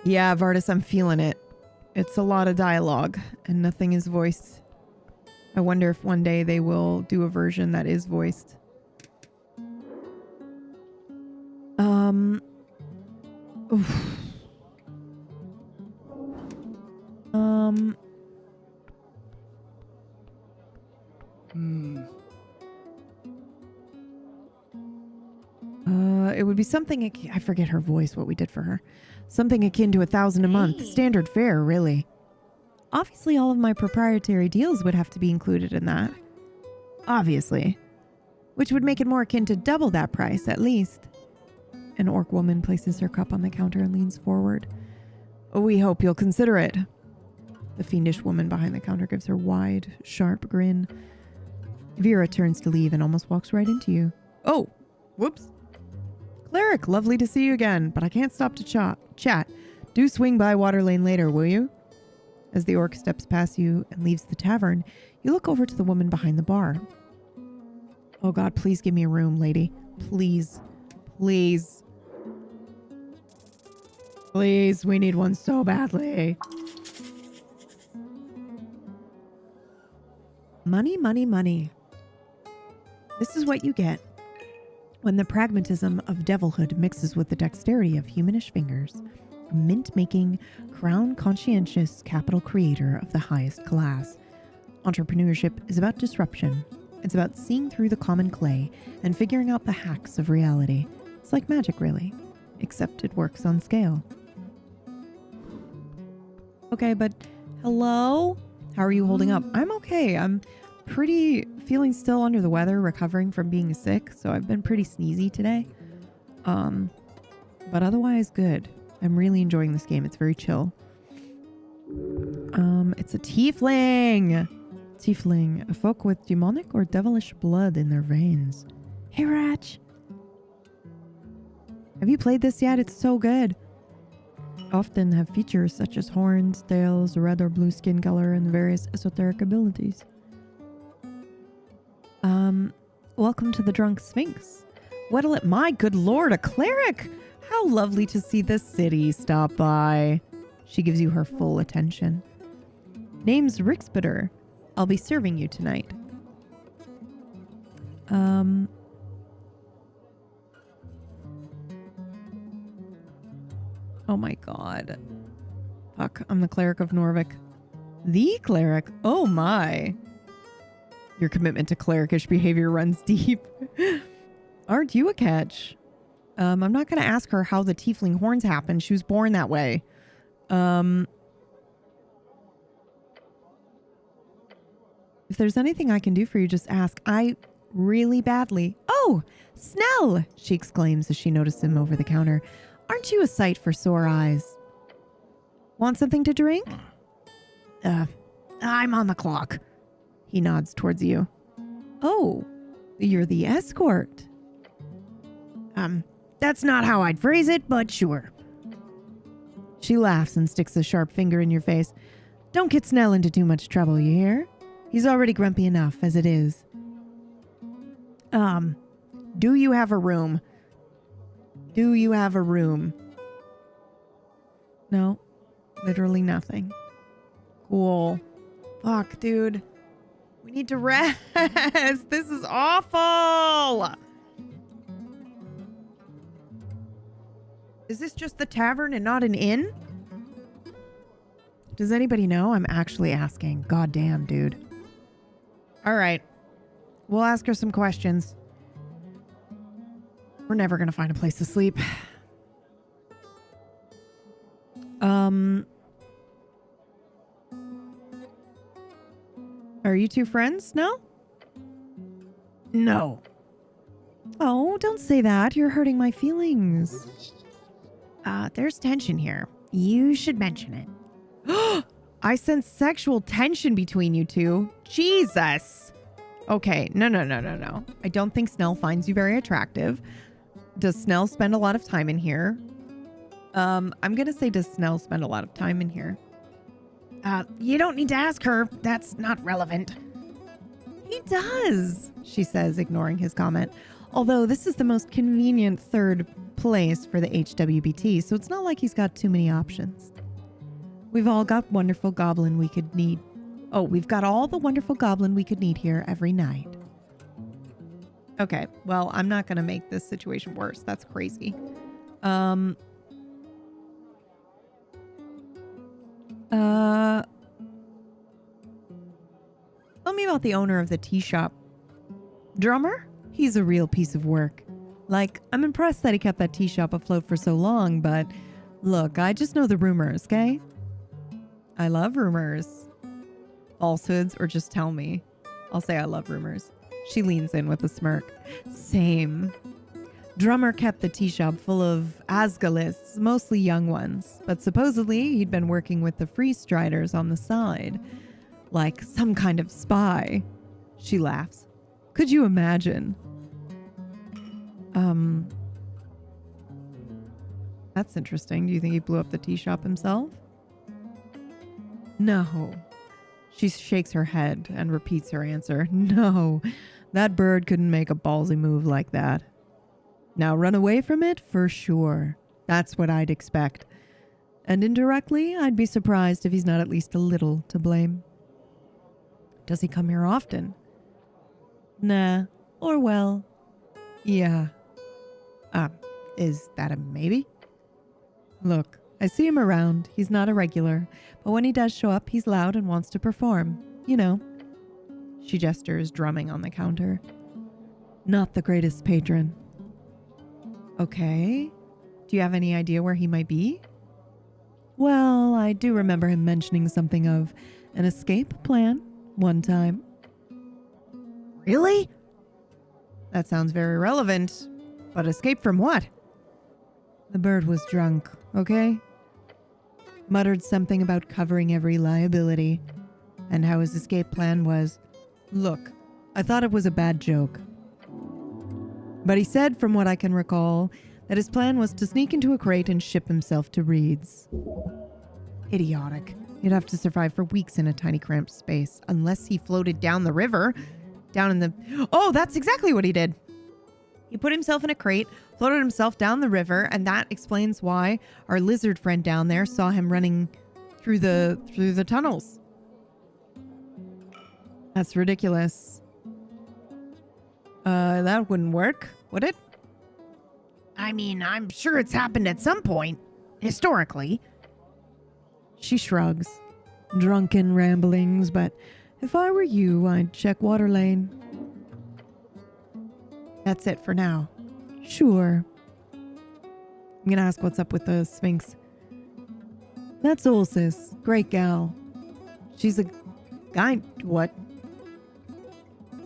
Yeah, Vardis, I'm feeling it. It's a lot of dialogue and nothing is voiced. I wonder if one day they will do a version that is voiced. Oof. It would be something, I forget her voice, what we did for her. Something akin to 1,000 a month. Standard fare, really. Obviously, all of my proprietary deals would have to be included in that. Obviously. Which would make it more akin to double that price, at least. An orc woman places her cup on the counter and leans forward. We hope you'll consider it. The fiendish woman behind the counter gives her wide, sharp grin. Vera turns to leave and almost walks right into you. Oh, whoops. Cleric, lovely to see you again, but I can't stop to chat. Do swing by Water Lane later, will you? As the orc steps past you and leaves the tavern, you look over to the woman behind the bar. Oh God, please give me a room, lady. Please. Please. Please, we need one so badly. Money, money, money. This is what you get when the pragmatism of devilhood mixes with the dexterity of humanish fingers. A mint-making, crown-conscientious capital creator of the highest class. Entrepreneurship is about disruption. It's about seeing through the common clay and figuring out the hacks of reality. It's like magic, really, except it works on scale. Okay, but hello? How are you holding up? I'm okay. I'm feeling still under the weather, recovering from being sick, so I've been pretty sneezy today. But otherwise good. I'm really enjoying this game. It's very chill. It's a tiefling. Tiefling, a folk with demonic or devilish blood in their veins. Hey, Ratch. Have you played this yet? It's so good. Often have features such as horns, tails, red or blue skin color, and various esoteric abilities. Welcome to the Drunk Sphinx. What'll it? My good lord, a cleric! How lovely to see the city stop by. She gives you her full attention. Name's Rixbitter. I'll be serving you tonight. Oh my god. Fuck, I'm the cleric of Norvik. The cleric? Oh my. Your commitment to clerikish behavior runs deep. Aren't you a catch? I'm not going to ask her how the tiefling horns happened. She was born that way. If there's anything I can do for you, just ask. I really badly... Oh, Snell! She exclaims as she notices him over the counter. Aren't you a sight for sore eyes? Want something to drink? I'm on the clock. He nods towards you. Oh, you're the escort. That's not how I'd phrase it, but sure. She laughs and sticks a sharp finger in your face. Don't get Snell into too much trouble, you hear? He's already grumpy enough as it is. Do you have a room? Do you have a room? No, literally nothing. Cool. Fuck, dude. We need to rest. This is awful. Is this just the tavern and not an inn? Does anybody know? I'm actually asking. Goddamn, dude. All right. We'll ask her some questions. We're never going to find a place to sleep. Are you two friends now? No. Oh, don't say that. You're hurting my feelings. There's tension here. You should mention it. I sense sexual tension between you two. Jesus. Okay, no. I don't think Snell finds you very attractive. Does Snell spend a lot of time in here? I'm going to say, does Snell spend a lot of time in here? You don't need to ask her. That's not relevant. He does, she says, ignoring his comment. Although this is the most convenient third place for the HWBT, so it's not like he's got too many options. We've all got wonderful goblin we could need. Oh, we've got all the wonderful goblin we could need here every night. Okay, well, I'm not going to make this situation worse. That's crazy. Tell me about the owner of the tea shop. Drummer? He's a real piece of work. Like, I'm impressed that he kept that tea shop afloat for so long, but look, I just know the rumors, okay? I love rumors. Falsehoods, or just tell me. I'll say I love rumors. She leans in with a smirk. Same. Drummer kept the tea shop full of Asgalists, mostly young ones, but supposedly he'd been working with the Free Striders on the side, like some kind of spy. She laughs. Could you imagine? That's interesting. Do you think he blew up the tea shop himself? No. She shakes her head and repeats her answer. No, that bird couldn't make a ballsy move like that. Now run away from it? For sure. That's what I'd expect. And indirectly, I'd be surprised if he's not at least a little to blame. Does he come here often? Nah. Or well, yeah. Is that a maybe? Look, I see him around. He's not a regular. But when he does show up, he's loud and wants to perform. You know. She gestures, drumming on the counter. Not the greatest patron. Okay. Do you have any idea where he might be? Well, I do remember him mentioning something of an escape plan one time. Really? That sounds very relevant. But escape from what? The bird was drunk, okay? Muttered something about covering every liability, and how his escape plan was, look, I thought it was a bad joke. But he said, from what I can recall, that his plan was to sneak into a crate and ship himself to Reed's. Idiotic. You'd have to survive for weeks in a tiny cramped space, unless he floated down the river, down in the... Oh, that's exactly what he did. He put himself in a crate, floated himself down the river, and that explains why our lizard friend down there saw him running through the tunnels. That's ridiculous. That wouldn't work, would it? I mean, I'm sure it's happened at some point, historically. She shrugs. Drunken ramblings, but if I were you, I'd check water lane. That's it for now. Sure. I'm gonna ask what's up with the Sphinx. That's Ulysses. Great gal. She's a what?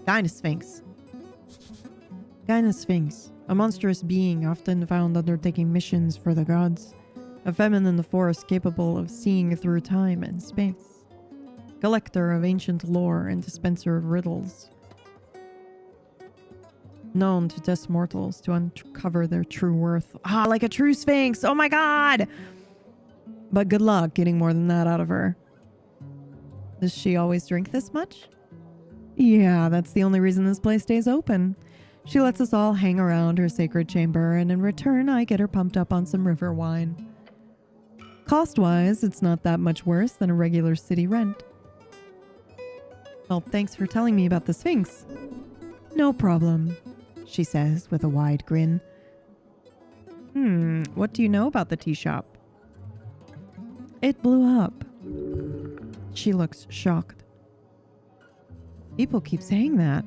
Gynosphinx. Gynosphinx. A monstrous being often found undertaking missions for the gods. A feminine in the forest capable of seeing through time and space. Collector of ancient lore and dispenser of riddles. Known to test mortals to uncover their true worth. Ah, like a true sphinx. Oh my god! But good luck getting more than that out of her. Does she always drink this much? Yeah, that's the only reason this place stays open. She lets us all hang around her sacred chamber, and in return, I get her pumped up on some river wine. Cost-wise, it's not that much worse than a regular city rent. Well, thanks for telling me about the Sphinx. No problem, she says with a wide grin. What do you know about the tea shop? It blew up. She looks shocked. People keep saying that.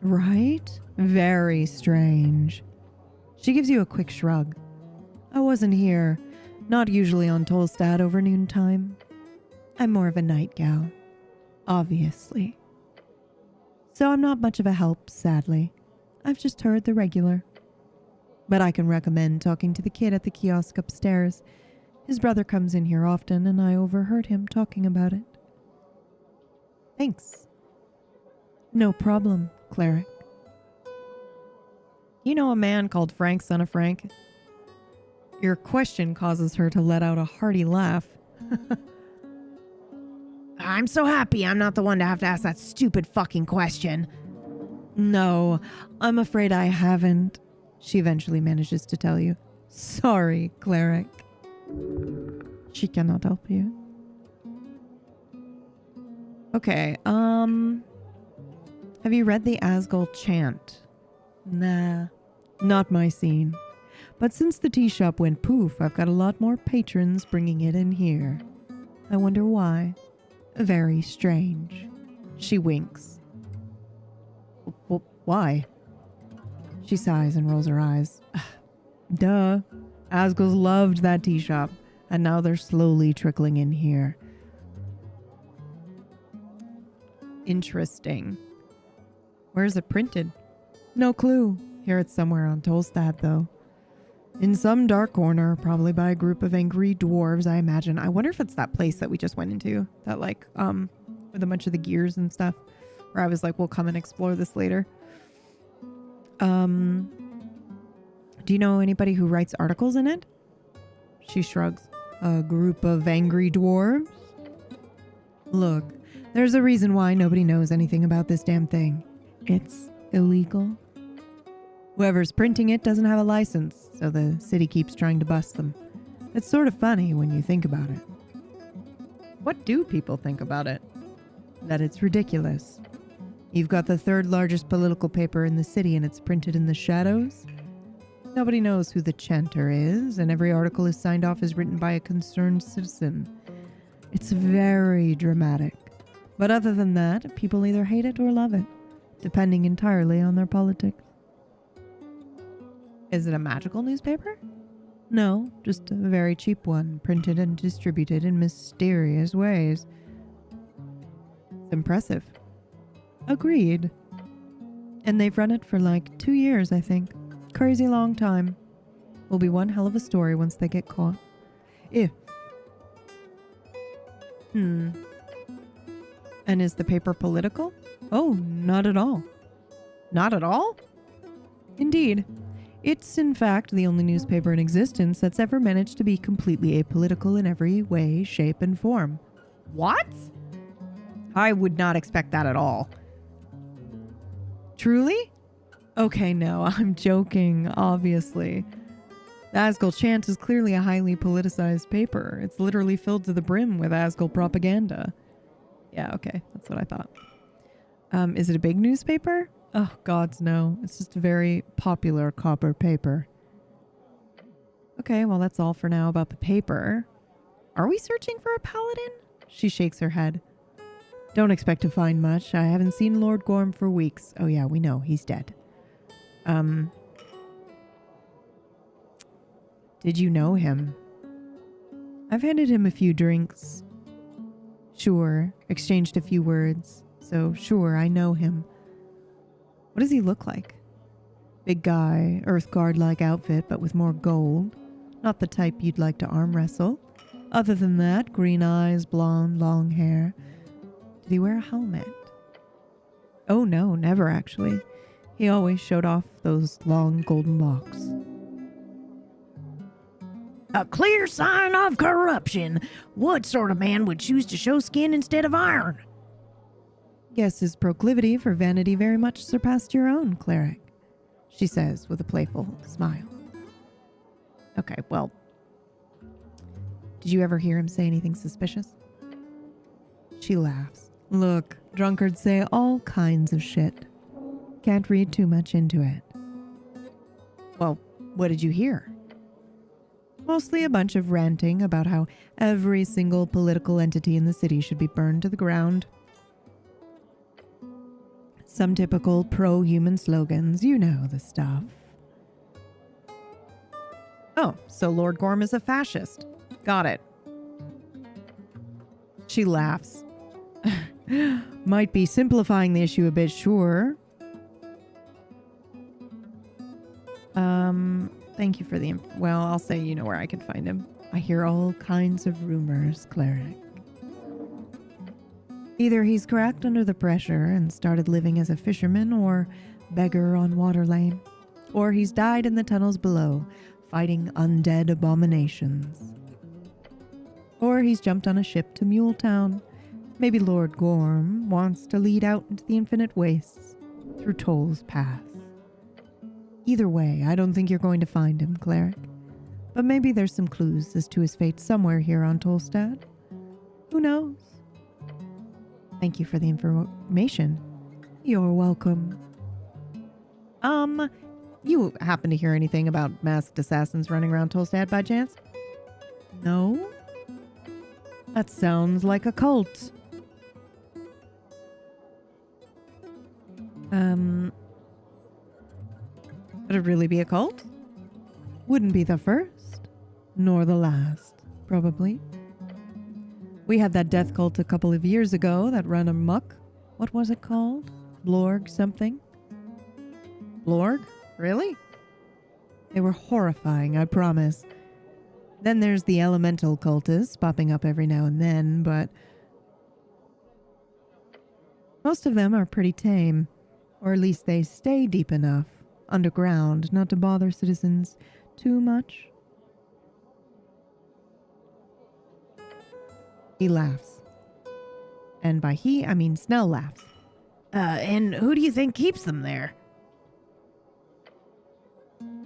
Right? Very strange. She gives you a quick shrug. I wasn't here. Not usually on Tolstad over noontime. I'm more of a night gal. Obviously. So I'm not much of a help, sadly. I've just heard the regular. But I can recommend talking to the kid at the kiosk upstairs. His brother comes in here often, and I overheard him talking about it. Thanks. No problem, cleric. You know a man called Frank, son of Frank? Your question causes her to let out a hearty laugh. I'm so happy I'm not the one to have to ask that stupid fucking question. No, I'm afraid I haven't. She eventually manages to tell you. Sorry, cleric. She cannot help you. Okay, have you read the Asgol chant? Nah, not my scene. But since the tea shop went poof, I've got a lot more patrons bringing it in here. I wonder why. Very strange. She winks. Why? She sighs and rolls her eyes. Duh. Asgul's loved that tea shop, and now they're slowly trickling in here. Interesting. Where is it printed? No clue. Here it's somewhere on Tolstad, though. In some dark corner, probably by a group of angry dwarves, I imagine. I wonder if it's that place that we just went into. That, like, with a bunch of the gears and stuff. Where I was like, we'll come and explore this later. Do you know anybody who writes articles in it? She shrugs. A group of angry dwarves? Look, there's a reason why nobody knows anything about this damn thing. It's illegal. Whoever's printing it doesn't have a license, so the city keeps trying to bust them. It's sort of funny when you think about it. What do people think about it? That it's ridiculous. You've got the third largest political paper in the city and it's printed in the shadows. Nobody knows who the chanter is, and every article is signed off as written by a concerned citizen. It's very dramatic. But other than that, people either hate it or love it, depending entirely on their politics. Is it a magical newspaper? No, just a very cheap one, printed and distributed in mysterious ways. It's impressive. Agreed. And they've run it for like 2 years, I think. Crazy long time. Will be one hell of a story once they get caught. If. And is the paper political? Oh, not at all. Not at all? Indeed. It's, in fact, the only newspaper in existence that's ever managed to be completely apolitical in every way, shape, and form. What? I would not expect that at all. Truly? Okay, no, I'm joking, obviously. The Asgul Chant is clearly a highly politicized paper. It's literally filled to the brim with Asgul propaganda. Yeah, okay, that's what I thought. Is it a big newspaper? Oh, gods, no. It's just a very popular copper paper. Okay, well, that's all for now about the paper. Are we searching for a paladin? She shakes her head. Don't expect to find much. I haven't seen Lord Gorm for weeks. Oh yeah, we know. He's dead. Did you know him? I've handed him a few drinks. Sure, exchanged a few words. So sure, I know him. What does he look like? Big guy, Earthguard-like outfit, but with more gold. Not the type you'd like to arm wrestle. Other than that, green eyes, blonde, long hair. Did he wear a helmet? Oh no, never actually. He always showed off those long golden locks. A clear sign of corruption. What sort of man would choose to show skin instead of iron? Guess his proclivity for vanity very much surpassed your own, cleric, she says with a playful smile. Okay, well, did you ever hear him say anything suspicious? She laughs. Look, drunkards say all kinds of shit. Can't read too much into it. Well, what did you hear? Mostly a bunch of ranting about how every single political entity in the city should be burned to the ground. Some typical pro-human slogans, you know the stuff. Oh, so Lord Gorm is a fascist. Got it. She laughs. Might be simplifying the issue a bit, sure. Thank you for the well, I'll say you know where I can find him. I hear all kinds of rumors, cleric. Either he's cracked under the pressure and started living as a fisherman or beggar on Water Lane, or he's died in the tunnels below, fighting undead abominations. Or he's jumped on a ship to Muletown. Maybe Lord Gorm wants to lead out into the infinite wastes through Toll's Pass. Either way, I don't think you're going to find him, cleric. But maybe there's some clues as to his fate somewhere here on Tolstad. Who knows? Thank you for the information. You're welcome. You happen to hear anything about masked assassins running around Tolstad by chance? No? That sounds like a cult. Would it really be a cult? Wouldn't be the first, nor the last, probably. We had that death cult a couple of years ago that ran amok. What was it called? Blorg something? Blorg? Really? They were horrifying, I promise. Then there's the elemental cultists popping up every now and then, but most of them are pretty tame. Or at least they stay deep enough, underground, not to bother citizens too much. He laughs. And by he, I mean Snell laughs. And who do you think keeps them there?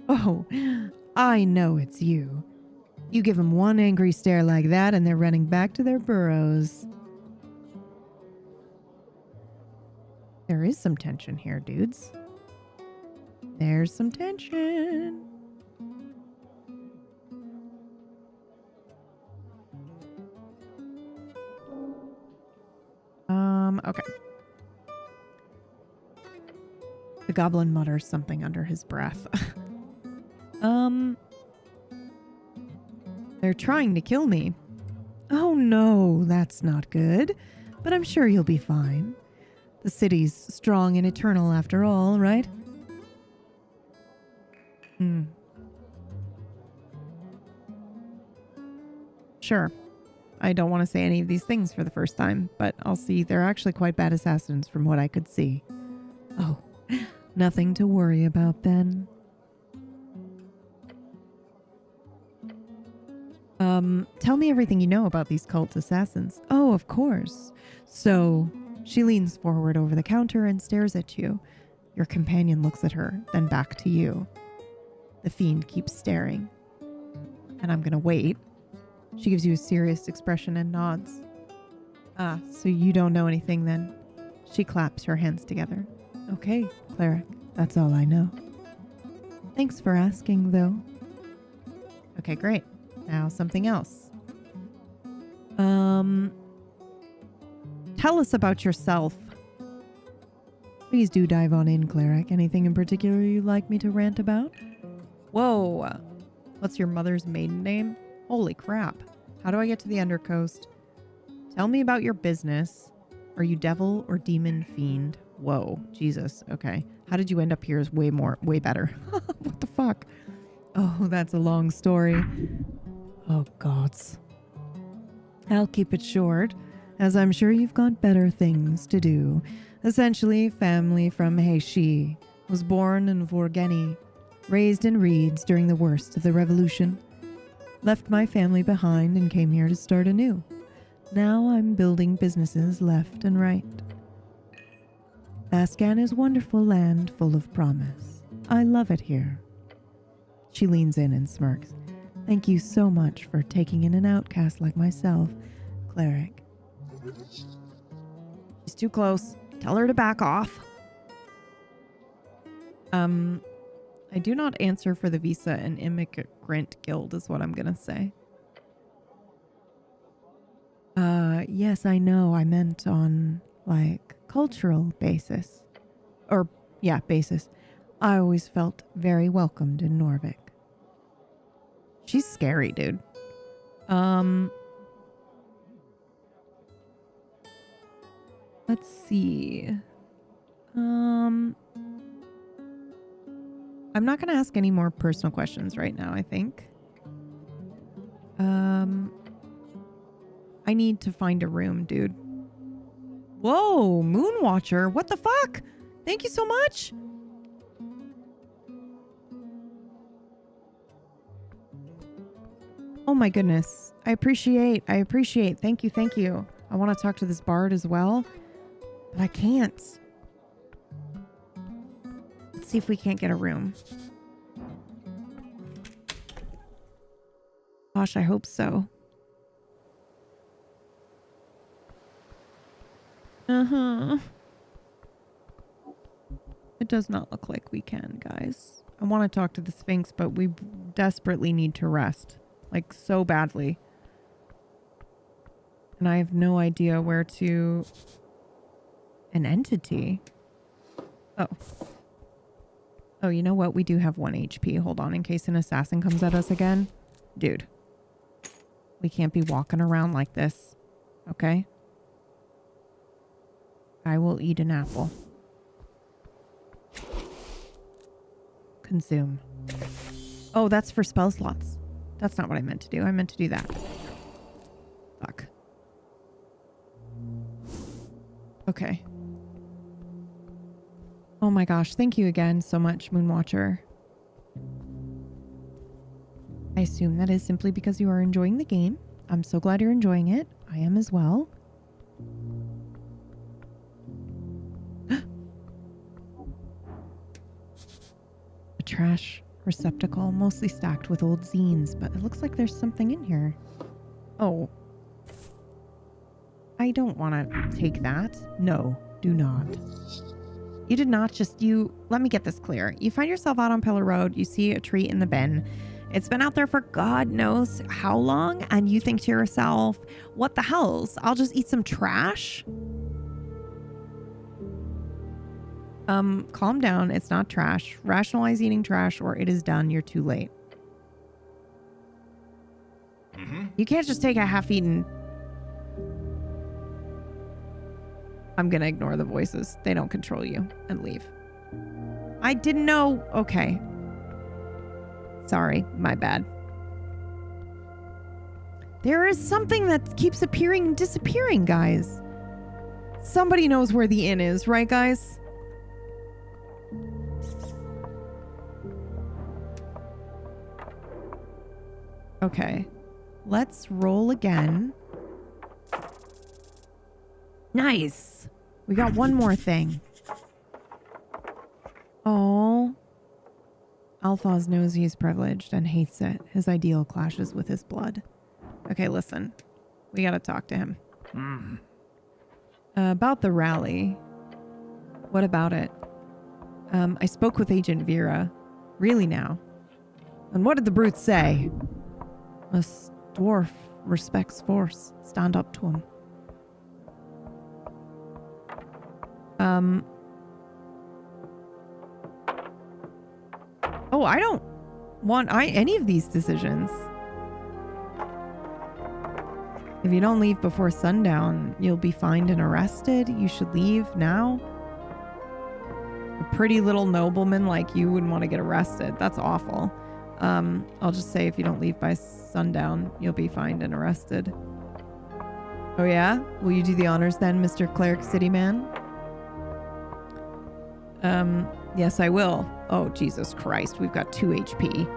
Oh, I know it's you. You give them one angry stare like that and they're running back to their burrows. There is some tension here, dudes. There's some tension. Okay. The goblin mutters something under his breath. They're trying to kill me. Oh no, that's not good. But I'm sure you'll be fine. The city's strong and eternal after all, right? Sure. I don't want to say any of these things for the first time, but I'll see. They're actually quite bad assassins from what I could see. Oh, nothing to worry about then. Tell me everything you know about these cult assassins. Oh, of course. So, she leans forward over the counter and stares at you. Your companion looks at her, then back to you. The fiend keeps staring. And I'm gonna wait. She gives you a serious expression and nods. Ah, so you don't know anything then? She claps her hands together. Okay, cleric, that's all I know. Thanks for asking, though. Okay, great. Now something else. Tell us about yourself. Please do dive on in, cleric. Anything in particular you'd like me to rant about? Whoa. What's your mother's maiden name? Holy crap. How do I get to the Undercoast? Tell me about your business. Are you devil or demon fiend? Whoa, Jesus. Okay. How did you end up here is way better. What the fuck? Oh, that's a long story. Oh, gods. I'll keep it short, as I'm sure you've got better things to do. Essentially, family from Heishi. Was born in Vorgeni. Raised in reeds during the worst of the revolution. Left my family behind and came here to start anew. Now I'm building businesses left and right. Bascan is wonderful land full of promise. I love it here. She leans in and smirks. Thank you so much for taking in an outcast like myself, cleric. She's too close. Tell her to back off. I do not answer for the Visa and Immigrant Guild is what I'm gonna say. Yes, I know. I meant on, like, cultural basis. Or, yeah, basis. I always felt very welcomed in Norvik. She's scary, dude. Let's see. I'm not going to ask any more personal questions right now, I think. I need to find a room, dude. Whoa, Moonwatcher. What the fuck? Thank you so much. Oh my goodness. I appreciate. Thank you. I want to talk to this bard as well, but I can't. Let's see if we can't get a room. Gosh, I hope so. It does not look like we can, guys. I want to talk to the Sphinx, but we desperately need to rest. Like, so badly. And I have no idea where to... An entity? Oh. Oh, you know what? We do have 1 HP. Hold on, in case an assassin comes at us again. Dude. We can't be walking around like this. Okay? I will eat an apple. Consume. Oh, that's for spell slots. That's not what I meant to do. I meant to do that. Fuck. Okay. Oh my gosh. Thank you again so much, Moonwatcher. I assume that is simply because you are enjoying the game. I'm so glad you're enjoying it. I am as well. A trash receptacle, mostly stacked with old zines, but it looks like there's something in here. Oh. I don't want to take that. No, do not. You did not just, let me get this clear. You find yourself out on Pillar Road, you see a tree in the bin. It's been out there for God knows how long, and you think to yourself, what the hells? I'll just eat some trash? Calm down. It's not trash. Rationalize eating trash or it is done. You're too late. You can't just take a half-eaten... I'm gonna ignore the voices. They don't control you and leave. I didn't know. Okay. Sorry, my bad. There is something that keeps appearing and disappearing, guys. Somebody knows where the inn is, right, guys? Okay. Let's roll again. Nice. We got one more thing. Oh. Alphaz knows he's privileged and hates it. His ideal clashes with his blood. Okay, listen. We gotta talk to him. About the rally. What about it? I spoke with Agent Vera. Really now. And what did the brute say? A dwarf respects force. Stand up to him. Oh, I don't want any of these decisions. If you don't leave before sundown, you'll be fined and arrested. You should leave now. A pretty little nobleman like you wouldn't want to get arrested. That's awful. I'll just say if you don't leave by sundown, you'll be fined and arrested. Oh yeah? Will you do the honors then, Mr. Cleric City Man? Yes, I will. Oh, Jesus Christ. We've got 2 HP.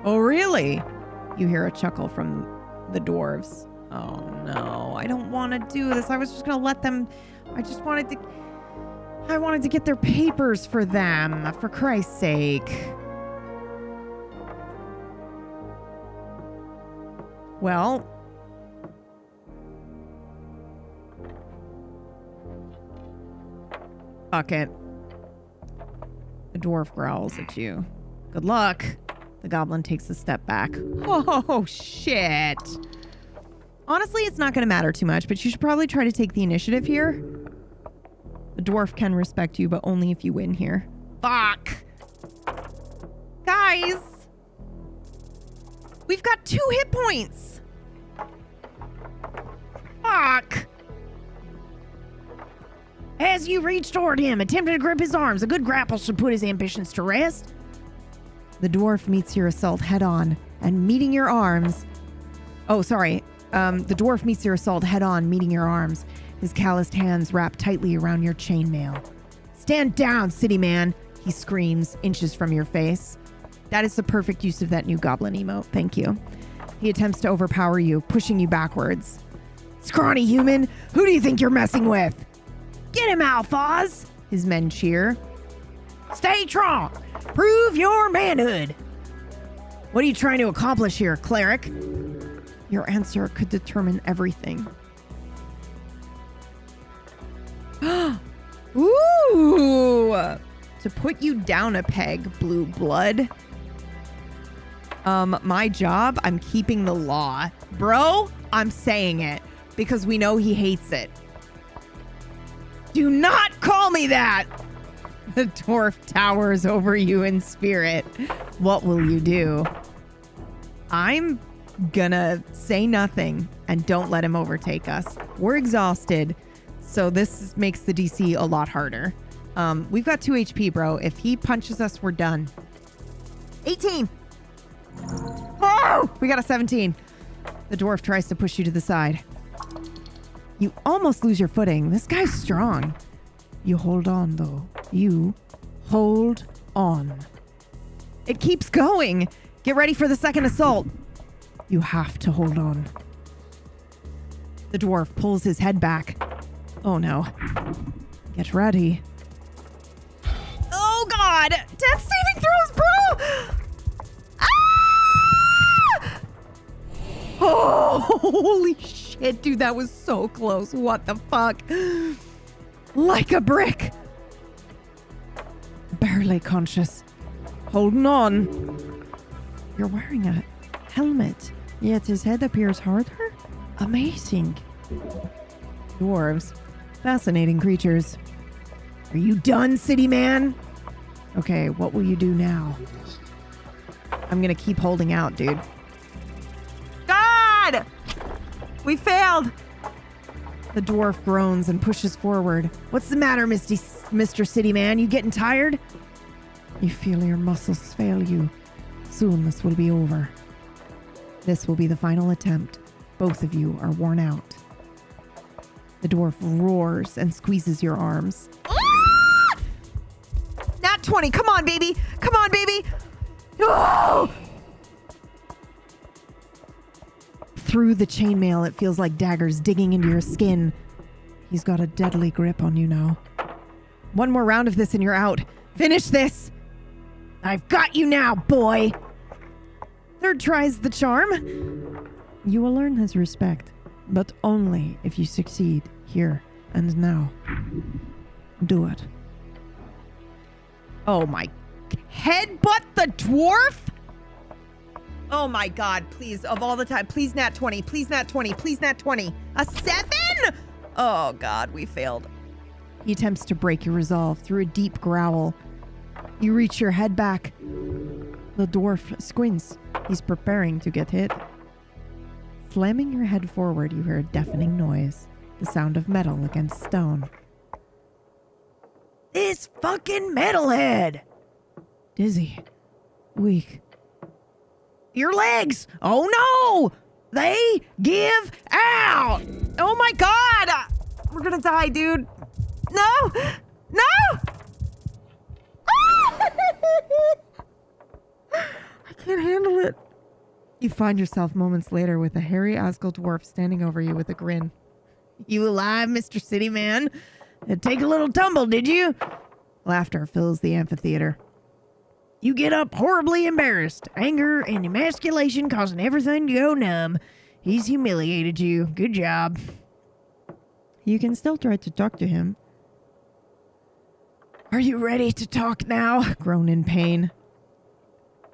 Oh, really? You hear a chuckle from the dwarves. Oh, no. I don't want to do this. I was just going to let them... I wanted to get their papers for them, for Christ's sake. Well... fuck it. The dwarf growls at you. Good luck. The goblin takes a step back. Oh, shit. Honestly, it's not going to matter too much, but you should probably try to take the initiative here. The dwarf can respect you, but only if you win here. Fuck. Guys. We've got 2 hit points. Fuck. As you reach toward him, attempting to grip his arms, a good grapple should put his ambitions to rest. The dwarf meets your assault head on and meeting your arms. Oh, sorry. The dwarf meets your assault head on, meeting your arms. His calloused hands wrap tightly around your chainmail. Stand down, city man, he screams, inches from your face. That is the perfect use of that new goblin emote. Thank you. He attempts to overpower you, pushing you backwards. Scrawny human, who do you think you're messing with? Get him, Alphaz! His men cheer. Stay strong! Prove your manhood! What are you trying to accomplish here, cleric? Your answer could determine everything. Ooh! To put you down a peg, blue blood. My job, I'm keeping the law. Bro, I'm saying it because we know he hates it. Do not call me that! The dwarf towers over you in spirit. What will you do? I'm gonna say nothing and don't let him overtake us. We're exhausted. So this makes the DC a lot harder. We've got 2 HP, bro. If he punches us, we're done. 18. Oh, we got a 17. The dwarf tries to push you to the side. You almost lose your footing. This guy's strong. You hold on, though. You hold on. It keeps going. Get ready for the second assault. You have to hold on. The dwarf pulls his head back. Oh no. Get ready. Oh god! Death saving throws, bro! Ah! Oh, holy shit, dude, that was so close. What the fuck? Like a brick. Barely conscious. Holding on. You're wearing a helmet, yet his head appears harder? Amazing. Dwarves. Fascinating creatures. Are you done, city man? Okay, what will you do now? I'm gonna keep holding out, dude. God! We failed! The dwarf groans and pushes forward. What's the matter, Mr. City Man? You getting tired? You feel your muscles fail you. Soon this will be over. This will be the final attempt. Both of you are worn out. The dwarf roars and squeezes your arms. Ah! Nat 20. Come on, baby. Come on, baby. Oh! Through the chainmail, it feels like daggers digging into your skin. He's got a deadly grip on you now. One more round of this and you're out. Finish this. I've got you now, boy. Third tries the charm. You will earn his respect, but only if you succeed here and now. Do it. Oh my. Headbutt the dwarf? Oh my god, please, of all the time, please nat 20, please nat 20, please nat 20. A 7? Oh god, we failed. He attempts to break your resolve through a deep growl. You reach your head back. The dwarf squints. He's preparing to get hit. Slamming your head forward, you hear a deafening noise. The sound of metal against stone. This fucking metalhead! Dizzy. Weak. Your legs! Oh no! They give out! Oh my god! We're gonna die, dude. No! No! I can't handle it. You find yourself moments later with a hairy Asgul dwarf standing over you with a grin. You alive, Mr. City Man? Take a little tumble, did you? Laughter fills the amphitheater. You get up horribly embarrassed. Anger and emasculation causing everything to go numb. He's humiliated you. Good job. You can still try to talk to him. Are you ready to talk now? Groan in pain.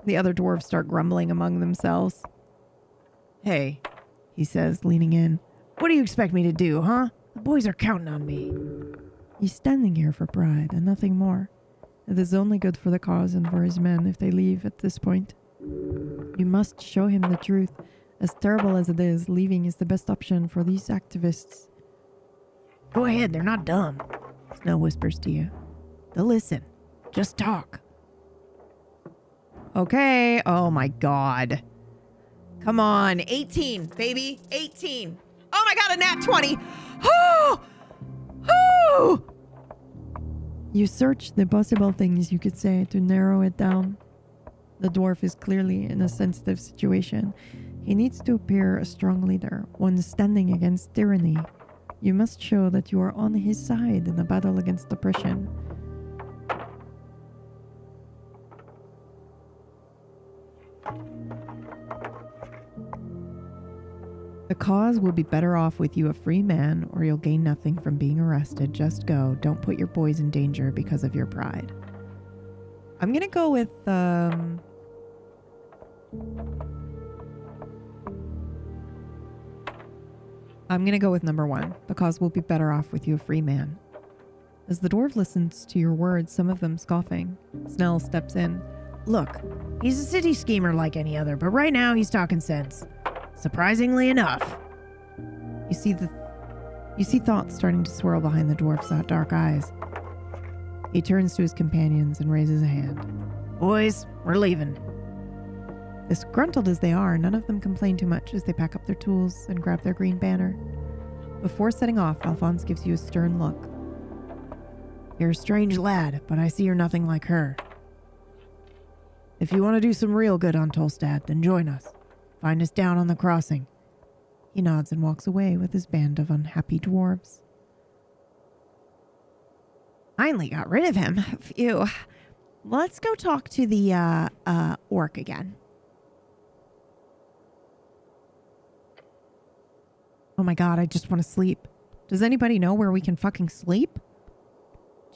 The other dwarves start grumbling among themselves. Hey, he says, leaning in. What do you expect me to do, huh? The boys are counting on me. He's standing here for pride and nothing more. It is only good for the cause and for his men if they leave at this point. You must show him the truth. As terrible as it is, leaving is the best option for these activists. Go ahead, they're not dumb. Snow whispers to you. They'll listen. Just talk. Okay. Oh my god. Come on. 18, baby. 18. Oh my god, a nat 20. Oh! Oh! You search the possible things you could say to narrow it down. The dwarf is clearly in a sensitive situation. He needs to appear a strong leader, one standing against tyranny. You must show that you are on his side in the battle against oppression. The cause will be better off with you a free man, or you'll gain nothing from being arrested. Just go. Don't put your boys in danger because of your pride. I'm gonna go with, I'm gonna go with number 1. The cause will be better off with you a free man. As the dwarf listens to your words, some of them scoffing, Snell steps in. Look, he's a city schemer like any other, but right now he's talking sense. Surprisingly enough. You see You see thoughts starting to swirl behind the dwarf's dark eyes. He turns to his companions and raises a hand. Boys, we're leaving. Disgruntled as they are, none of them complain too much as they pack up their tools and grab their green banner. Before setting off, Alphonse gives you a stern look. You're a strange lad, but I see you're nothing like her. If you want to do some real good on Tolstad, then join us. Find us down on the crossing. He nods and walks away with his band of unhappy dwarves. Finally got rid of him. Phew. Let's go talk to the orc again. Oh my god, I just want to sleep. Does anybody know where we can fucking sleep?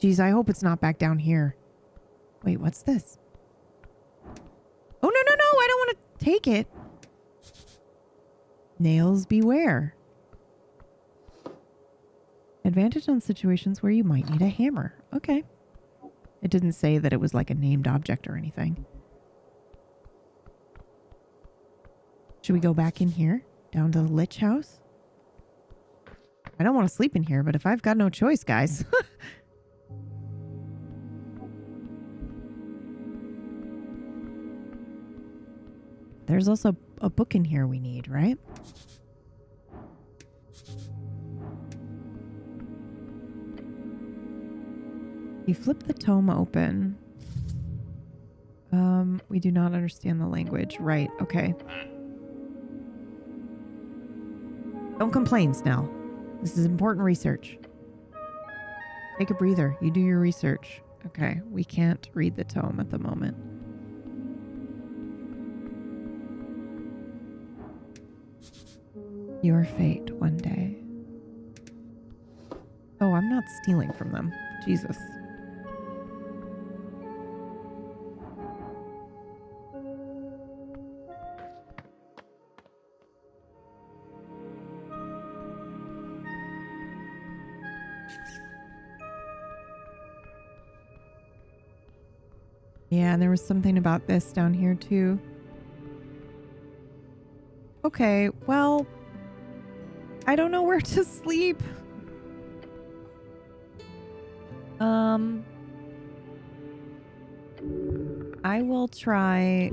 Jeez, I hope it's not back down here. Wait, what's this? Oh, no, I don't want to take it. Nails beware. Advantage on situations where you might need a hammer. Okay. It didn't say that it was like a named object or anything. Should we go back in here? Down to the Lich House? I don't want to sleep in here, but if I've got no choice, guys. There's also a book in here we need, right? You flip the tome open. We do not understand the language. Right, okay. Don't complain, Snell. This is important research. Take a breather. You do your research. Okay, we can't read the tome at the moment. Your fate one day. Oh, I'm not stealing from them. Jesus. Yeah, and there was something about this down here too. Okay, well, I don't know where to sleep. I will try.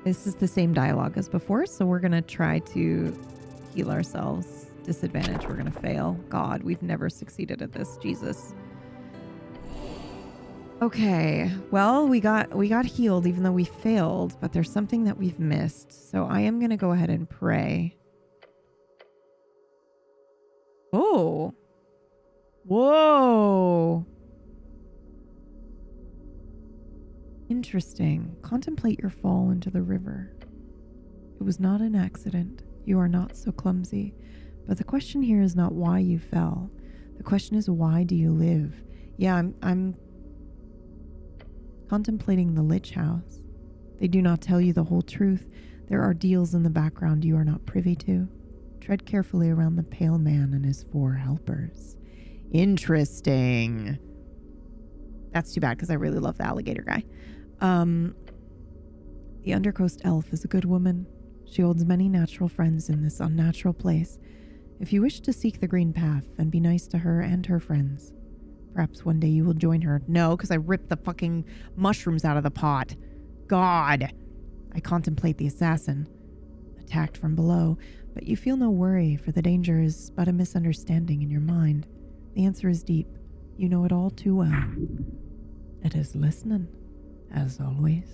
This is the same dialogue as before, so we're going to try to heal ourselves. Disadvantage, we're going to fail. God, we've never succeeded at this. Jesus. Okay, well, we got healed even though we failed, but there's something that we've missed. So I am going to go ahead and pray. Oh. Whoa. Interesting. Contemplate your fall into the river. It was not an accident. You are not so clumsy. But the question here is not why you fell. The question is, why do you live? Yeah, I'm contemplating the Lich House. They do not tell you the whole truth. There are deals in the background you are not privy to. Tread carefully around the pale man and his 4 helpers. Interesting. That's too bad because I really love the alligator guy. The Undercoast elf is a good woman. She holds many natural friends in this unnatural place. If you wish to seek the green path, then be nice to her and her friends. Perhaps one day you will join her. No, because I ripped the fucking mushrooms out of the pot. God. I contemplate the assassin, attacked from below, but you feel no worry, for the danger is but a misunderstanding in your mind. The answer is deep. You know it all too well. It is listening, as always.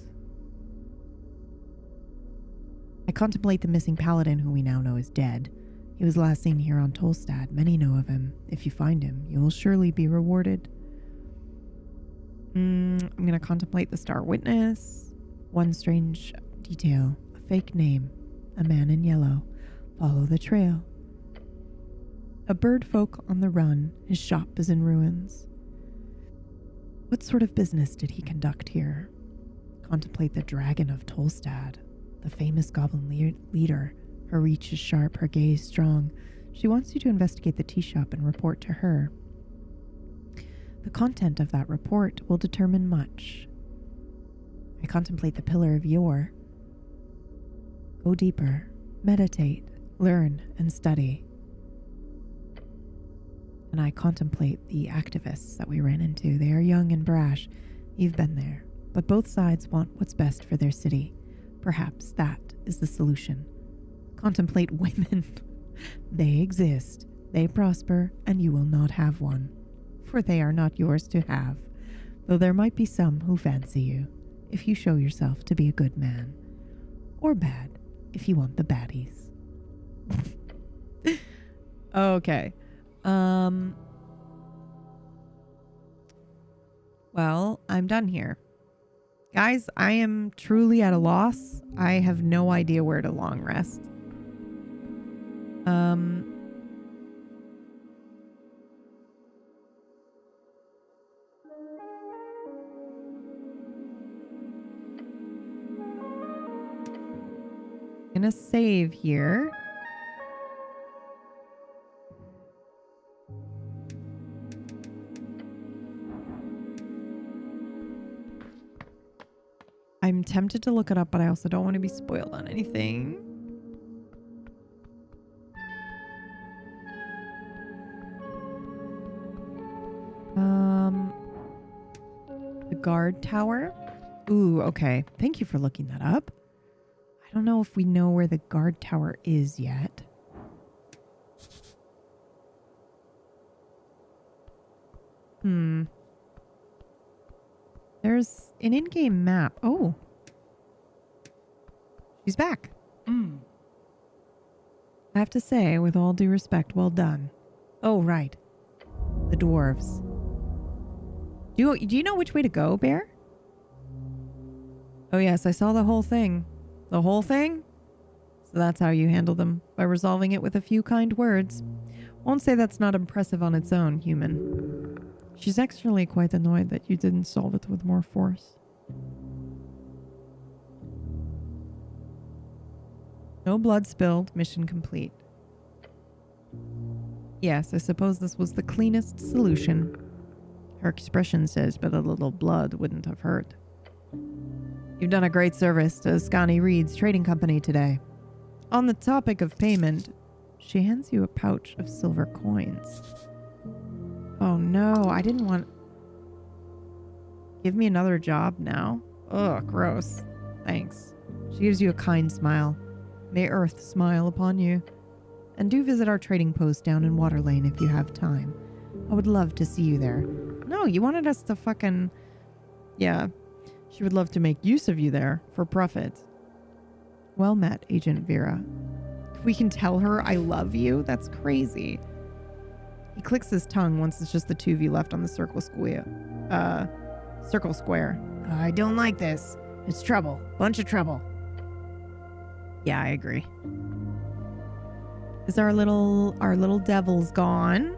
I contemplate the missing paladin who we now know is dead. He was last seen here on Tolstad. Many know of him. If you find him, you will surely be rewarded. I'm going to contemplate the Star Witness. One strange detail. A fake name. A man in yellow. Follow the trail. A bird folk on the run. His shop is in ruins. What sort of business did he conduct here? Contemplate the Dragon of Tolstad. The famous goblin leader. Her reach is sharp, her gaze strong. She wants you to investigate the tea shop and report to her. The content of that report will determine much. I contemplate the Pillar of Yore. Go deeper, meditate, learn, and study. And I contemplate the activists that we ran into. They are young and brash. You've been there. But both sides want what's best for their city. Perhaps that is the solution. Contemplate women. They exist. They prosper, and you will not have one. For they are not yours to have. Though there might be some who fancy you, if you show yourself to be a good man. Or bad, if you want the baddies. Okay. Well, I'm done here. Guys, I am truly at a loss. I have no idea where to long rest. Gonna save here. I'm tempted to look it up, but I also don't want to be spoiled on anything. The guard tower. Ooh, okay. Thank you for looking that up. I don't know if we know where the guard tower is yet. There's an in-game map. Oh. She's back. I have to say, with all due respect, well done. Oh, right. The dwarves. Do you know which way to go, Bear? Oh, yes, I saw the whole thing. The whole thing? So that's how you handle them, by resolving it with a few kind words. Won't say that's not impressive on its own, human. She's actually quite annoyed that you didn't solve it with more force. No blood spilled. Mission complete. Yes, I suppose this was the cleanest solution. Her expression says, but a little blood wouldn't have hurt. You've done a great service to Scani Reed's trading company today. On the topic of payment, she hands you a pouch of silver coins. Oh no, I didn't want... Give me another job now? Ugh, gross. Thanks. She gives you a kind smile. May Earth smile upon you. And do visit our trading post down in Waterlane if you have time. I would love to see you there. No, you wanted us to fucking... Yeah. She would love to make use of you there for profit. Well met, Agent Vera. We can tell her I love you? That's crazy. He clicks his tongue once it's just the two of you left on the circle square. I don't like this. It's trouble. Bunch of trouble. Yeah, I agree. Is our little devil's gone?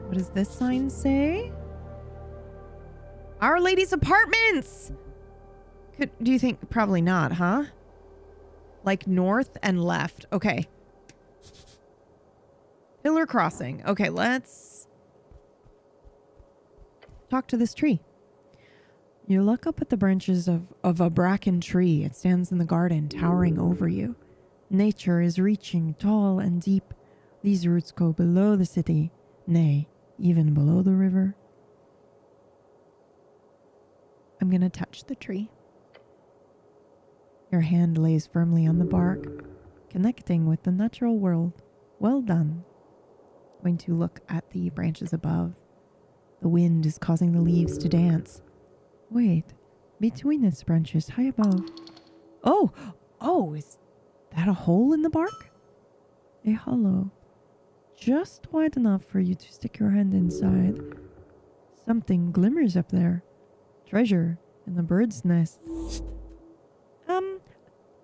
What does this sign say? Our Lady's Apartments! Do you think? Probably not, huh? Like north and left. Okay. Pillar crossing. Okay, let's talk to this tree. You look up at the branches of a bracken tree. It stands in the garden, towering over you. Nature is reaching tall and deep. These roots go below the city, nay, even below the river. I'm going to touch the tree. Your hand lays firmly on the bark, connecting with the natural world. Well done. Going to look at the branches above. The wind is causing the leaves to dance. Wait, between its branches, high above. Oh, is that a hole in the bark? A hollow. Just wide enough for you to stick your hand inside. Something glimmers up there. Treasure in the bird's nest.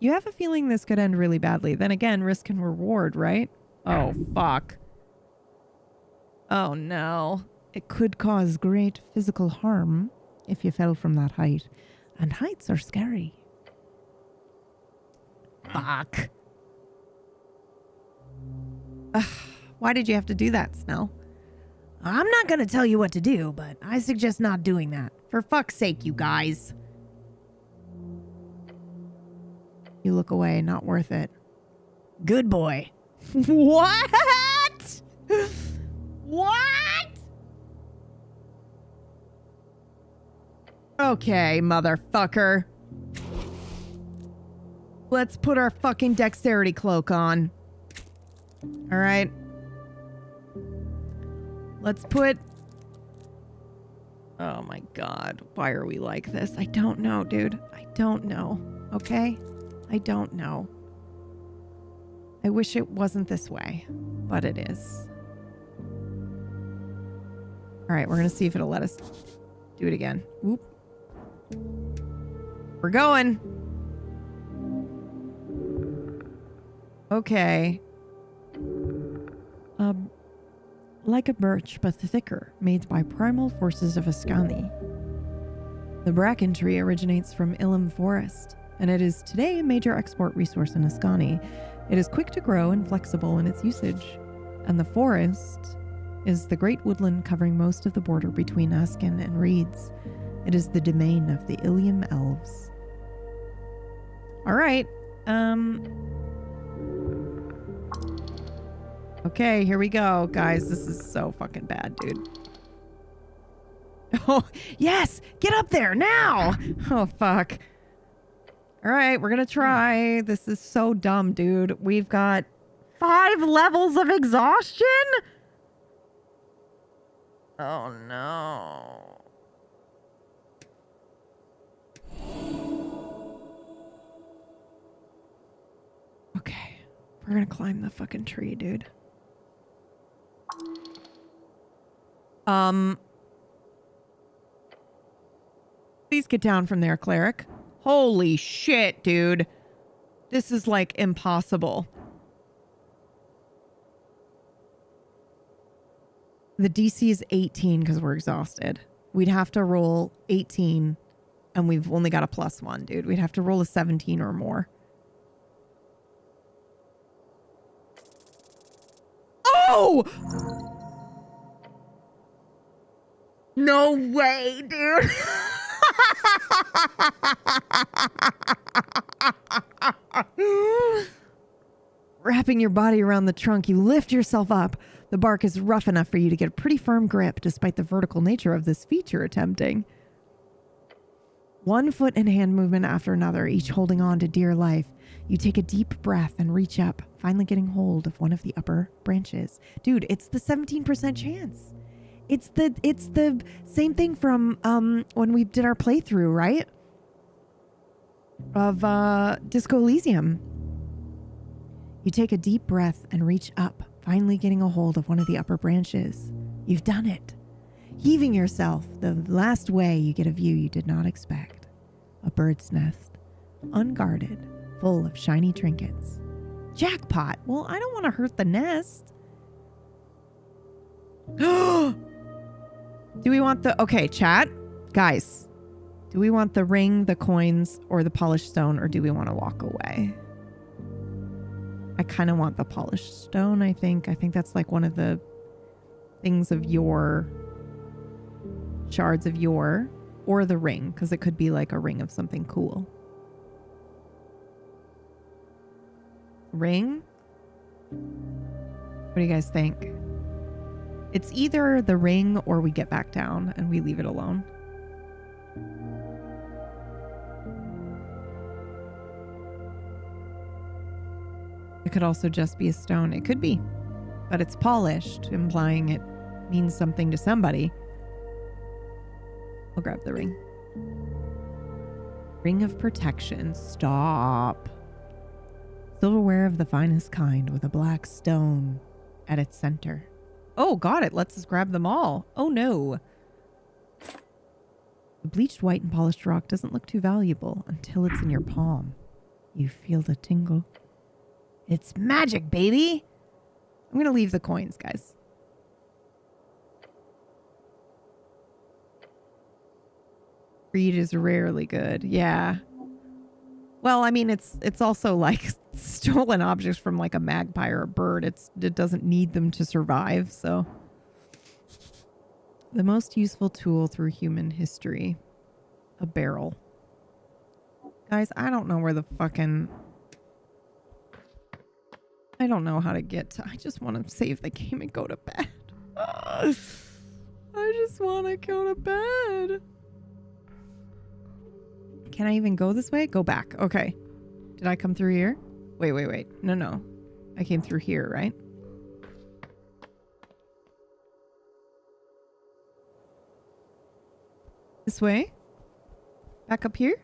You have a feeling this could end really badly. Then again, risk and reward, right? Oh, fuck. Oh, no. It could cause great physical harm if you fell from that height. And heights are scary. Fuck. Why did you have to do that, Snell? I'm not going to tell you what to do, but I suggest not doing that. For fuck's sake, you guys. You look away, not worth it. Good boy. What? What? Okay, motherfucker. Let's put our fucking dexterity cloak on. All right. Let's put... Oh my god. Why are we like this? I don't know, dude. I don't know. Okay? I don't know. I wish it wasn't this way, but it is. All right, we're going to see if it'll let us do it again. Oop. We're going. Okay. Like a birch, but thicker, made by primal forces of Ascani. The bracken tree originates from Ilum Forest, and it is today a major export resource in Ascani. It is quick to grow and flexible in its usage, and the forest is the great woodland covering most of the border between Ascan and Reeds. It is the domain of the Ilium Elves. All right. Okay, here we go, guys. This is so fucking bad, dude. Oh, yes! Get up there now! Oh, fuck. All right, we're gonna try. This is so dumb, dude. We've got 5 levels of exhaustion? Oh, no. Okay, we're gonna climb the fucking tree, dude. Please get down from there, cleric. Holy shit, dude. This is like impossible. The DC is 18 because we're exhausted. We'd have to roll 18 and we've only got a +1, dude. We'd have to roll a 17 or more. Oh! No way, dude. Wrapping your body around the trunk, you lift yourself up. The bark is rough enough for you to get a pretty firm grip despite the vertical nature of this feat you're attempting. One foot and hand movement after another, each holding on to dear life. You take a deep breath and reach up, finally getting hold of one of the upper branches. Dude, it's the 17% chance. It's the same thing from when we did our playthrough, right? Of Disco Elysium. You take a deep breath and reach up, finally getting a hold of one of the upper branches. You've done it. Heaving yourself the last way, you get a view you did not expect. A bird's nest, unguarded, full of shiny trinkets. Jackpot! Well, I don't want to hurt the nest. Do we want the... Okay, chat. Guys. Do we want the ring, the coins, or the polished stone, or do we want to walk away? I kind of want the polished stone, I think. I think that's like one of the things of your... shards of your... Or the ring, because it could be like a ring of something cool. Ring? What do you guys think? It's either the ring or we get back down and we leave it alone. It could also just be a stone. It could be, but it's polished, implying it means something to somebody. I'll grab the ring. Ring of protection. Stop. Silverware of the finest kind with a black stone at its center. Oh, got it. Let's just grab them all. Oh, no. The bleached white and polished rock doesn't look too valuable until it's in your palm. You feel the tingle. It's magic, baby. I'm going to leave the coins, guys. Greed is rarely good. Yeah. Well, I mean, it's also like stolen objects from like a magpie or a bird. It doesn't need them to survive, so. The most useful tool through human history. A barrel. Guys, I don't know where the fucking... I don't know how to get to... I just want to save the game and go to bed. I just want to go to bed. Can I even go this way? Go back. Okay. Did I come through here? Wait. No. I came through here, right? This way? Back up here?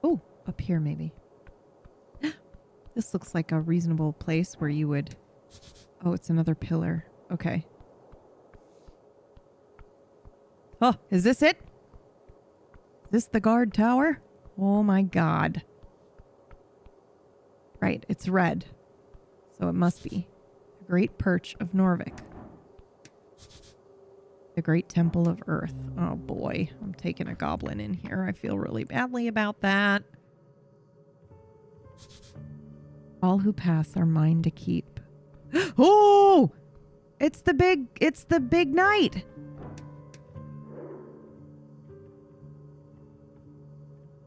Oh, up here maybe. This looks like a reasonable place where you would... Oh, it's another pillar. Okay. Oh, is this it? Is this the guard tower? Oh my god. Right, it's red. So it must be. The Great Perch of Norvik. The Great Temple of Earth. Oh boy, I'm taking a goblin in here. I feel really badly about that. All who pass are mine to keep. Oh! It's the big knight.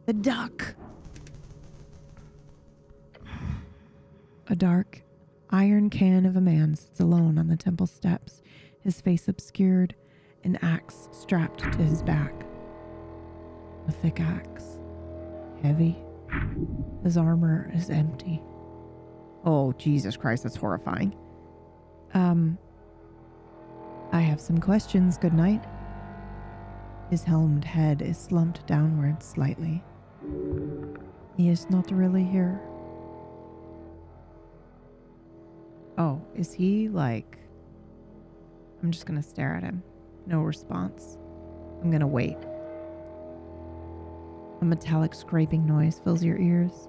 The duck. A dark iron can of a man sits alone on the temple steps, his face obscured, an axe strapped to his back. A thick axe. Heavy. His armor is empty. Oh, Jesus Christ, that's horrifying. I have some questions, good night. His helmed head is slumped downward slightly. He is not really here. Oh, is he like... I'm just gonna stare at him. No response. I'm gonna wait. A metallic scraping noise fills your ears.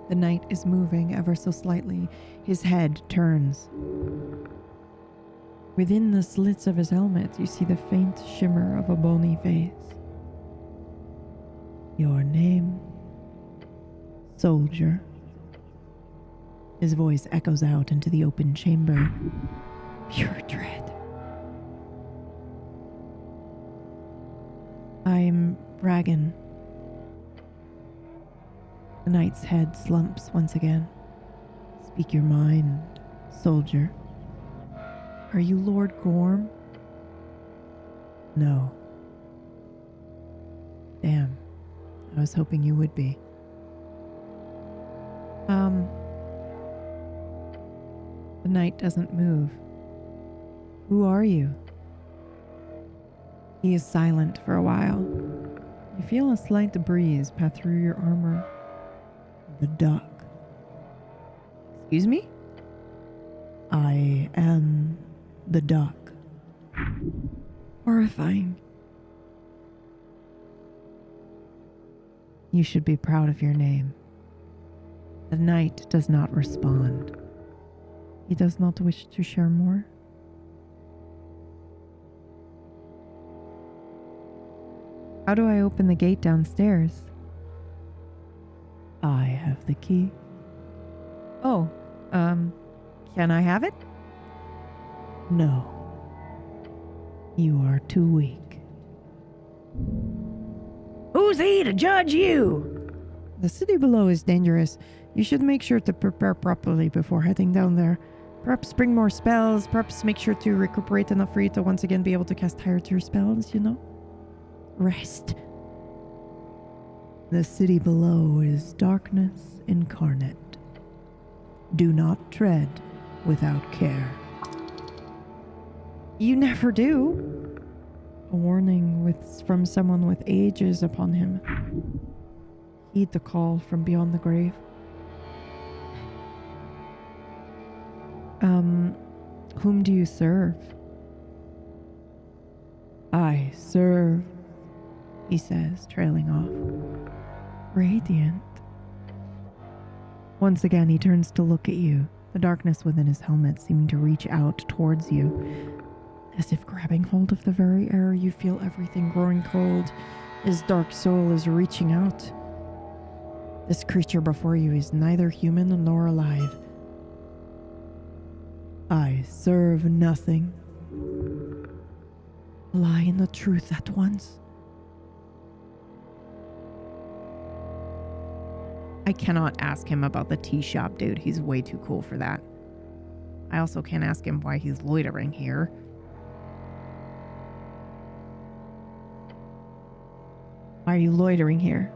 The knight is moving ever so slightly. His head turns. Within the slits of his helmet, you see the faint shimmer of a bony face. Your name? Soldier. His voice echoes out into the open chamber. Pure dread. I'm Bragan. The knight's head slumps once again. Speak your mind, soldier. Are you Lord Gorm? No. Damn. I was hoping you would be. The knight doesn't move. Who are you? He is silent for a while. You feel a slight breeze pass through your armor. The duck. Excuse me? I am the duck. Horrifying. You should be proud of your name. The knight does not respond. He does not wish to share more. How do I open the gate downstairs? I have the key. Oh, can I have it? No. You are too weak. Who's he to judge you? The city below is dangerous. You should make sure to prepare properly before heading down there. Perhaps bring more spells. Perhaps make sure to recuperate enough for you to once again be able to cast higher tier spells, you know? Rest. The city below is darkness incarnate. Do not tread without care. You never do. A warning from someone with ages upon him. Heed the call from beyond the grave. Whom do you serve? I serve, he says, trailing off. Radiant. Once again, he turns to look at you, the darkness within his helmet seeming to reach out towards you. As if grabbing hold of the very air, you feel everything growing cold. His dark soul is reaching out. This creature before you is neither human nor alive. I serve nothing. Lie in the truth at once. I cannot ask him about the tea shop, dude. He's way too cool for that. I also can't ask him why he's loitering here. Why are you loitering here?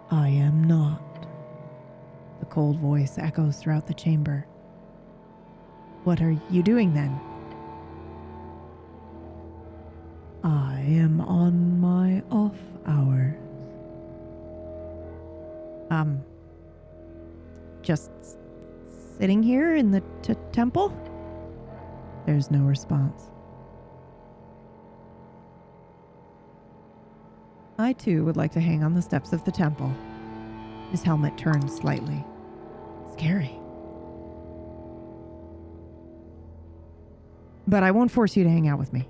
I am not. The cold voice echoes throughout the chamber. What are you doing then? I am on my off hours. Just sitting here in the temple? There's no response. I too would like to hang on the steps of the temple. His helmet turns slightly. Scary. But I won't force you to hang out with me.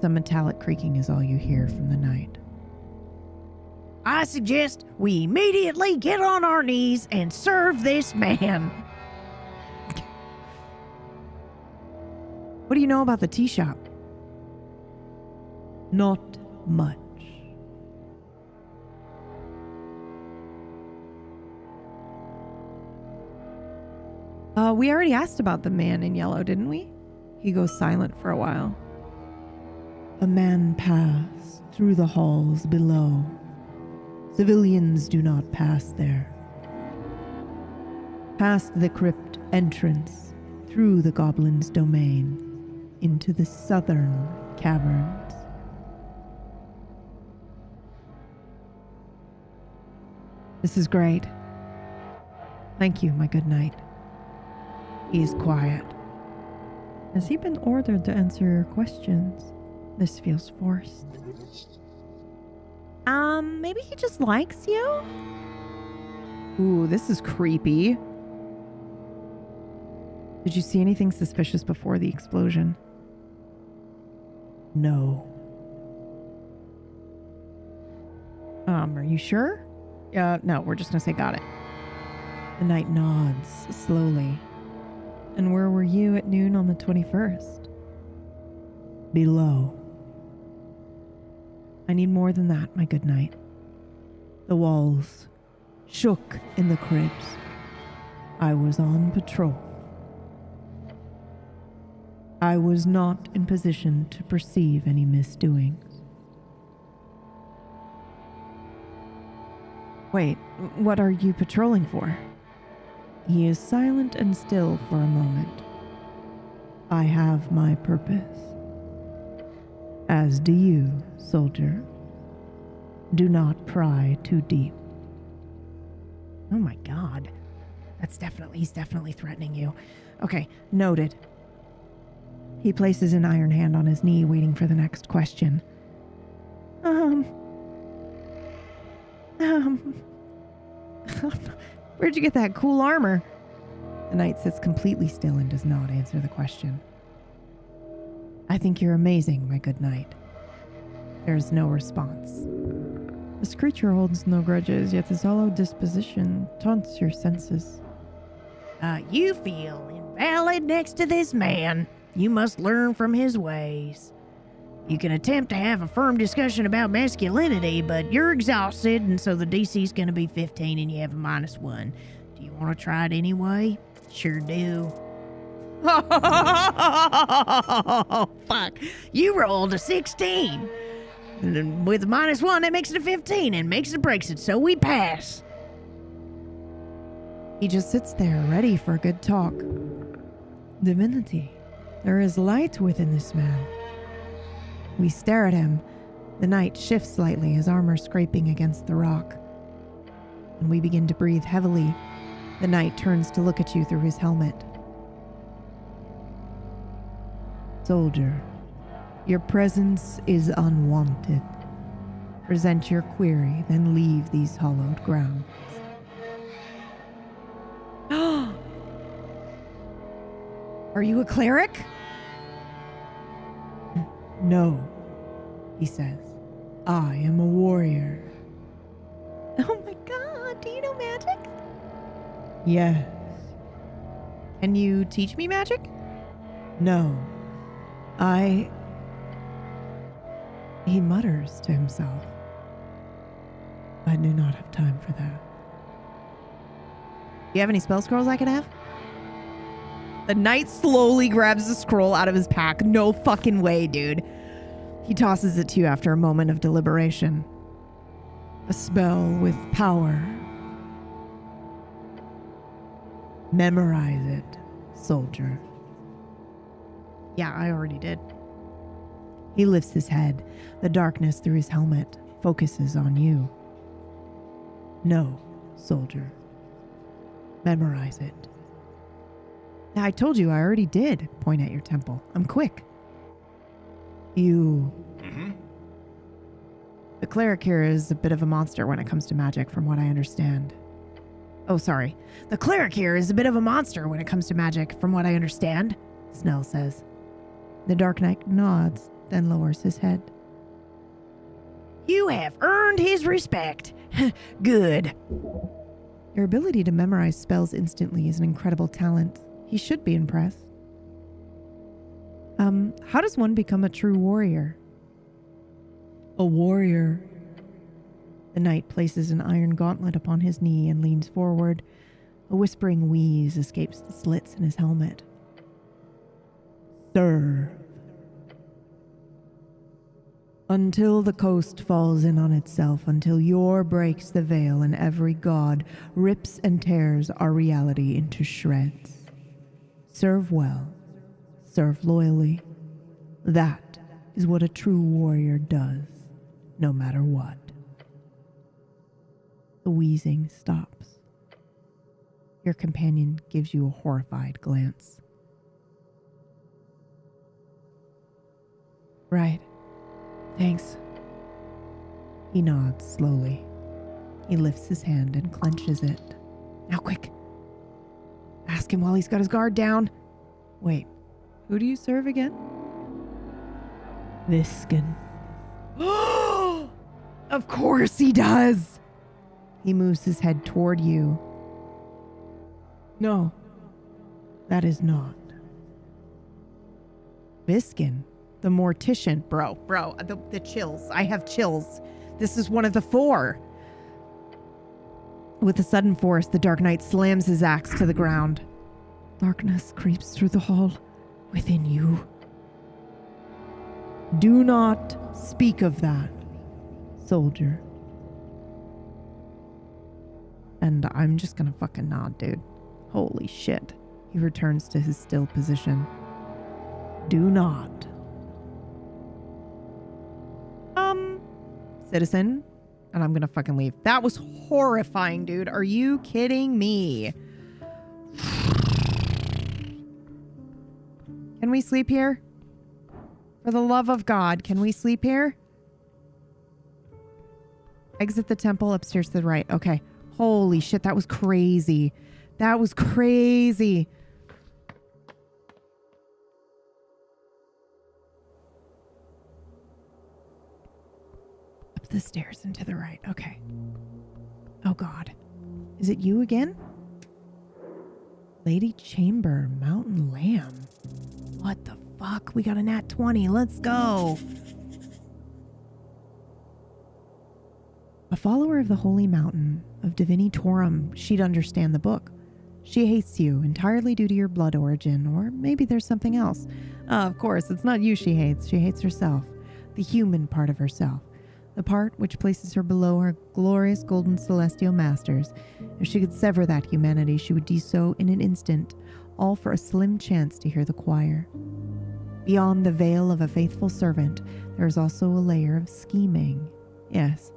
Some metallic creaking is all you hear from the night. I suggest we immediately get on our knees and serve this man. What do you know about the tea shop? Not much. We already asked about the man in yellow, didn't we? He goes silent for a while. A man passed through the halls below. Civilians do not pass there. Past the crypt entrance, through the goblin's domain, into the southern caverns. This is great. Thank you, my good knight. He is quiet. Has he been ordered to answer your questions? This feels forced. Maybe he just likes you? Ooh, this is creepy. Did you see anything suspicious before the explosion? No. Are you sure? No, we're just gonna say got it. The knight nods slowly. And where were you at noon on the 21st? Below. I need more than that, my good knight. The walls shook in the crypts. I was on patrol. I was not in position to perceive any misdoings. Wait, what are you patrolling for? He is silent and still for a moment. I have my purpose. As do you, soldier. Do not pry too deep. Oh my god. He's definitely threatening you. Okay, noted. He places an iron hand on his knee, waiting for the next question. Where'd you get that cool armor? The knight sits completely still and does not answer the question. I think you're amazing, my good knight. There's no response. This creature holds no grudges, yet his hollow disposition taunts your senses. You feel invalid next to this man. You must learn from his ways. You can attempt to have a firm discussion about masculinity, but you're exhausted, and so the DC's gonna be 15 and you have a -1. Do you want to try it anyway? Sure do. Oh, fuck. You rolled a 16. And with a -1, that makes it a 15 and makes it breaks it, so we pass. He just sits there, ready for a good talk. Divinity. There is light within this man. We stare at him. The knight shifts slightly, his armor scraping against the rock. And we begin to breathe heavily. The knight turns to look at you through his helmet. Soldier, your presence is unwanted. Present your query, then leave these hallowed grounds. Are you a cleric? No, he says. I am a warrior. Oh my god, do you know magic? Yes. Can you teach me magic? No. He mutters to himself. I do not have time for that. Do you have any spell scrolls I can have? The knight slowly grabs the scroll out of his pack. No fucking way, dude. He tosses it to you after a moment of deliberation. A spell with power. Memorize it, soldier. Yeah, I already did. He lifts his head. The darkness through his helmet focuses on you. No, soldier. Memorize it. I told you I already did. Point at your temple. I'm quick. You. The cleric here is a bit of a monster when it comes to magic, from what I understand. Oh, sorry. The cleric here is a bit of a monster when it comes to magic, from what I understand, Snell says. The Dark Knight nods, then lowers his head. You have earned his respect. Good. Your ability to memorize spells instantly is an incredible talent. He should be impressed. How does one become a true warrior? A warrior. The knight places an iron gauntlet upon his knee and leans forward. A whispering wheeze escapes the slits in his helmet. Serve. Until the coast falls in on itself, until Yor breaks the veil and every god rips and tears our reality into shreds. Serve well. Serve loyally. That is what a true warrior does, no matter what. The wheezing stops. Your companion gives you a horrified glance. Right. Thanks. He nods slowly. He lifts his hand and clenches it. Now quick. Ask him while he's got his guard down. Wait, who do you serve again? Viskin. Of course he does. He moves his head toward you. No, that is not. Viskin, the mortician. Bro, the chills. I have chills. This is one of the four. With a sudden force, the Dark Knight slams his axe to the ground. Darkness creeps through the hall within you. Do not speak of that, soldier. And I'm just gonna fucking nod, dude. Holy shit. He returns to his still position. Do not. Citizen. And I'm gonna fucking leave. That was horrifying, dude. Are you kidding me? Can we sleep here? For the love of God, can we sleep here? Exit the temple upstairs to the right. Okay. Holy shit, that was crazy. That was crazy. Up the stairs and to the right. Okay. Oh God. Is it you again? Lady Chamber, Mountain Lamb. What the fuck? We got a nat 20. Let's go. A follower of the Holy Mountain of Divinitorum, she'd understand the book. She hates you entirely due to your blood origin, or maybe there's something else. Of course, it's not you she hates herself. The human part of herself. The part which places her below her glorious golden celestial masters. If she could sever that humanity, she would do so in an instant, all for a slim chance to hear the choir. Beyond the veil of a faithful servant, there is also a layer of scheming. Yes,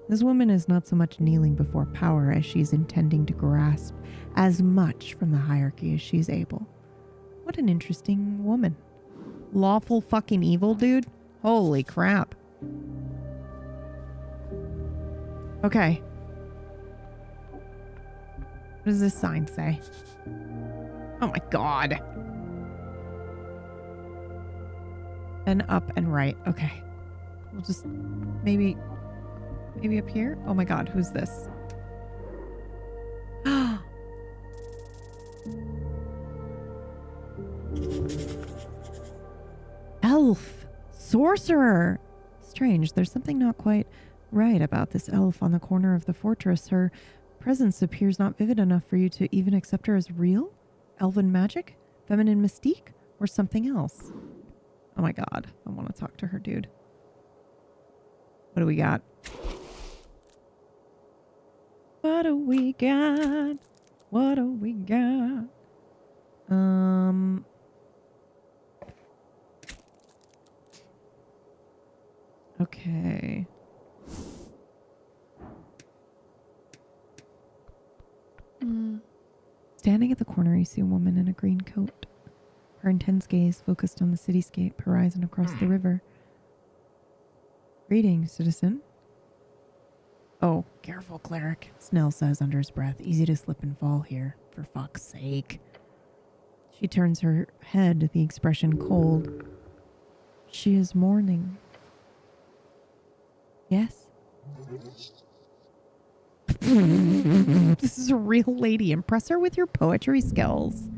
this woman is not so much kneeling before power as she is intending to grasp as much from the hierarchy as she is able. What an interesting woman. Lawful fucking evil, dude? Holy crap. Okay. What does this sign say? Oh my God. And up and right. Okay. We'll just maybe up here. Oh my God. Who's this? Elf. Sorcerer. Strange. There's something not quite right about this elf on the corner of the fortress. Her presence appears not vivid enough for you to even accept her as real? Elven magic? Feminine mystique? Or something else? Oh my god. I want to talk to her, dude. What do we got? What do we got? What do we got? Okay. Standing at the corner, you see a woman in a green coat. Her intense gaze focused on the cityscape horizon across the river. Greetings, citizen. Oh, careful, cleric, Snell says under his breath. Easy to slip and fall here, for fuck's sake. She turns her head, the expression cold. She is mourning. Yes? This is a real lady. Impress her with your poetry skills.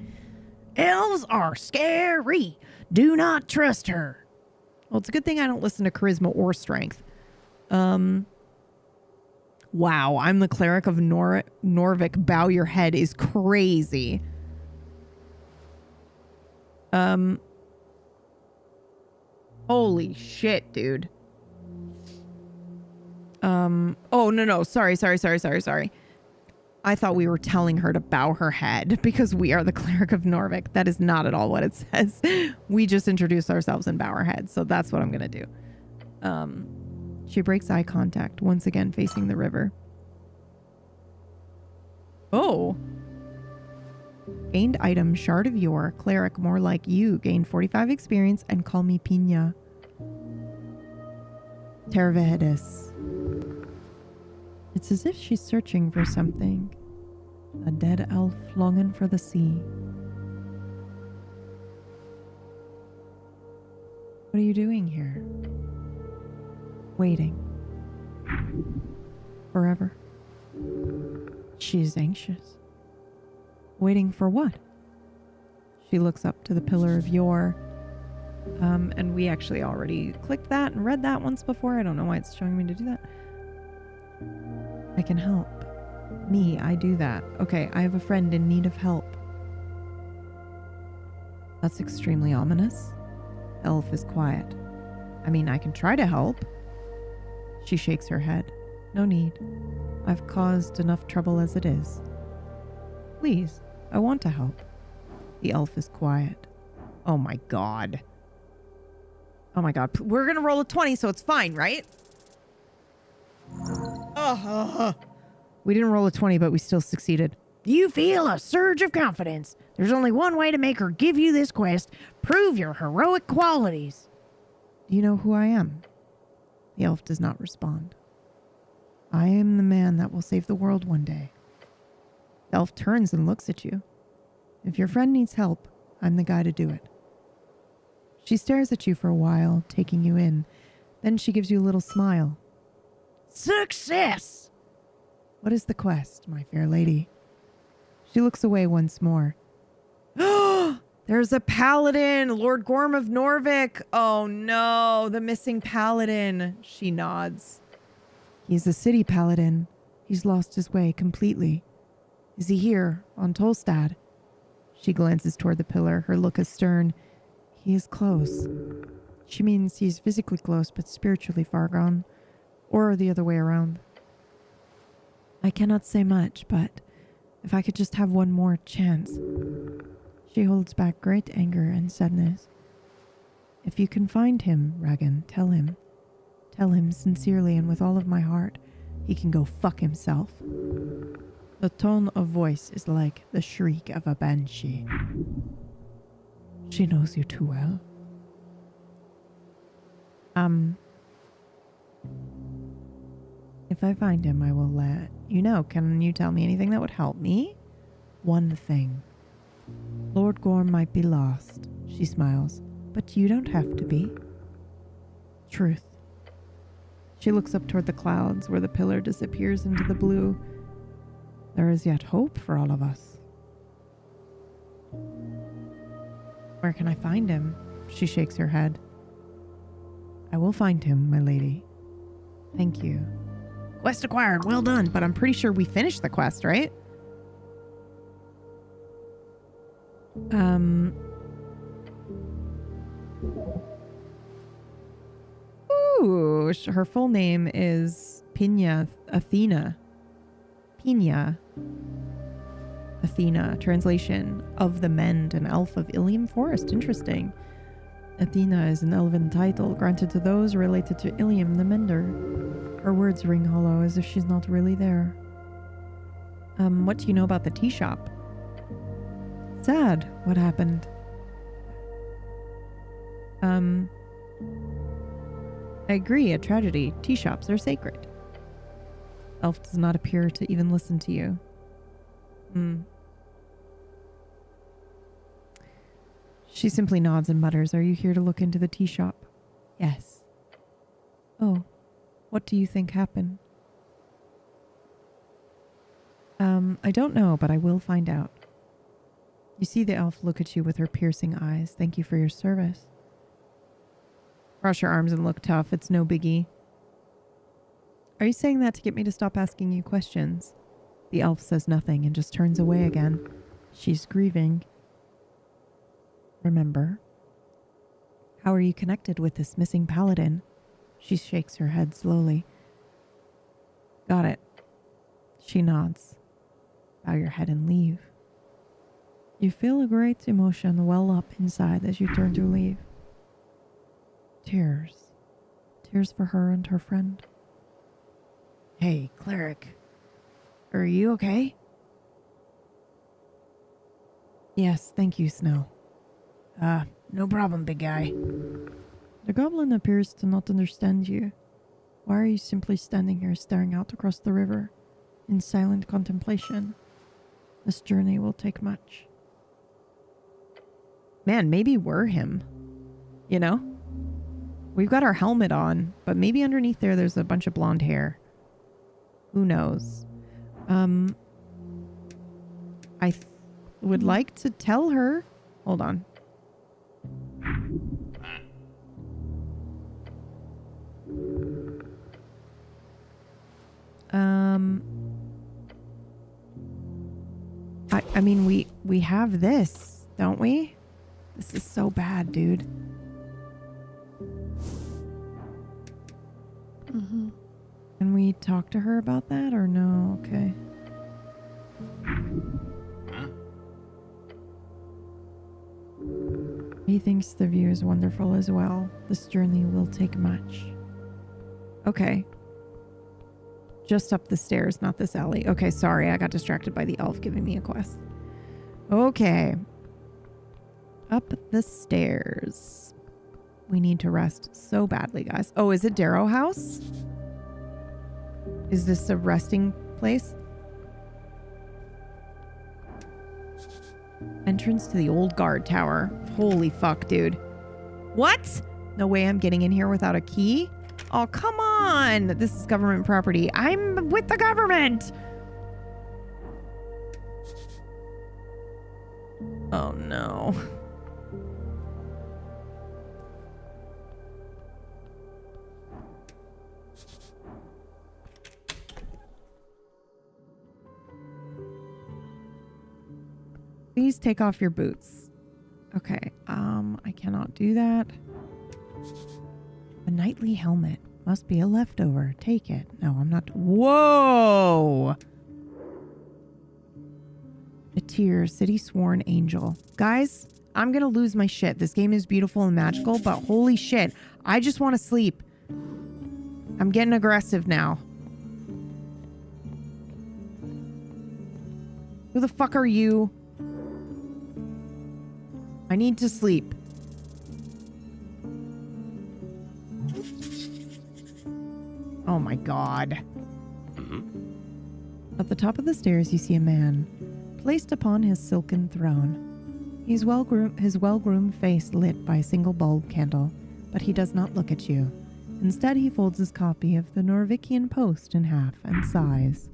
Elves are scary. Do not trust her. Well, it's a good thing I don't listen to charisma or strength. Wow, I'm the cleric of Norvik. Bow your head is crazy. Holy shit, dude. Oh, no. Sorry. I thought we were telling her to bow her head because we are the cleric of Norvik. That is not at all what it says. We just introduce ourselves and bow our heads. So that's what I'm going to do. She breaks eye contact, once again facing the river. Oh. Gained item, Shard of Yore. Cleric, more like you. Gained 45 experience and call me Pina. Tervehdis. It's as if she's searching for something. A dead elf longing for the sea. What are you doing here? Waiting. Forever. She's anxious. Waiting for what? She looks up to the pillar of yore. And we actually already clicked that and read that once before. I don't know why it's showing me to do that. I can help. Me, I do that. Okay, I have a friend in need of help. That's extremely ominous. Elf is quiet. I mean, I can try to help. She shakes her head. No need. I've caused enough trouble as it is. Please, I want to help. The elf is quiet. Oh my god. Oh my god. We're gonna roll a 20, so it's fine, right? We didn't roll a 20, but we still succeeded. You feel a surge of confidence. There's only one way to make her give you this quest. Prove your heroic qualities. Do you know who I am? The elf does not respond. I am the man that will save the world one day. The elf turns and looks at you. If your friend needs help, I'm the guy to do it. She stares at you for a while, taking you in. Then she gives you a little smile. Success! What is the quest, my fair lady? She looks away once more. There's a paladin, Lord Gorm of Norvik. Oh no, the missing paladin. She nods. He's a city paladin. He's lost his way completely. Is he here, on Tolstad? She glances toward the pillar, her look is stern. He is close. She means he's physically close, but spiritually far gone. Or the other way around. I cannot say much, but if I could just have one more chance. She holds back great anger and sadness. If you can find him, Ragan, tell him. Tell him sincerely and with all of my heart, he can go fuck himself. The tone of voice is like the shriek of a banshee. She knows you too well. If I find him, I will let you know. Can you tell me anything that would help me? One thing. Lord Gorm might be lost, she smiles, but you don't have to be. Truth. She looks up toward the clouds where the pillar disappears into the blue. There is yet hope for all of us. Where can I find him? She shakes her head. I will find him, my lady. Thank you. Quest acquired. Well done. But I'm pretty sure we finished the quest, right? Ooh, her full name is Pina Athena. Pina Athena, translation of the Mend, an elf of Ilium Forest. Interesting. Athena is an elven title granted to those related to Ilium the Mender. Her words ring hollow as if she's not really there. What do you know about the tea shop? Sad. What happened? I agree, a tragedy. Tea shops are sacred. Elf does not appear to even listen to you. She simply nods and mutters, "Are you here to look into the tea shop?" "Yes." "Oh, what do you think happened?" I don't know, but I will find out." You see the elf look at you with her piercing eyes. "Thank you for your service." Cross your arms and look tough. It's no biggie. "Are you saying that to get me to stop asking you questions?" The elf says nothing and just turns away again. She's grieving. "Remember? How are you connected with this missing paladin?" She shakes her head slowly. "Got it." She nods. "Bow your head and leave." You feel a great emotion well up inside as you turn to leave. Tears. Tears for her and her friend. Hey, cleric. Are you okay? Yes, thank you, Snow. No problem, big guy. The goblin appears to not understand you. Why are you simply standing here staring out across the river in silent contemplation? This journey will take much. Man, maybe we're him. You know? We've got our helmet on, but maybe underneath there's a bunch of blonde hair. Who knows? I would like to tell her. Hold on. I mean, we have this, don't we? This is so bad, dude. Mm-hmm. Can we talk to her about that or no? Okay. He thinks the view is wonderful as well. This journey will take much. Okay. Just up the stairs, not this alley. Okay, sorry. I got distracted by the elf giving me a quest. Okay. Up the stairs. We need to rest so badly, guys. Oh, is it Darrow House? Is this a resting place? Entrance to the old guard tower. Holy fuck, dude. What? No way I'm getting in here without a key? Oh, come on. This is government property. I'm with the government. Oh, no. Please take off your boots. Okay, I cannot do that. A knightly helmet. Must be a leftover. Take it. No, I'm not. Whoa! A tear, city sworn angel. Guys, I'm gonna lose my shit. This game is beautiful and magical, but holy shit. I just want to sleep. I'm getting aggressive now. Who the fuck are you? I need to sleep. Oh my god. At the top of the stairs, you see a man, placed upon his silken throne. His well-groomed face lit by a single bulb candle, but he does not look at you. Instead, he folds his copy of the Norvikian Post in half and sighs.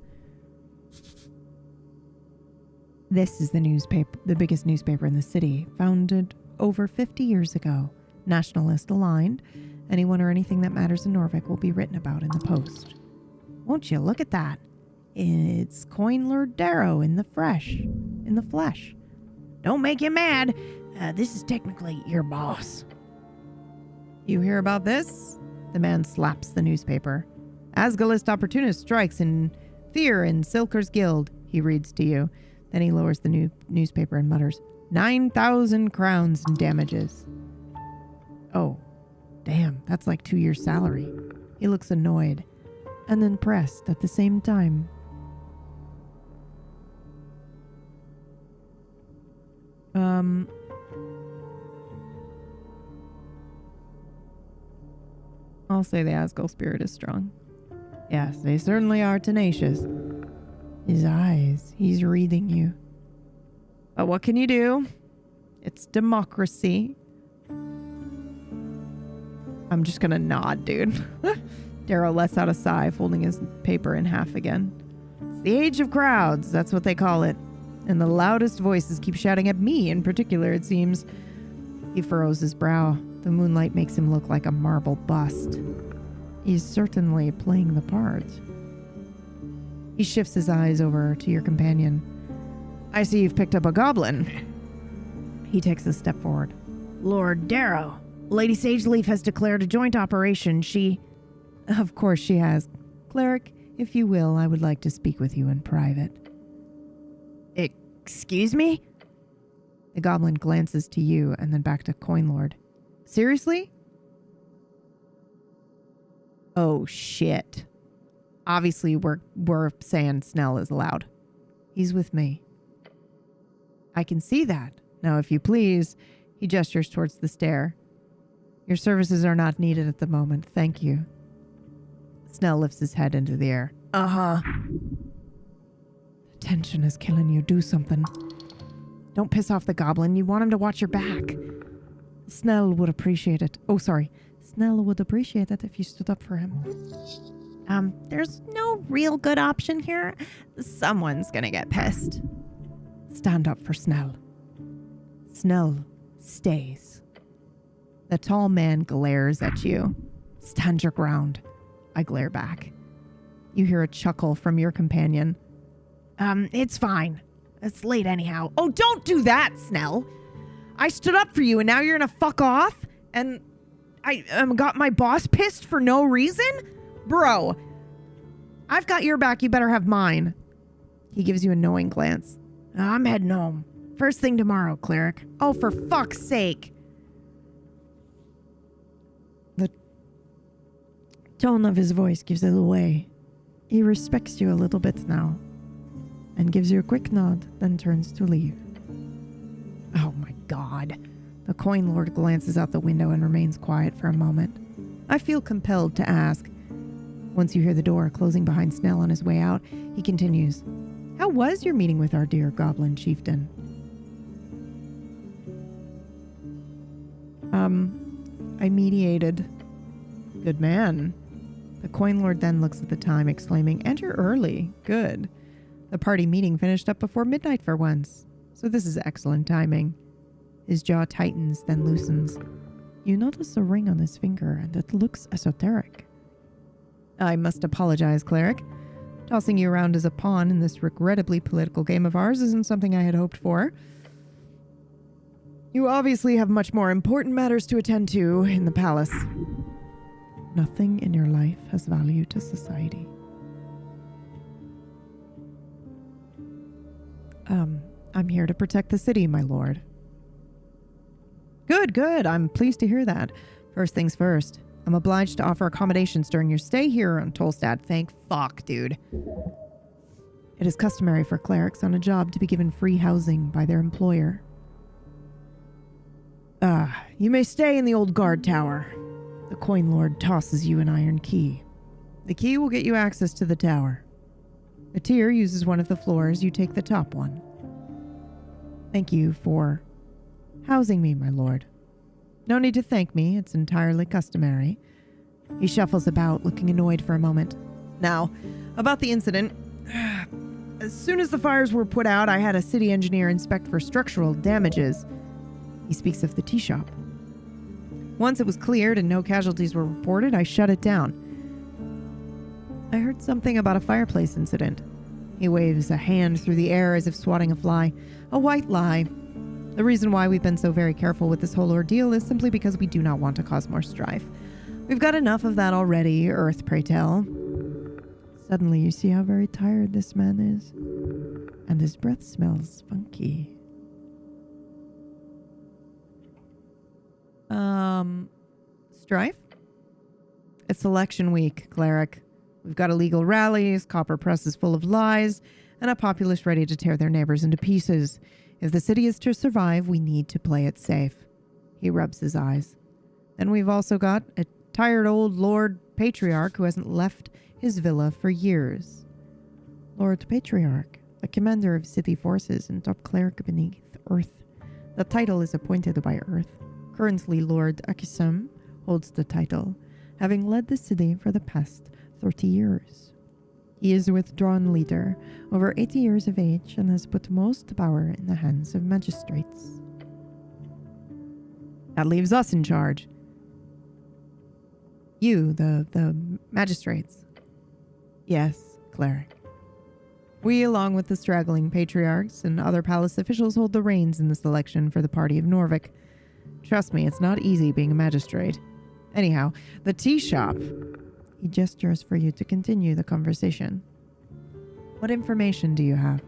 This is the biggest newspaper in the city, founded over 50 years ago. Nationalist aligned. Anyone or anything that matters in Norvik will be written about in the Post. Won't you look at that? It's Coin Lord Darrow in the flesh. Don't make you mad. This is technically your boss. You hear about this? The man slaps the newspaper. Asgalist opportunist strikes in fear in Silker's Guild, he reads to you. Then he lowers the newspaper and mutters, 9,000 crowns in damages. Oh, damn, that's like 2 years' salary. He looks annoyed and impressed at the same time. I'll say the Asgul spirit is strong. Yes, they certainly are tenacious. His eyes, he's reading you. But what can you do? It's democracy. I'm just gonna nod, dude. Darrow lets out a sigh, folding his paper in half again. It's the age of crowds, that's what they call it. And the loudest voices keep shouting at me in particular, it seems. He furrows his brow. The moonlight makes him look like a marble bust. He's certainly playing the part. He shifts his eyes over to your companion. I see you've picked up a goblin. He takes a step forward. Lord Darrow, Lady Sageleaf has declared a joint operation. Of course she has. Cleric, if you will, I would like to speak with you in private. Excuse me? The goblin glances to you and then back to Coin Lord. Seriously? Oh, shit. Obviously, we're saying Snell is allowed. He's with me. I can see that. Now, if you please, he gestures towards the stair. Your services are not needed at the moment. Thank you. Snell lifts his head into the air. Uh-huh. Tension is killing you. Do something. Don't piss off the goblin. You want him to watch your back. Snell would appreciate it. Oh, sorry. Snell would appreciate it if you stood up for him. There's no real good option here. Someone's gonna get pissed. Stand up for Snell. Snell stays. The tall man glares at you. Stand your ground. I glare back. You hear a chuckle from your companion. It's fine. It's late anyhow. Oh, don't do that, Snell. I stood up for you and now you're gonna fuck off? And I got my boss pissed for no reason? Bro, I've got your back, you better have mine. He gives you a knowing glance. I'm heading home. First thing tomorrow, cleric. Oh, for fuck's sake. The tone of his voice gives it away. He respects you a little bit now and gives you a quick nod, then turns to leave. Oh my God. The Coin Lord glances out the window and remains quiet for a moment. I feel compelled to ask. Once you hear the door closing behind Snell on his way out, he continues. How was your meeting with our dear goblin chieftain? I mediated. Good man. The Coin Lord then looks at the time, exclaiming, and you're early. Good. The party meeting finished up before midnight for once, so this is excellent timing. His jaw tightens, then loosens. You notice a ring on his finger, and it looks esoteric. I must apologize, cleric. Tossing you around as a pawn in this regrettably political game of ours isn't something I had hoped for. You obviously have much more important matters to attend to in the palace. Nothing in your life has value to society. I'm here to protect the city, my lord. Good. I'm pleased to hear that. First things first. I'm obliged to offer accommodations during your stay here on Tolstad. Thank fuck, dude. It is customary for clerics on a job to be given free housing by their employer. You may stay in the old guard tower. The Coin Lord tosses you an iron key. The key will get you access to the tower. The tier uses one of the floors. You take the top one. Thank you for housing me, my lord. No need to thank me. It's entirely customary. He shuffles about, looking annoyed for a moment. Now, about the incident. As soon as the fires were put out, I had a city engineer inspect for structural damages. He speaks of the tea shop. Once it was cleared and no casualties were reported, I shut it down. I heard something about a fireplace incident. He waves a hand through the air as if swatting a fly. A white lie. The reason why we've been so very careful with this whole ordeal is simply because we do not want to cause more strife. We've got enough of that already, Earth, pray tell. Suddenly you see how very tired this man is. And his breath smells funky. Strife? It's election week, cleric. We've got illegal rallies, copper presses full of lies, and a populace ready to tear their neighbors into pieces. If the city is to survive, we need to play it safe. He rubs his eyes. Then we've also got a tired old Lord Patriarch who hasn't left his villa for years. Lord Patriarch, the commander of city forces and top cleric beneath Earth. The title is appointed by Earth. Currently, Lord Akisam holds the title, having led the city for the past 30 years. He is a withdrawn leader, over 80 years of age, and has put most power in the hands of magistrates. That leaves us in charge. You, the magistrates. Yes, cleric. We, along with the straggling patriarchs and other palace officials, hold the reins in this election for the party of Norvik. Trust me, it's not easy being a magistrate. Anyhow, the tea shop. He gestures for you to continue the conversation. What information do you have?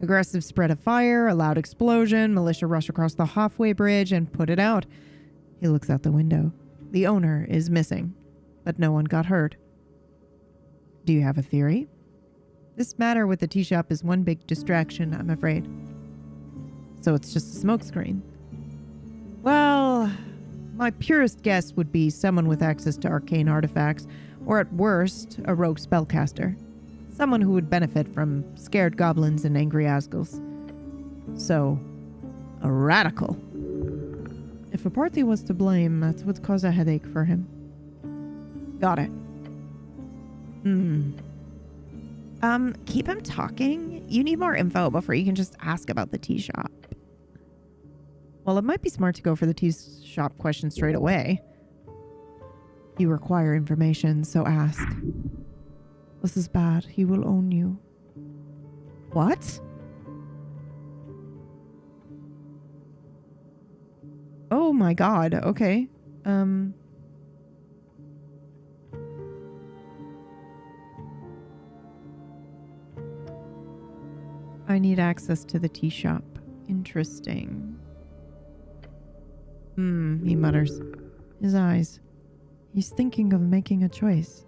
Aggressive spread of fire, a loud explosion, militia rush across the halfway bridge and put it out. He looks out the window. The owner is missing, but no one got hurt. Do you have a theory? This matter with the tea shop is one big distraction, I'm afraid. So it's just a smokescreen. Well, my purest guess would be someone with access to arcane artifacts, or at worst, a rogue spellcaster. Someone who would benefit from scared goblins and angry Asgulls. So, a radical. If a party was to blame, that would cause a headache for him. Got it. Keep him talking. You need more info before you can just ask about the tea shop. Well, it might be smart to go for the tea shop question straight away. You require information, so ask. This is bad. He will own you. What? Oh my god. Okay. I need access to the tea shop. Interesting. He mutters. His eyes. He's thinking of making a choice.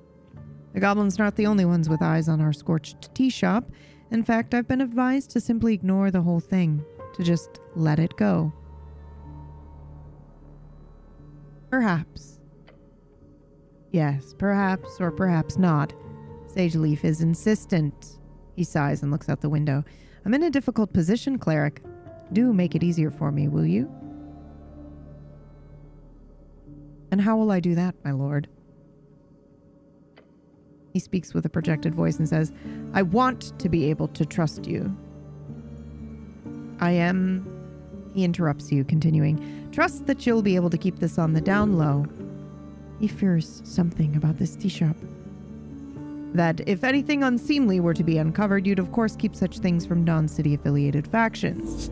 The goblins are not the only ones with eyes on our scorched tea shop. In fact, I've been advised to simply ignore the whole thing. To just let it go. Perhaps. Yes, perhaps or perhaps not. Sageleaf is insistent. He sighs and looks out the window. I'm in a difficult position, cleric. Do make it easier for me, will you? And how will I do that, my lord? He speaks with a projected voice and says, I want to be able to trust you. I am... He interrupts you, continuing, trust that you'll be able to keep this on the down low. He fears something about this tea shop. That if anything unseemly were to be uncovered, you'd of course keep such things from non-city affiliated factions.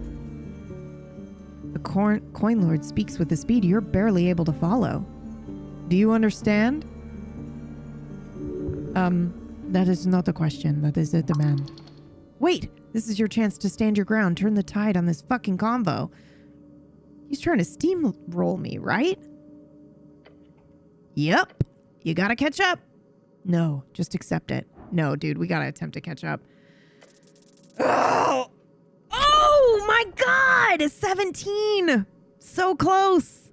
The coin lord speaks with a speed you're barely able to follow. Do you understand? That is not a question. That is a demand. Wait! This is your chance to stand your ground, turn the tide on this fucking convo. He's trying to steamroll me, right? Yep. You gotta catch up. No, just accept it. No, dude, we gotta attempt to catch up. Oh my god! 17! So close!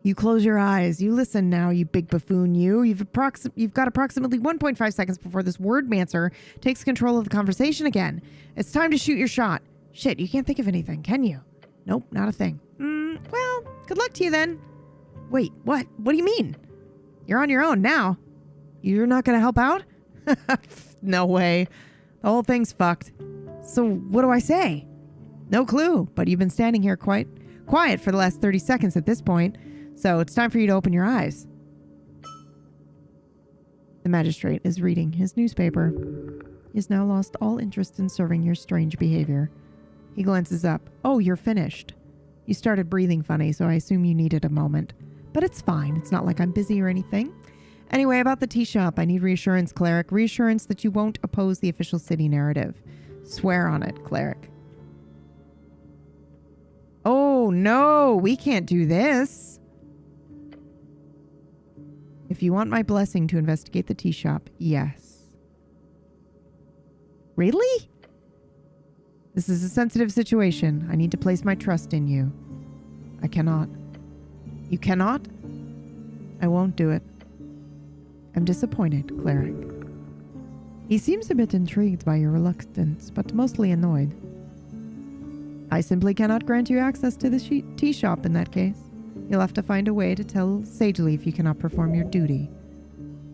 You close your eyes. You listen now, you big buffoon, you. You've got approximately 1.5 seconds before this wordmancer takes control of the conversation again. It's time to shoot your shot. Shit, you can't think of anything, can you? Nope, not a thing. Well, good luck to you then. Wait, what? What do you mean? You're on your own now. You're not gonna help out? No way. The whole thing's fucked. So what do I say? No clue, but you've been standing here quite quiet for the last 30 seconds at this point. So it's time for you to open your eyes. The magistrate is reading his newspaper. He has now lost all interest in serving your strange behavior. He glances up. Oh, you're finished. You started breathing funny, so I assume you needed a moment. But it's fine. It's not like I'm busy or anything. Anyway, about the tea shop, I need reassurance, cleric. Reassurance that you won't oppose the official city narrative. Swear on it, cleric. Oh, no, we can't do this. If you want my blessing to investigate the tea shop, yes. Really? This is a sensitive situation. I need to place my trust in you. I cannot. You cannot? I won't do it. I'm disappointed, cleric. He seems a bit intrigued by your reluctance, but mostly annoyed. I simply cannot grant you access to the tea shop in that case. You'll have to find a way to tell sagely if you cannot perform your duty,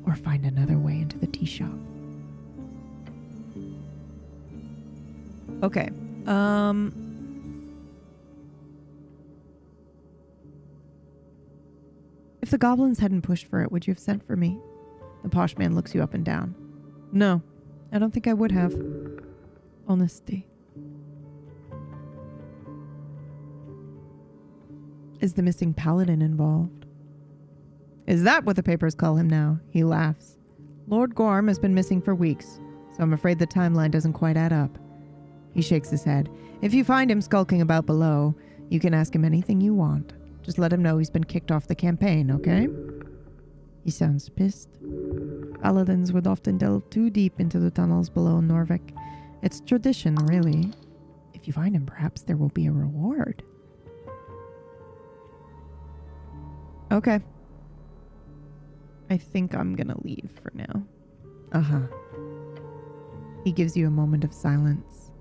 or find another way into the tea shop. Okay. If the goblins hadn't pushed for it, would you have sent for me? The posh man looks you up and down. No, I don't think I would have. Honesty. Is the missing paladin involved? Is that what the papers call him now? He laughs. Lord Gorm has been missing for weeks, so I'm afraid the timeline doesn't quite add up. He shakes his head. If you find him skulking about below, you can ask him anything you want. Just let him know he's been kicked off the campaign, okay? He sounds pissed. Paladins would often delve too deep into the tunnels below Norvik. It's tradition, really. If you find him, perhaps there will be a reward. Okay. I think I'm gonna leave for now. Uh-huh. He gives you a moment of silence.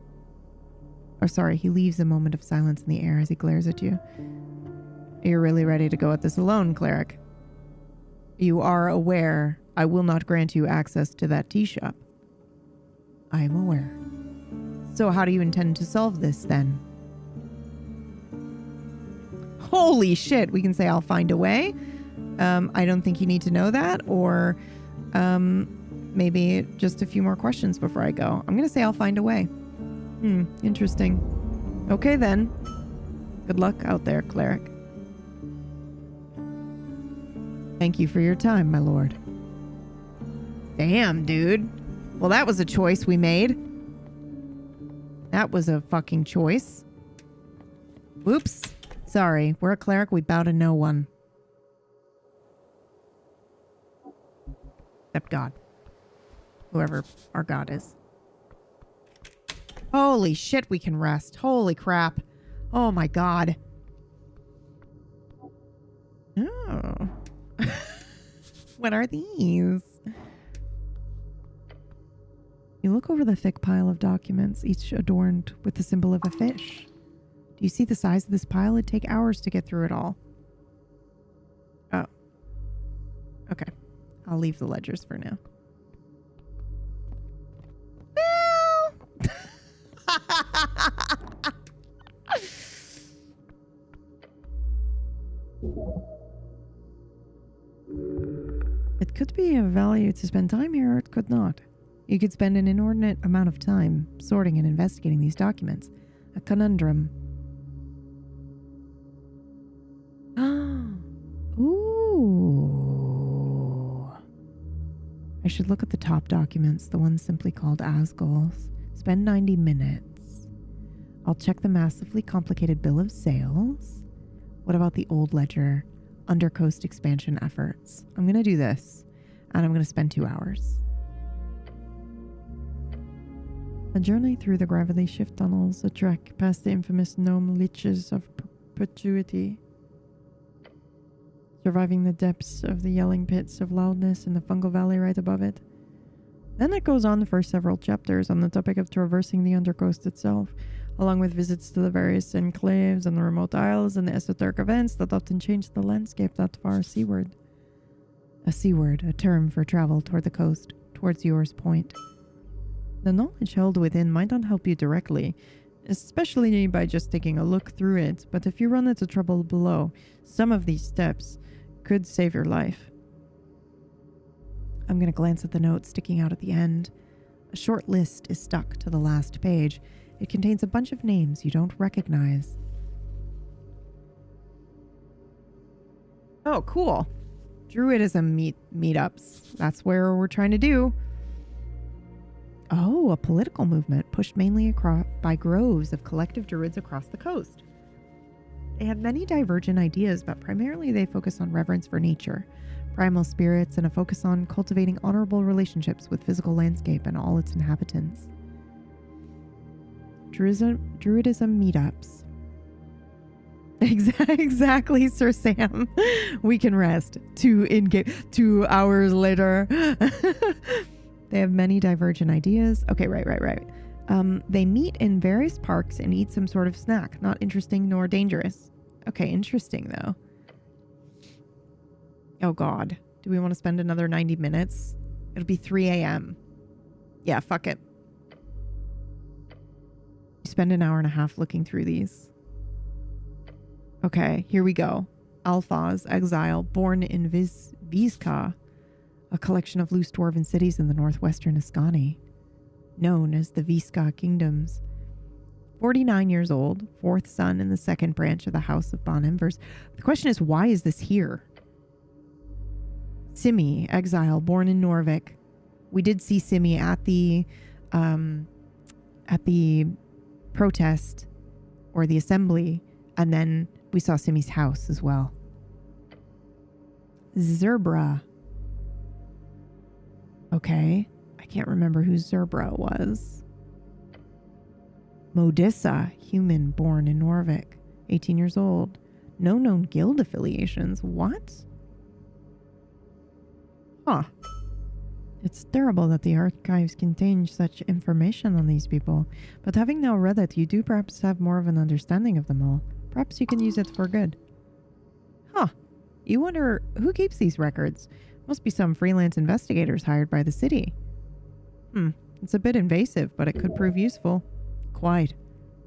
Or sorry, he leaves a moment of silence in the air as he glares at you. You're really ready to go at this alone, cleric. You are aware I will not grant you access to that tea shop. I am aware. So how do you intend to solve this then? Holy shit, we can say I'll find a way. I don't think you need to know that, or maybe just a few more questions before I go. I'm gonna say I'll find a way. Interesting. Okay then. Good luck out there, cleric. Thank you for your time, my lord. Damn, dude. Well, that was a choice we made. That was a fucking choice. Whoops. Sorry, we're a cleric. We bow to no one. Except God. Whoever our God is. Holy shit, we can rest. Holy crap. Oh my God. Oh. What are these? You look over the thick pile of documents, each adorned with the symbol of a fish. Do you see the size of this pile? It'd take hours to get through it all. Oh. Okay. I'll leave the ledgers for now. It could be of value to spend time here, or it could not. You could spend an inordinate amount of time sorting and investigating these documents. A conundrum. Ooh. I should look at the top documents, the ones simply called as goals. Spend 90 minutes. I'll check the massively complicated bill of sales. What about the old ledger? Undercoast expansion efforts. I'm going to do this, and I'm going to spend 2 hours. A journey through the gravity shift tunnels, a trek past the infamous gnome liches of perpetuity. Surviving the depths of the yelling pits of loudness in the fungal valley right above it. Then it goes on for several chapters on the topic of traversing the undercoast itself, along with visits to the various enclaves and the remote isles and the esoteric events that often change the landscape that far seaward. A seaward, a term for travel toward the coast, towards Yours Point. The knowledge held within might not help you directly, especially by just taking a look through it, but if you run into trouble below, some of these steps could save your life. I'm going to glance at the note sticking out at the end. A short list is stuck to the last page. It contains a bunch of names you don't recognize. Oh, cool. Druidism meetups. That's where we're trying to do. Oh, a political movement pushed mainly by groves of collective druids across the coast. They have many divergent ideas, but primarily they focus on reverence for nature, primal spirits, and a focus on cultivating honorable relationships with physical landscape and all its inhabitants. Druidism meetups. Exactly, Sir Sam. We can rest. 2 hours later. They have many divergent ideas. Okay, right. They meet in various parks and eat some sort of snack. Not interesting nor dangerous. Okay, interesting though. Oh God. Do we want to spend another 90 minutes? It'll be 3 a.m. Yeah, fuck it. Spend an hour and a half looking through these. Okay, here we go. Alphaz, exile, born in Vizca, a collection of loose dwarven cities in the northwestern Ascani, known as the Vizca Kingdoms. 49 years old, fourth son in the second branch of the House of Bon Embers. The question is, why is this here? Simi, exile, born in Norvik. We did see Simi at the protest or the assembly, and then we saw Simi's house as well. Zerbra. Okay, I can't remember who Zerbra was. Modissa, human, born in Norvik, 18 years old. No known guild affiliations. What? Huh. It's terrible that the archives contain such information on these people, but having now read it, you do perhaps have more of an understanding of them all. Perhaps you can use it for good. Huh. You wonder who keeps these records? Must be some freelance investigators hired by the city. It's a bit invasive, but it could prove useful. Quite.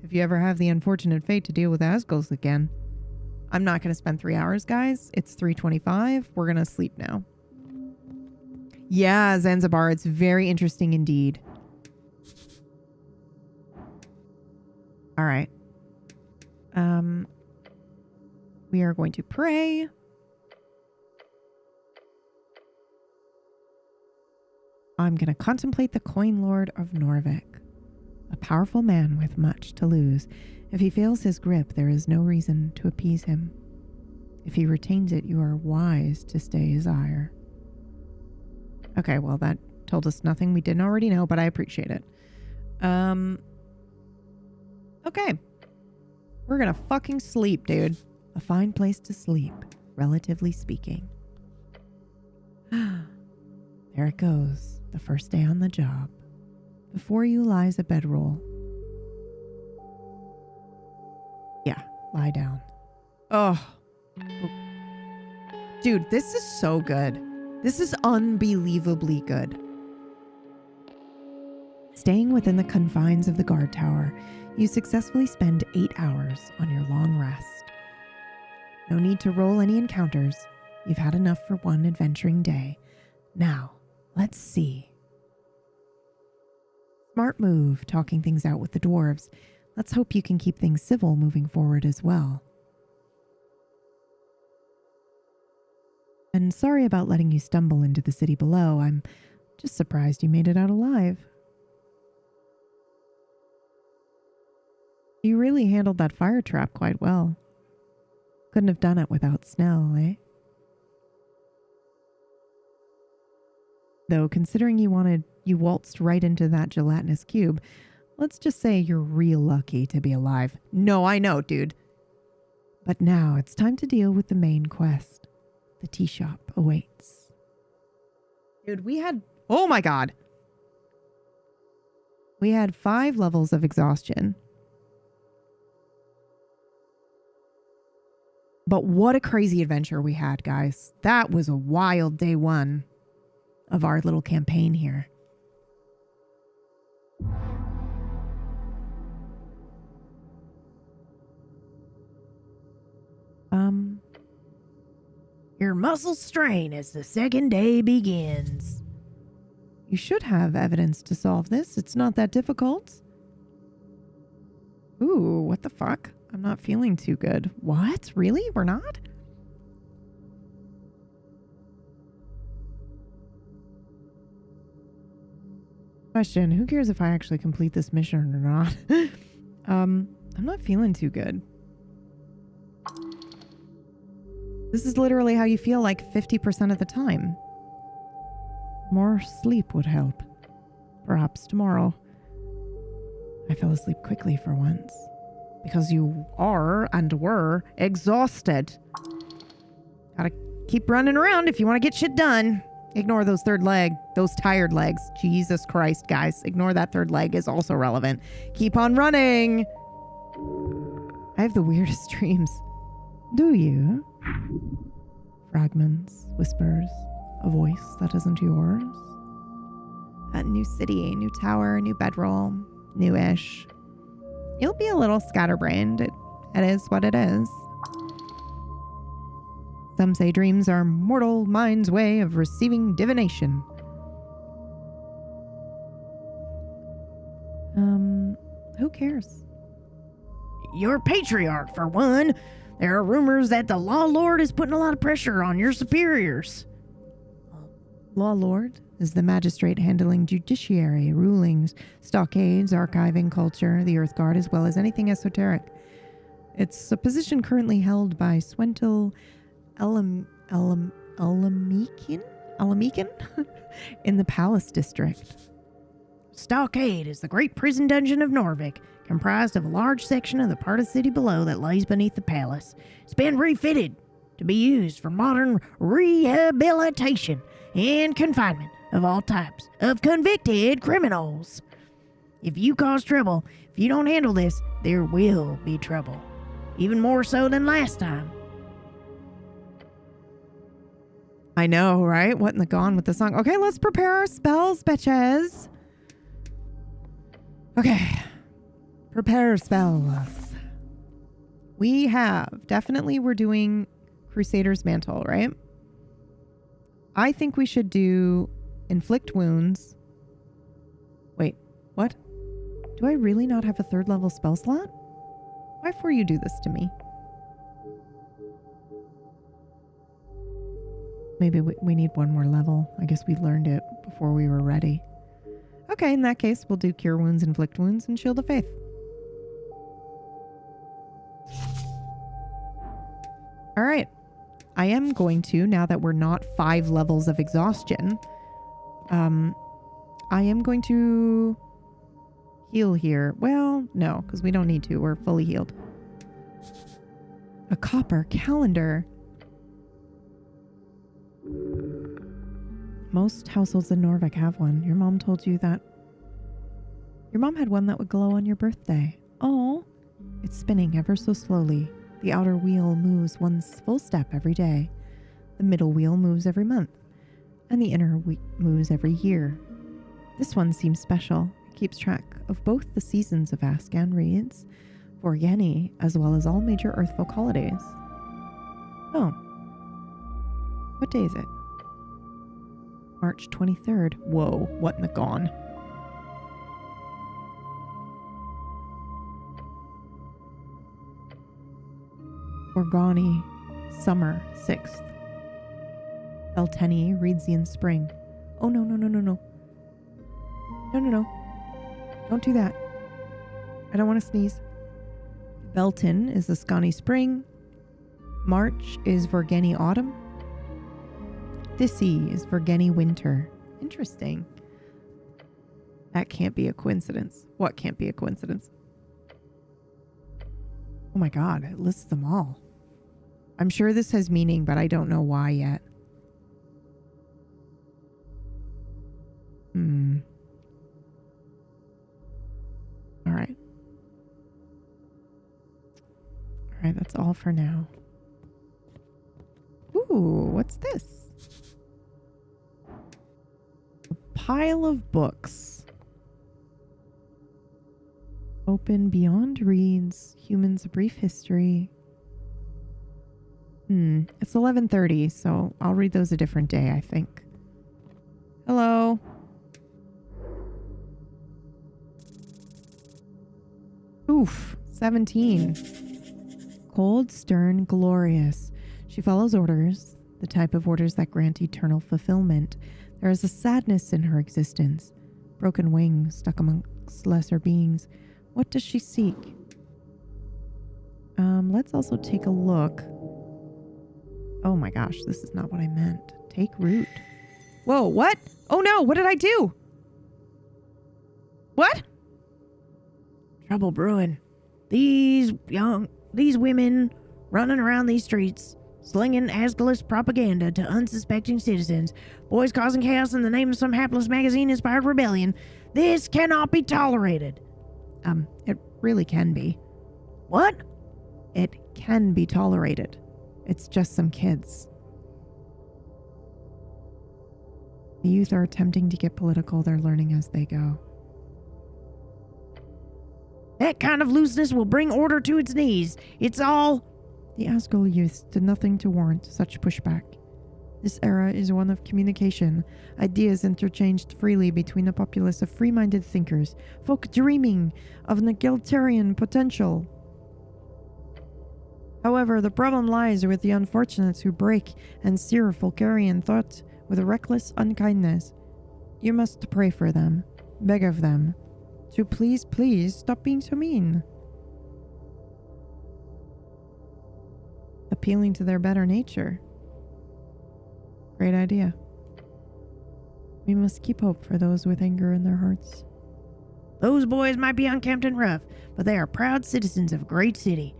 If you ever have the unfortunate fate to deal with Asgul's again. I'm not going to spend 3 hours, guys. It's 3:25. We're going to sleep now. Yeah, Zanzibar. It's very interesting indeed. All right. We are going to pray. I'm going to contemplate the coin lord of Norvik. A powerful man with much to lose. If he fails his grip, there is no reason to appease him. If he retains it, you are wise to stay his ire. Okay, well, that told us nothing we didn't already know, but I appreciate it. Okay. We're gonna fucking sleep, dude. A fine place to sleep, relatively speaking. There it goes. The first day on the job. Before you lies a bedroll. Yeah, lie down. Oh. Dude, this is so good. This is unbelievably good. Staying within the confines of the guard tower, you successfully spend 8 hours on your long rest. No need to roll any encounters. You've had enough for one adventuring day. Now, let's see. Smart move, talking things out with the dwarves. Let's hope you can keep things civil moving forward as well. And sorry about letting you stumble into the city below. I'm just surprised you made it out alive. You really handled that fire trap quite well. Couldn't have done it without Snell, eh? Though, considering you waltzed right into that gelatinous cube, let's just say you're real lucky to be alive. No, I know, dude. But now it's time to deal with the main quest. The tea shop awaits. Dude, oh my God. We had 5 levels of exhaustion. But what a crazy adventure we had, guys. That was a wild day 1 of our little campaign here. Your muscles strain as the second day begins. You should have evidence to solve this. It's not that difficult. Ooh, what the fuck? I'm not feeling too good. What? Really? We're not? Question, who cares if I actually complete this mission or not? I'm not feeling too good. This is literally how you feel like 50% of the time. More sleep would help. Perhaps tomorrow. I fell asleep quickly for once. Because you are and were exhausted. Gotta keep running around if you want to get shit done. Ignore those third leg, those tired legs. Jesus Christ, guys. Ignore that third leg is also relevant. Keep on running. I have the weirdest dreams. Do you? Fragments, whispers, a voice that isn't yours. A new city, new tower, new bedroll, newish. You'll be a little scatterbrained. It is what it is. Some say dreams are mortal mind's way of receiving divination. Who cares? Your patriarch, for one. There are rumors that the Law Lord is putting a lot of pressure on your superiors. Law Lord is the magistrate handling judiciary, rulings, stockades, archiving, culture, the Earth Guard, as well as anything esoteric. It's a position currently held by Swentil Alamikin in the Palace District. Stockade is the great prison dungeon of Norvik, comprised of a large section of the part of the city below that lies beneath the palace. It's been refitted to be used for modern rehabilitation and confinement of all types of convicted criminals. If you cause trouble, if you don't handle this, there will be trouble. Even more so than last time. I know, right? What in the gone with the song? Okay, let's prepare our spells, bitches. Okay. Prepare spells. We have, definitely we're doing Crusader's Mantle, right? I think we should do Inflict Wounds. Wait, what? Do I really not have a 3rd level spell slot? Why for you do this to me? Maybe we need one more level. I guess we learned it before we were ready. Okay, in that case, we'll do Cure Wounds, Inflict Wounds, and Shield of Faith. All right. I am going to, now that we're not 5 levels of exhaustion, I am going to heal here. Well, no, because we don't need to. We're fully healed. A copper calendar. Most households in Norvik have one. Your mom told you that. Your mom had one that would glow on your birthday. Oh, it's spinning ever so slowly. The outer wheel moves one full step every day. The middle wheel moves every month. And the inner moves every year. This one seems special. It keeps track of both the seasons of Ascan Reeds, Vorgeni, as well as all major Earthfolk holidays. Oh. What day is it? March 23rd. Whoa, what in the gone? Organi, summer, 6th. Belteni, Reedsian, spring. Oh, no, no, no, no, no. No, no, no. Don't do that. I don't want to sneeze. Belton is the Scani spring. March is Vorgeni autumn. Thissy is Vorgeni winter. Interesting. That can't be a coincidence. What can't be a coincidence? Oh my god, it lists them all. I'm sure this has meaning, but I don't know why yet. Alright. Alright, that's all for now. Ooh, what's this? A pile of books. Open Beyond Reads, Humans, A Brief History. It's 11:30, so I'll read those a different day, I think. Hello. Oof, 17. Cold, stern, glorious. She follows orders, the type of orders that grant eternal fulfillment. There is a sadness in her existence. Broken wings stuck amongst lesser beings. What does she seek? Let's also take a look. Oh my gosh, this is not what I meant. Take root. Whoa, what? Oh no, what did I do? What? Trouble brewing. These women running around these streets, slinging Asgulus propaganda to unsuspecting citizens, boys causing chaos in the name of some hapless magazine-inspired rebellion. This cannot be tolerated. It really can be. What? It can be tolerated. It's just some kids. The youth are attempting to get political. They're learning as they go. That kind of looseness will bring order to its knees. It's all... The Asgul youths did nothing to warrant such pushback. This era is one of communication, ideas interchanged freely between a populace of free-minded thinkers, folk dreaming of an egalitarian potential. However, the problem lies with the unfortunates who break and sear Folkarian thought with reckless unkindness. You must pray for them, beg of them, to please stop being so mean. Appealing to their better nature. Great idea. We must keep hope for those with anger in their hearts. Those boys might be unkempt and rough, but they are proud citizens of a great city.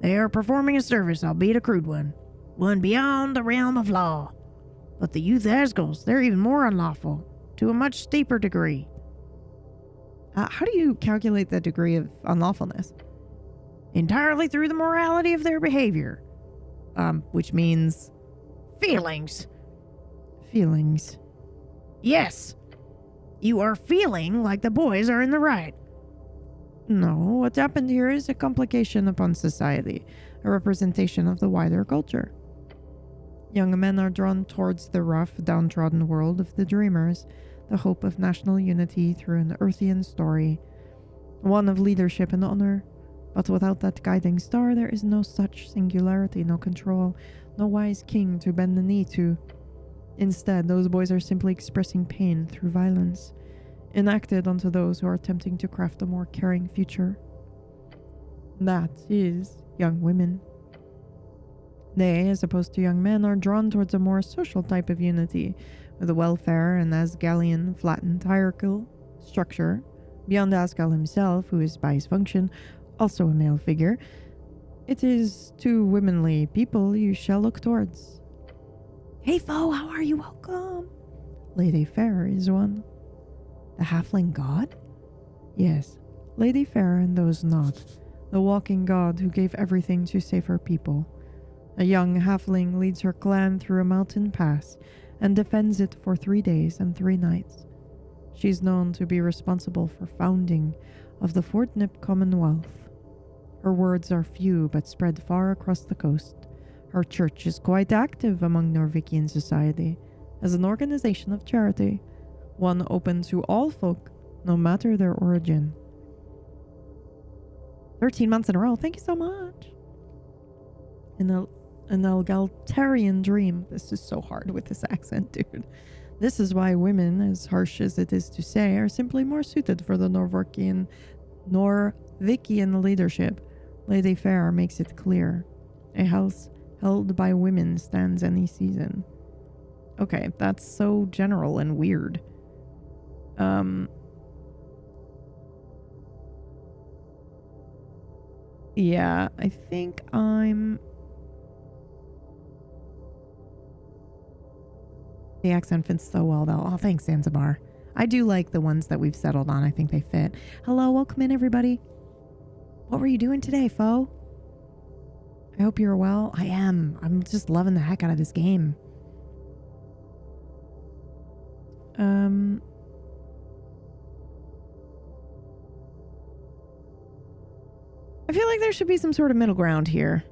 They are performing a service, albeit a crude one beyond the realm of law. But the youth Asguls, they're even more unlawful, to a much steeper degree. How do you calculate the degree of unlawfulness? Entirely through the morality of their behavior. Which means... Feelings. Feelings. Yes. You are feeling like the boys are in the right. No, what happened here is a complication upon society, a representation of the wider culture. Young men are drawn towards the rough, downtrodden world of the dreamers, the hope of national unity through an Earthian story, one of leadership and honor. But without that guiding star, there is no such singularity, no control, no wise king to bend the knee to. Instead, those boys are simply expressing pain through violence, enacted onto those who are attempting to craft a more caring future. That is young women. They, as opposed to young men, are drawn towards a more social type of unity, with a welfare and Asgalian flattened hierarchical structure. Beyond Asgal himself, who is by his function also a male figure, it is to womanly people you shall look towards. Hey, foe, how are you? Welcome. Lady Fair is one. The halfling god? Yes, Lady Fair and those not. The walking god who gave everything to save her people. A young halfling leads her clan through a mountain pass and defends it for 3 days and 3 nights. She's known to be responsible for founding of the Fort Nip Commonwealth. Her words are few but spread far across the coast. Her church is quite active among Norvikian society as an organization of charity, one open to all folk, no matter their origin. 13 months in a row, thank you so much. An egalitarian dream. This is so hard with this accent, dude. This is why women, as harsh as it is to say, are simply more suited for the Norvikian leadership. Lady Fair makes it clear. A house held by women stands any season. Okay, that's so general and weird. Yeah, I think I'm... The accent fits so well, though. Oh, thanks, Zanzibar. I do like the ones that we've settled on. I think they fit. Hello, welcome in, everybody. What were you doing today, foe? I hope you're well. I am. I'm just loving the heck out of this game. I feel like there should be some sort of middle ground here.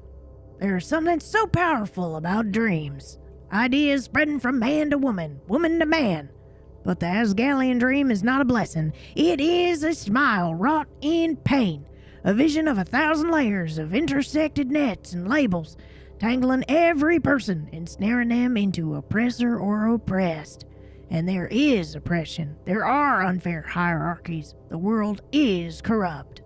There's something so powerful about dreams. Ideas spreading from man to woman, woman to man. But the Asgalian dream is not a blessing. It is a smile wrought in pain. A vision of 1,000 layers of intersected nets and labels, tangling every person and snaring them into oppressor or oppressed. And there is oppression. There are unfair hierarchies. The world is corrupt.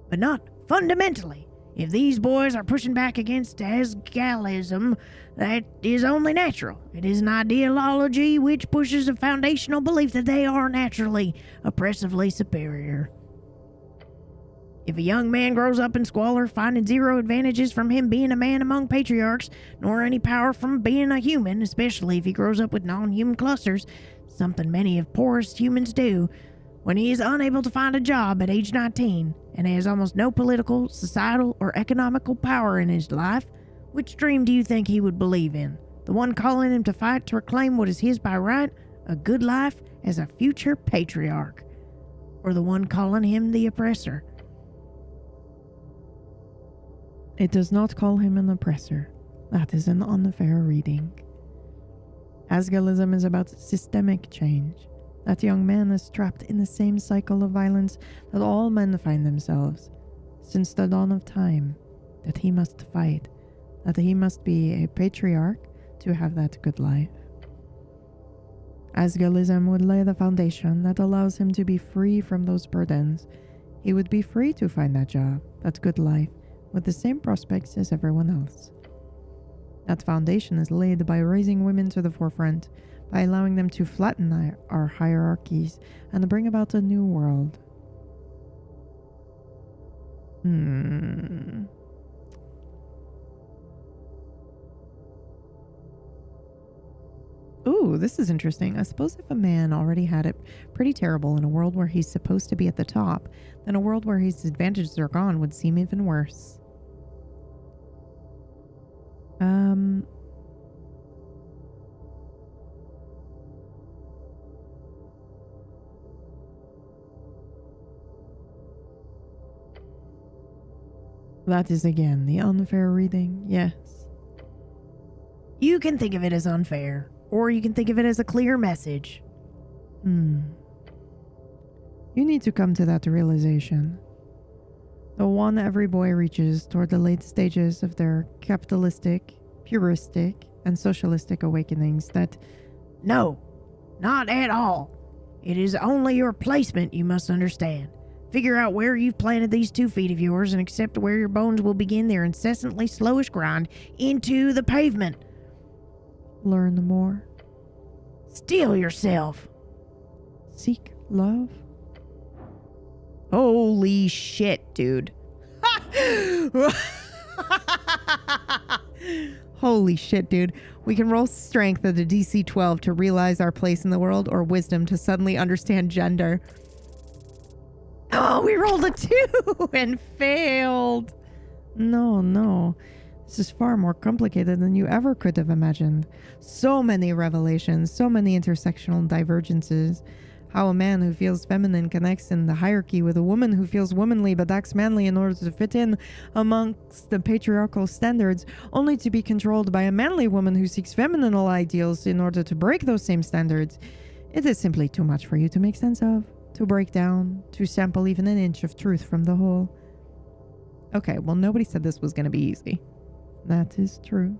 But not fundamentally. If these boys are pushing back against Asgalism, that is only natural. It is an ideology which pushes a foundational belief that they are naturally, oppressively superior. If a young man grows up in squalor, finding zero advantages from him being a man among patriarchs, nor any power from being a human, especially if he grows up with non-human clusters, something many of poorest humans do, when he is unable to find a job at age 19 and has almost no political, societal, or economical power in his life, which dream do you think he would believe in? The one calling him to fight to reclaim what is his by right, a good life as a future patriarch, or the one calling him the oppressor? It does not call him an oppressor. That is an unfair reading. Asgalism is about systemic change. That young man is trapped in the same cycle of violence that all men find themselves, since the dawn of time, that he must fight, that he must be a patriarch to have that good life. Asgalism would lay the foundation that allows him to be free from those burdens. He would be free to find that job, that good life, with the same prospects as everyone else. That foundation is laid by raising women to the forefront, by allowing them to flatten our hierarchies and to bring about a new world. Ooh, this is interesting. I suppose if a man already had it pretty terrible in a world where he's supposed to be at the top, then a world where his advantages are gone would seem even worse. That is again the unfair reading, yes. You can think of it as unfair, or you can think of it as a clear message. You need to come to that realization. The one every boy reaches toward the late stages of their capitalistic, puristic, and socialistic awakenings that... No, not at all. It is only your placement you must understand. Figure out where you've planted these 2 feet of yours and accept where your bones will begin their incessantly slowish grind into the pavement. Learn more. Steel yourself. Seek love. Holy shit, dude. Holy shit, dude. We can roll strength at a DC 12 to realize our place in the world, or wisdom to suddenly understand gender. Oh, we rolled a 2 and failed. No. This is far more complicated than you ever could have imagined. So many revelations, so many intersectional divergences. How a man who feels feminine connects in the hierarchy with a woman who feels womanly but acts manly in order to fit in amongst the patriarchal standards, only to be controlled by a manly woman who seeks feminine ideals in order to break those same standards. It is simply too much for you to make sense of, to break down, to sample even an inch of truth from the whole. Okay, well, nobody said this was going to be easy. That is true.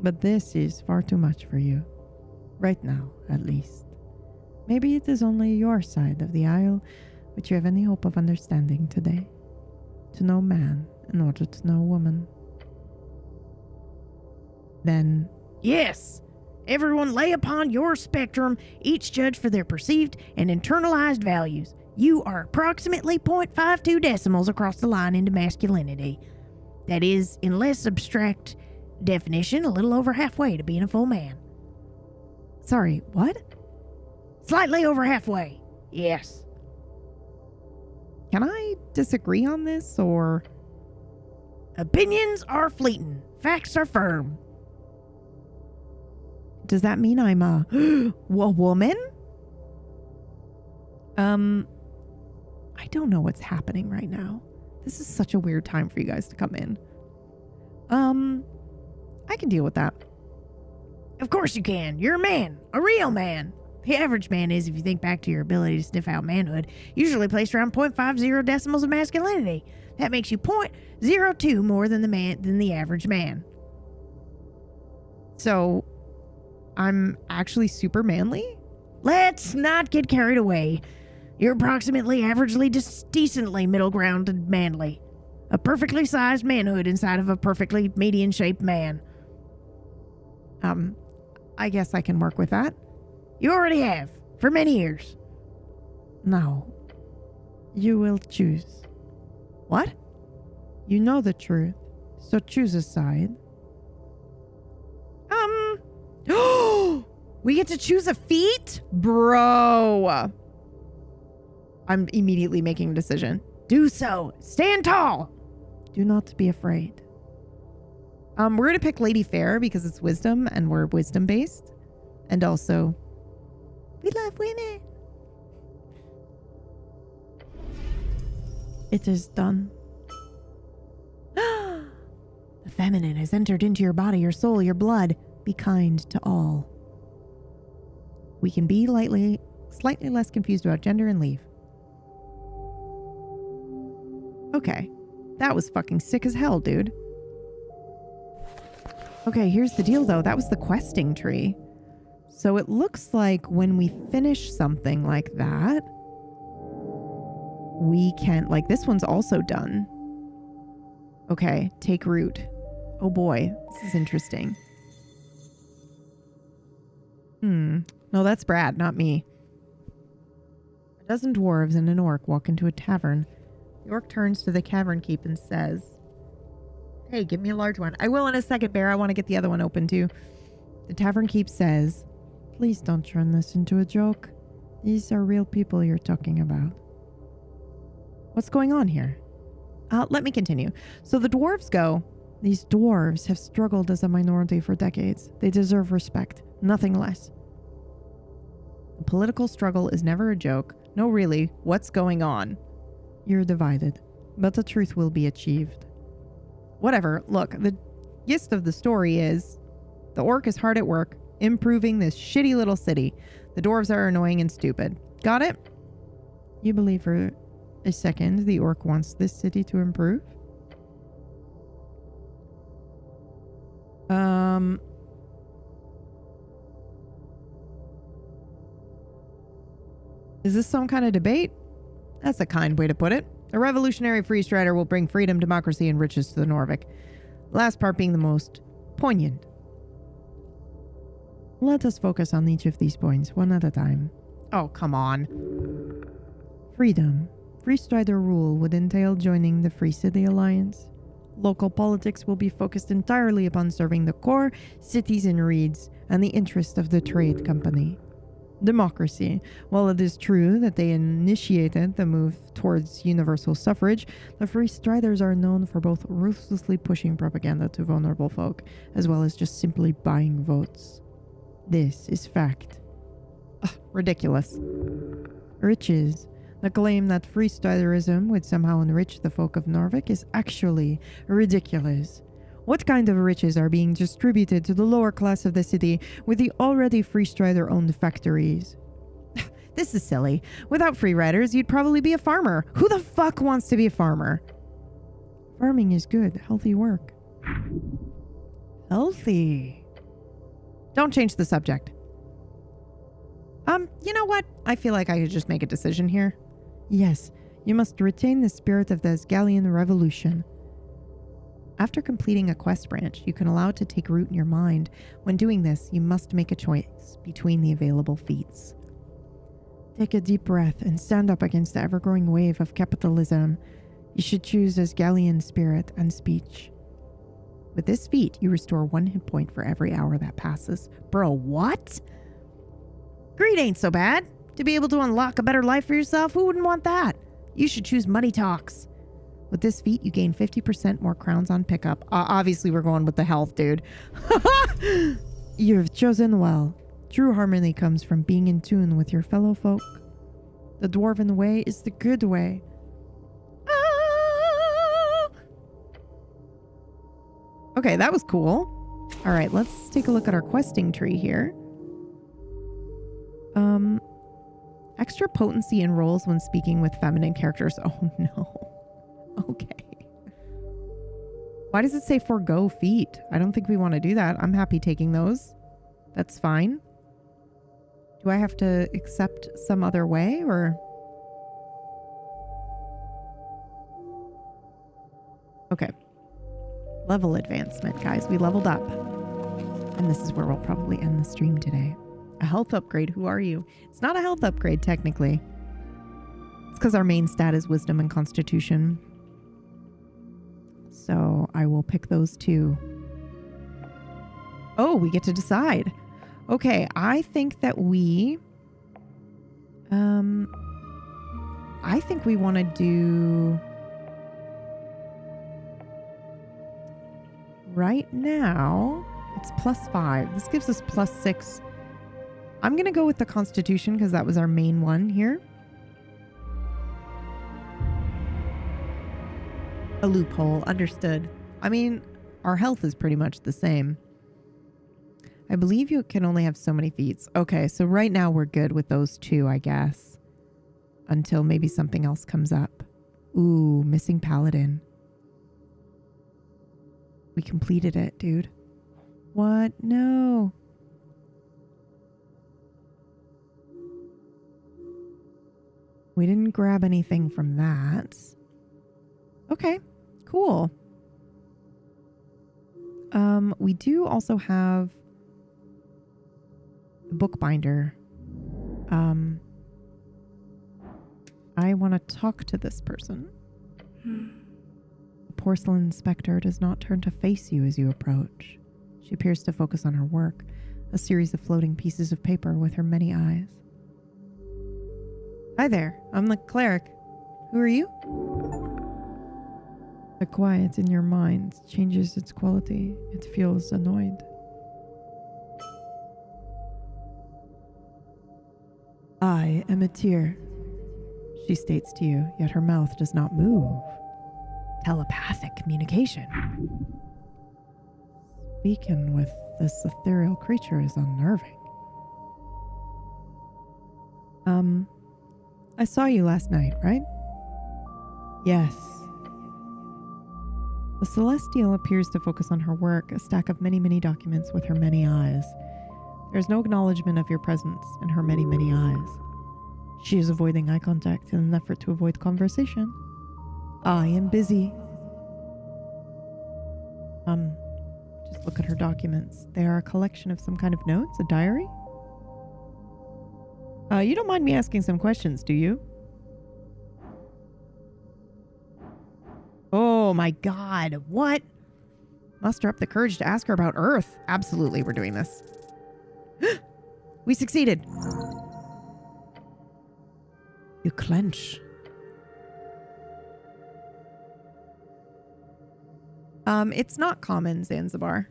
But this is far too much for you. Right now, at least. Maybe it is only your side of the aisle which you have any hope of understanding today. To know man in order to know woman. Then, yes, everyone lay upon your spectrum, each judge for their perceived and internalized values. You are approximately 0.52 decimals across the line into masculinity. That is, in less abstract definition, a little over halfway to being a full man. sorry, what? Slightly over halfway, yes. Can I disagree on this, or? Opinions are fleeting, facts are firm. Does that mean I'm a woman? I don't know what's happening right now. This is such a weird time for you guys to come in. I can deal with that. Of course you can. You're a man. A real man. The average man is, if you think back to your ability to sniff out manhood, usually placed around 0.50 decimals of masculinity. That makes you 0.02 more than the average man. So, I'm actually super manly? Let's not get carried away. You're approximately averagely decently middle ground and manly. A perfectly sized manhood inside of a perfectly median-shaped man. I guess I can work with that. You already have, for many years. Now, you will choose. What? You know the truth, so choose a side. We get to choose a feat? Bro! I'm immediately making a decision. Do so. Stand tall. Do not be afraid. We're going to pick Lady Fair because it's wisdom and we're wisdom based. And also, we love women. It is done. The feminine has entered into your body, your soul, your blood. Be kind to all. We can be slightly less confused about gender and leave. Okay. That was fucking sick as hell, dude. Okay, here's the deal though. That was the questing tree. So it looks like when we finish something like that, we can, like this one's also done. Okay, take root. Oh boy, this is interesting. No, that's Brad, not me. A dozen dwarves and an orc walk into a tavern. The orc turns to the cavern keep and says, "Hey, give me a large one." "I will in a second, Bear. I want to get the other one open too." The tavern keep says, "Please don't turn this into a joke. These are real people you're talking about." What's going on here? Let me continue. So the dwarves go, "These dwarves have struggled as a minority for decades. They deserve respect, nothing less. The political struggle is never a joke. No, really, what's going on? You're divided, but the truth will be achieved." Whatever. Look, the gist of the story is the orc is hard at work, improving this shitty little city. The dwarves are annoying and stupid. Got it? You believe for a second the orc wants this city to improve? Is this some kind of debate? That's a kind way to put it. A revolutionary free strider will bring freedom, democracy, and riches to the Norvik. Last part being the most poignant. Let us focus on each of these points, one at a time. Oh, come on. Freedom. Free strider rule would entail joining the Free City Alliance. Local politics will be focused entirely upon serving the core cities and reeds and the interest of the trade company. Democracy. While it is true that they initiated the move towards universal suffrage, the Free Striders are known for both ruthlessly pushing propaganda to vulnerable folk, as well as just simply buying votes. This is fact. Ridiculous. Riches. The claim that Free Striderism would somehow enrich the folk of Norvik is actually ridiculous. What kind of riches are being distributed to the lower class of the city with the already Free Strider-owned factories? This is silly. Without free riders, you'd probably be a farmer. Who the fuck wants to be a farmer? Farming is good, healthy work. Healthy. Don't change the subject. You know what? I feel like I could just make a decision here. Yes, you must retain the spirit of the Asgalian Revolution. After completing a quest branch, you can allow it to take root in your mind. When doing this, you must make a choice between the available feats. Take a deep breath and stand up against the ever-growing wave of capitalism. You should choose Asgalian spirit and speech. With this feat, you restore 1 hit point for every hour that passes. Bro, what? Greed ain't so bad. To be able to unlock a better life for yourself, who wouldn't want that? You should choose Money Talks. With this feat, you gain 50% more crowns on pickup. Obviously, we're going with the health, dude. You've chosen well. True harmony comes from being in tune with your fellow folk. The dwarven way is the good way. Okay, that was cool. All right, let's take a look at our questing tree here. Extra potency in roles when speaking with feminine characters. Oh no. Okay. Why does it say forgo feet? I don't think we want to do that. I'm happy taking those. That's fine. Do I have to accept some other way or? Okay. Level advancement, guys. We leveled up. And this is where we'll probably end the stream today. A health upgrade. Who are you? It's not a health upgrade, technically. It's because our main stat is wisdom and constitution. So I will pick those two. Oh, we get to decide. Okay, I think that we... I think we want to do... Right now, it's +5. This gives us +6. I'm going to go with the Constitution because that was our main one here. A loophole. Understood. I mean, our health is pretty much the same. I believe you can only have so many feats. Okay, so right now we're good with those two, I guess. Until maybe something else comes up. Ooh, missing paladin. We completed it, dude. What? No. We didn't grab anything from that. Okay, cool. We do also have the bookbinder. I want to talk to this person. The porcelain specter does not turn to face you as you approach. She appears to focus on her work, a series of floating pieces of paper with her many eyes. Hi there, I'm the cleric. Who are you? The quiet in your mind changes its quality. It feels annoyed. I am a tear, she states to you, yet her mouth does not move. Telepathic communication. Speaking with this ethereal creature is unnerving. I saw you last night, right? Yes. The Celestial appears to focus on her work, a stack of many, many documents with her many eyes. There is no acknowledgement of your presence in her many, many eyes. She is avoiding eye contact in an effort to avoid conversation. I am busy. Just look at her documents. They are a collection of some kind of notes, a diary? You don't mind me asking some questions, do you? Oh my God, what? Muster up the courage to ask her about Earth. Absolutely, we're doing this. We succeeded. You clench. It's not common, Zanzibar.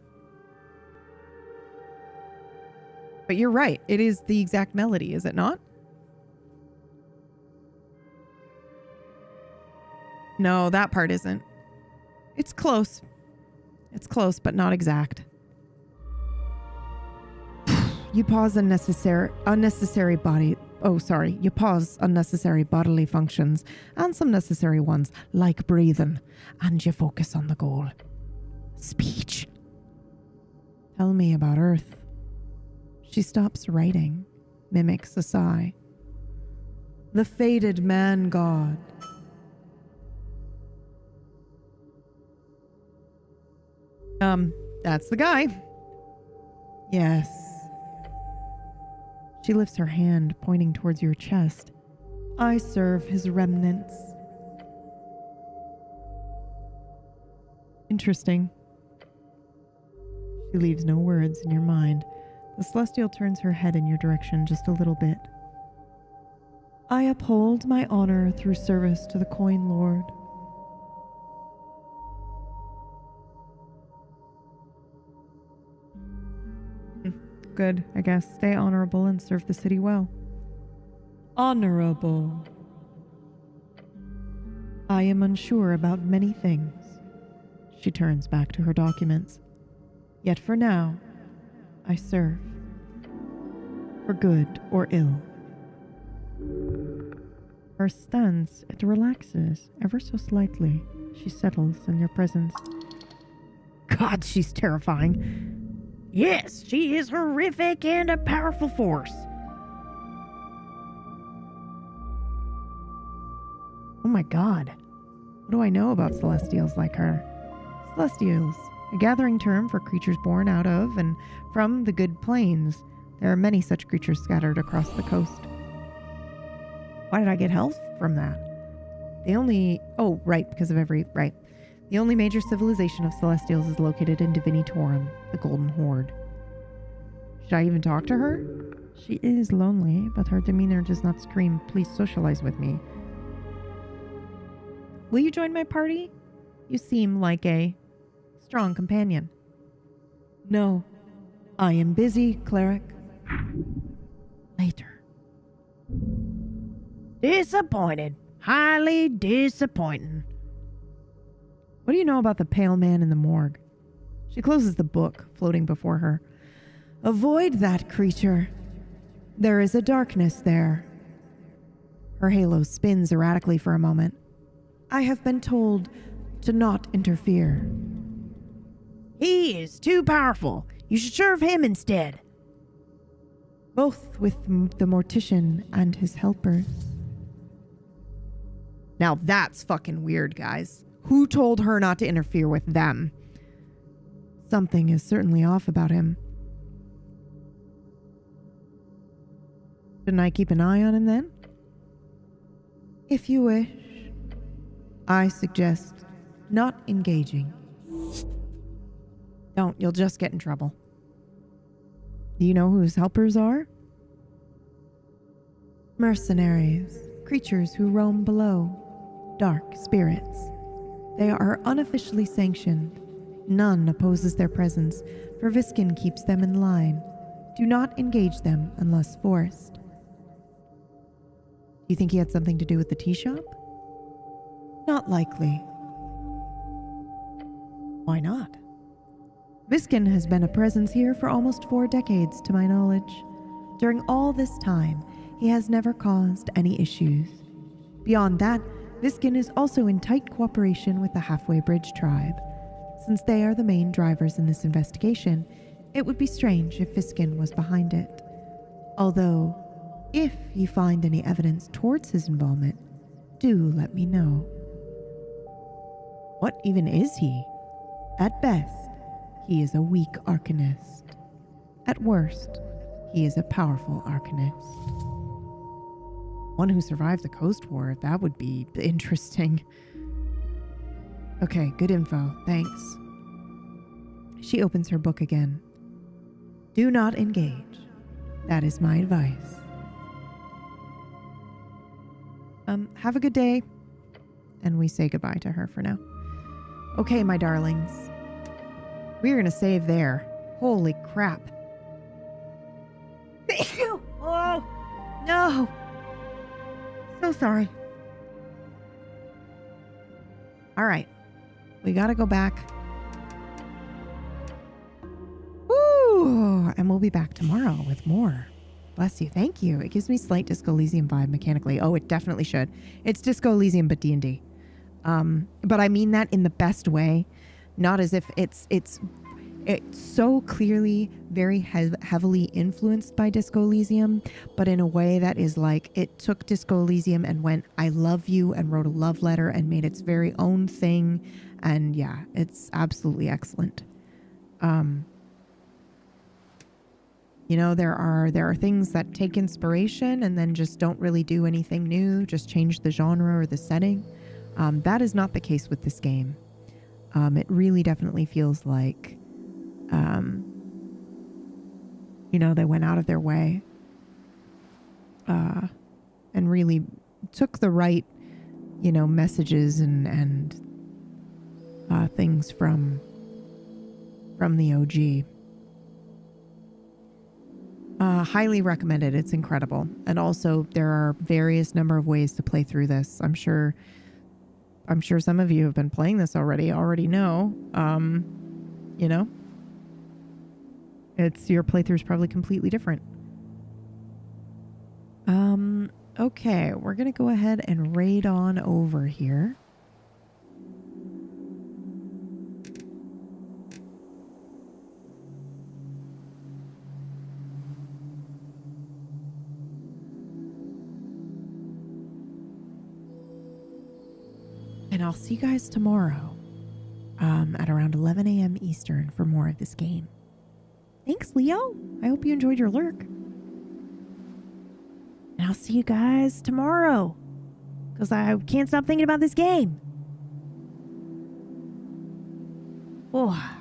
But you're right. It is the exact melody, is it not? No, that part isn't. It's close. It's close, but not exact. You pause unnecessary body. Oh, sorry. You pause unnecessary bodily functions and some necessary ones, like breathing, and you focus on the goal. Speech. Tell me about Earth. She stops writing, mimics a sigh. The faded man god. That's the guy. Yes. She lifts her hand, pointing towards your chest. I serve his remnants. Interesting. She leaves no words in your mind. The Celestial turns her head in your direction just a little bit. I uphold my honor through service to the Coin Lord. Good, I guess. Stay honorable and serve the city well. Honorable. I am unsure about many things. She turns back to her documents. Yet for now, I serve. For good or ill. Her stance, it relaxes ever so slightly. She settles in your presence. God, she's terrifying. Yes, she is horrific and a powerful force. Oh my god. What do I know about celestials like her? Celestials, a gathering term for creatures born out of and from the good plains. There are many such creatures scattered across the coast. Why did I get health from that? The only major civilization of celestials is located in Divinitorum, the Golden Horde. Should I even talk to her? She is lonely, but her demeanor does not scream, "Please socialize with me." Will you join my party? You seem like a strong companion. No, I am busy, cleric. Later. Disappointed. Highly disappointing. What do you know about the pale man in the morgue? She closes the book, floating before her. Avoid that creature. There is a darkness there. Her halo spins erratically for a moment. I have been told to not interfere. He is too powerful. You should serve him instead. Both with the mortician and his helpers. Now that's fucking weird, guys. Who told her not to interfere with them? Something is certainly off about him. Shouldn't I keep an eye on him then? If you wish. I suggest not engaging. Don't, you'll just get in trouble. Do you know who his helpers are? Mercenaries, creatures who roam below, dark spirits. They are unofficially sanctioned. None opposes their presence, for Viskin keeps them in line. Do not engage them unless forced. Do you think he had something to do with the tea shop? Not likely. Why not? Viskin has been a presence here for almost 4 decades, to my knowledge. During all this time, he has never caused any issues. Beyond that, Viskin is also in tight cooperation with the Halfway Bridge tribe. Since they are the main drivers in this investigation, it would be strange if Viskin was behind it. Although, if you find any evidence towards his involvement, do let me know. What even is he? At best, he is a weak arcanist. At worst, he is a powerful arcanist. One who survived the Coast War, that would be interesting. Okay, good info, thanks. She opens her book again. Do not engage. That is my advice. Have a good day. And we say goodbye to her for now. Okay, my darlings. We're gonna save there. Holy crap. Oh, no. So sorry. All right. We gotta go back. Woo! And we'll be back tomorrow with more. Bless you. Thank you. It gives me slight Disco Elysium vibe mechanically. Oh, it definitely should. It's Disco Elysium, but D&D. But I mean that in the best way. Not as if it's so clearly very heavily influenced by Disco Elysium, but in a way that is like it took Disco Elysium and went, I love you, and wrote a love letter and made its very own thing. And yeah, it's absolutely excellent. You know, there are things that take inspiration and then just don't really do anything new, just change the genre or the setting. That is not the case with this game. It really definitely feels like, you know, they went out of their way and really took the right, you know, messages and things from the OG. Highly recommended. It's incredible. And also there are various number of ways to play through this. I'm sure some of you have been playing this already know, you know, your playthrough is probably completely different. Okay, we're going to go ahead and raid on over here. And I'll see you guys tomorrow at around 11 a.m. Eastern for more of this game. Thanks, Leo. I hope you enjoyed your lurk. And I'll see you guys tomorrow. Because I can't stop thinking about this game. Oh.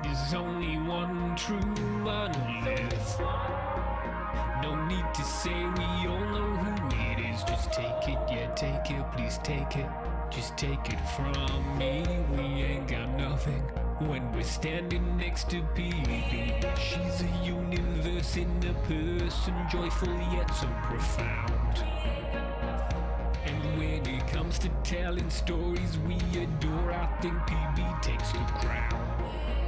There's only one true monolith. No need to say, we all know who it is. Just take it, yeah, take it, please take it. Just take it from me, we ain't got nothing when we're standing next to PB. She's a universe in a person, joyful yet so profound. And when it comes to telling stories we adore, I think PB takes the crown.